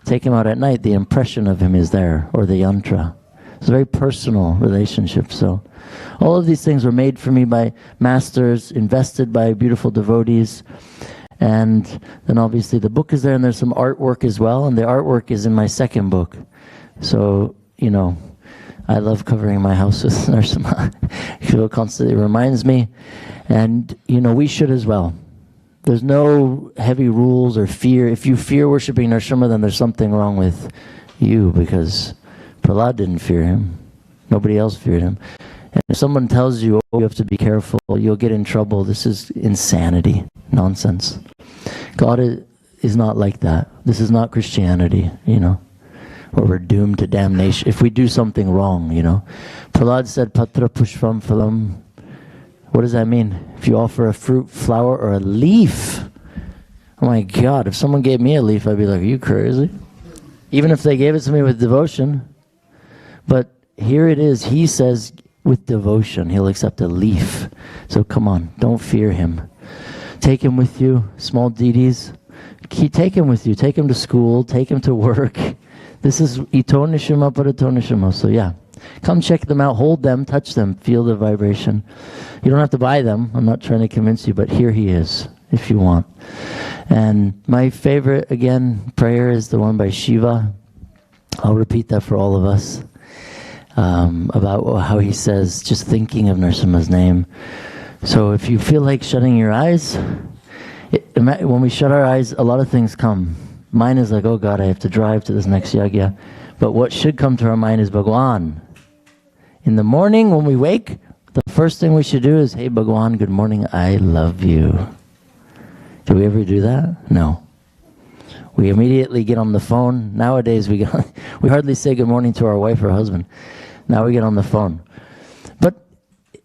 take him out at night, the impression of him is there, or the yantra. It's a very personal relationship. So all of these things were made for me by masters, invested by beautiful devotees. And then obviously the book is there, and there's some artwork as well. And the artwork is in my second book. So, you know, I love covering my house with Nṛsimha. It constantly reminds me. And, you know, we should as well. There's no heavy rules or fear. If you fear worshipping Nṛsimha, then there's something wrong with you, because Prahlad didn't fear him. Nobody else feared him. And if someone tells you, oh, you have to be careful, you'll get in trouble, this is insanity, nonsense. God is not like that. This is not Christianity, you know, where we're doomed to damnation if we do something wrong, you know. Prahlad said, Patra Pushpam Phalam. What does that mean? If you offer a fruit, flower, or a leaf. Oh my God, if someone gave me a leaf, I'd be like, are you crazy? Even if they gave it to me with devotion. But here it is, he says, with devotion, he'll accept a leaf. So come on, don't fear him. Take him with you, small deities. Take him with you, take him to school, take him to work. This is Ito Nṛsimha Parato Nṛsimha. So yeah, come check them out, hold them, touch them, feel the vibration. You don't have to buy them, I'm not trying to convince you, but here he is, if you want. And my favorite, again, prayer is the one by Shiva. I'll repeat that for all of us. About how he says, just thinking of Nṛsimha's name. So if you feel like shutting your eyes, when we shut our eyes, a lot of things come. Mine is like, oh God, I have to drive to this next yajña. But what should come to our mind is Bhagwan. In the morning when we wake, the first thing we should do is, hey Bhagwan, good morning, I love you. Do we ever do that? No. We immediately get on the phone. Nowadays we hardly say good morning to our wife or husband. Now we get on the phone. But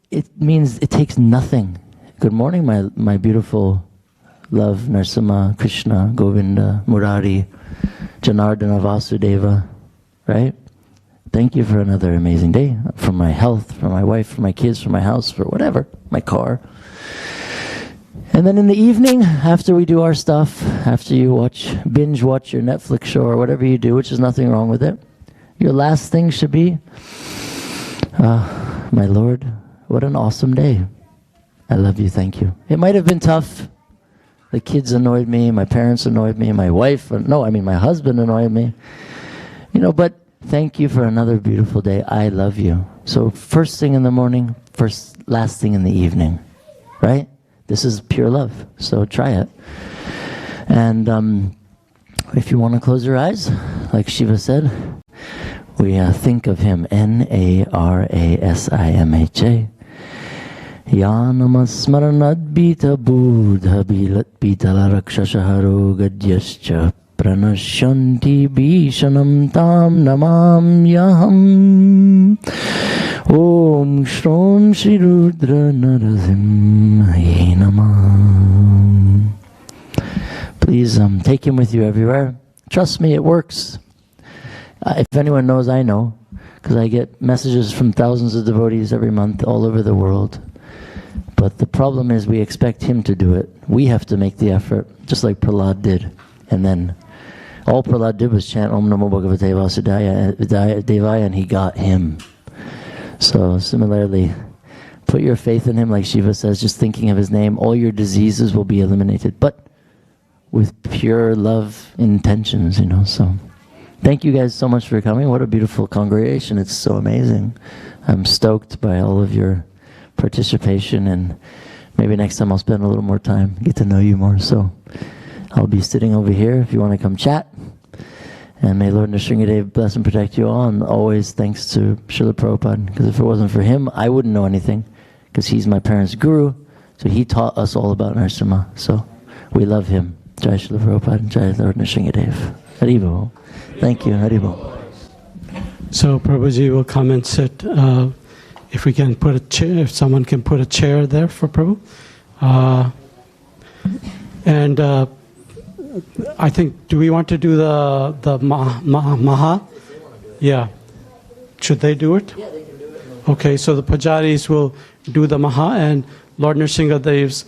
it means it takes nothing. Good morning, my beautiful love, Nṛsimha, Krishna, Govinda, Murari, Janardana, Vasudeva, right? Thank you for another amazing day, for my health, for my wife, for my kids, for my house, for whatever, my car. And then in the evening, after we do our stuff, after you binge watch your Netflix show or whatever you do, which is nothing wrong with it, your last thing should be, my Lord, what an awesome day. I love you, thank you. It might have been tough. The kids annoyed me, my parents annoyed me, my husband annoyed me. You know, but thank you for another beautiful day. I love you. So first thing in the morning, last thing in the evening, right? This is pure love. So try it. And if you want to close your eyes, like Shiva said, we think of him, Narasimha. Yanamasmaranad bita buddha bilat bitala rakshashaharo gadyascha pranashanti bhishanam tam namam yaham. Om Shrom Shri Rudra Nṛsimhaye Namah. Please take him with you everywhere. Trust me, it works. If anyone knows, I know, because I get messages from thousands of devotees every month all over the world. But the problem is we expect him to do it. We have to make the effort, just like Prahlad did. And then all Prahlad did was chant Om Namo Bhagavate Vasudevaya, and he got him. So similarly, put your faith in him, like Shiva says, just thinking of his name, all your diseases will be eliminated. But with pure love intentions, you know. So thank you guys so much for coming. What a beautiful congregation. It's so amazing. I'm stoked by all of your participation, and maybe next time I'll spend a little more time, get to know you more. So I'll be sitting over here if you want to come chat. And may Lord Nṛsimha bless and protect you all, and always thanks to Srila Prabhupada, because if it wasn't for him, I wouldn't know anything, because he's my parents' guru, so he taught us all about Nṛsimha. So we love him. Jai Srila Prabhupada, Jai Lord Nṛsimha. Haribo. Thank you, Haribo. So Prabhuji will come and sit. If we can put a chair, if someone can put a chair there for Prabhu. And I think, do we want to do the Maha? Yeah. Should they do it? Yeah, they can do it. Okay, so the Pujaris will do the Maha and Lord Nṛsimha Dev's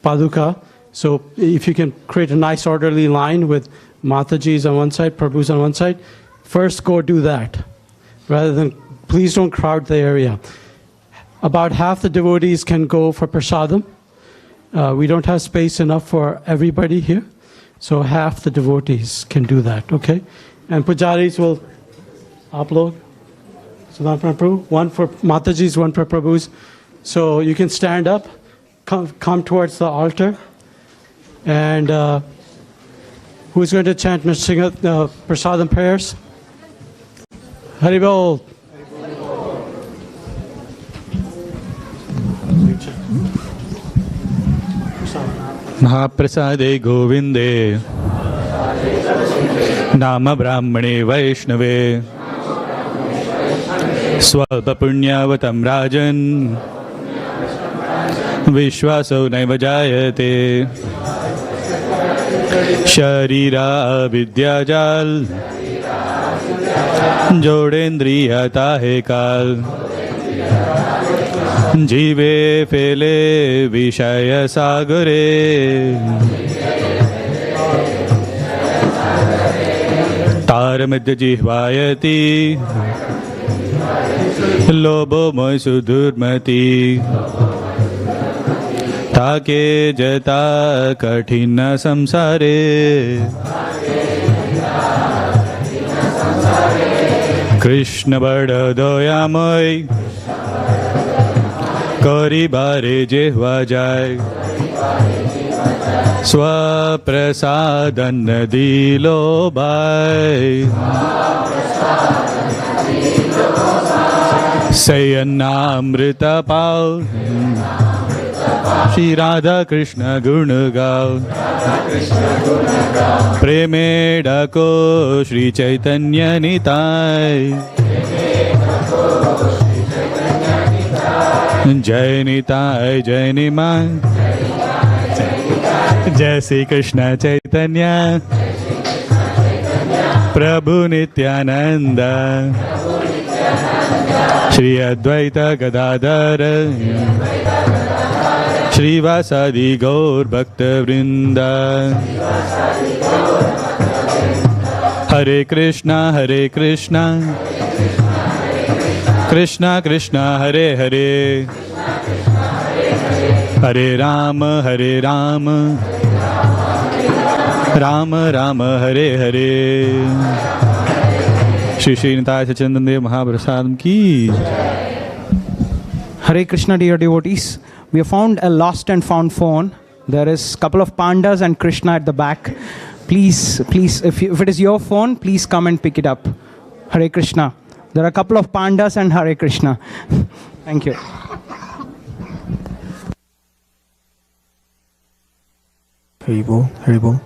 Paduka. So if you can create a nice orderly line with Mataji's on one side, Prabhu's on one side, first go do that. Rather than, please don't crowd the area. About half the devotees can go for prasadam. We don't have space enough for everybody here. So half the devotees can do that, okay? And pujaris will upload. So one for Prabhu, one for Mataji's, one for Prabhu's. So you can stand up, come towards the altar. And who's going to chant Nṛsimha prasadam prayers? Haribol. महाप्रसादे गोविंदे नाम ब्राह्मणे वैष्णवे स्वल्पपुण्यावतं राजन् विश्वासो नैव जायते शरीरा विद्याजाल जोड़ेन्द्रियता है काल जीवे फेले विषय सागरे तारमध्य जिह्वायति लोभो मोहसु दुर्मति ताके जता कठिन संसारे कृष्ण बड़ दयामय करी बारे जिह्वा जाय स्वप्रसादन दिलो बाय सयन्नामृत पाओ श्री राधा कृष्ण गुण गाओ प्रेमे डाको श्री चैतन्य निताय जय निताय जय निमाय जय श्री कृष्ण चैतन्य प्रभु नित्यानंद श्री अद्वैत गदाधर श्रीवासादि गौर भक्त वृंद हरे कृष्णा कृष्णा कृष्णा हरे हरे हरे राम राम राम हरे हरे श्री श्री निताय सच्चिदानंद देव महाप्रसाद की Hare Krishna, dear devotees. We have found a lost and found phone. There is a couple of pandas and Krishna at the back. Please, if it is your phone, please come and pick it up. Hare Krishna. There are a couple of pandas and Hare Krishna. Thank you. Haribo.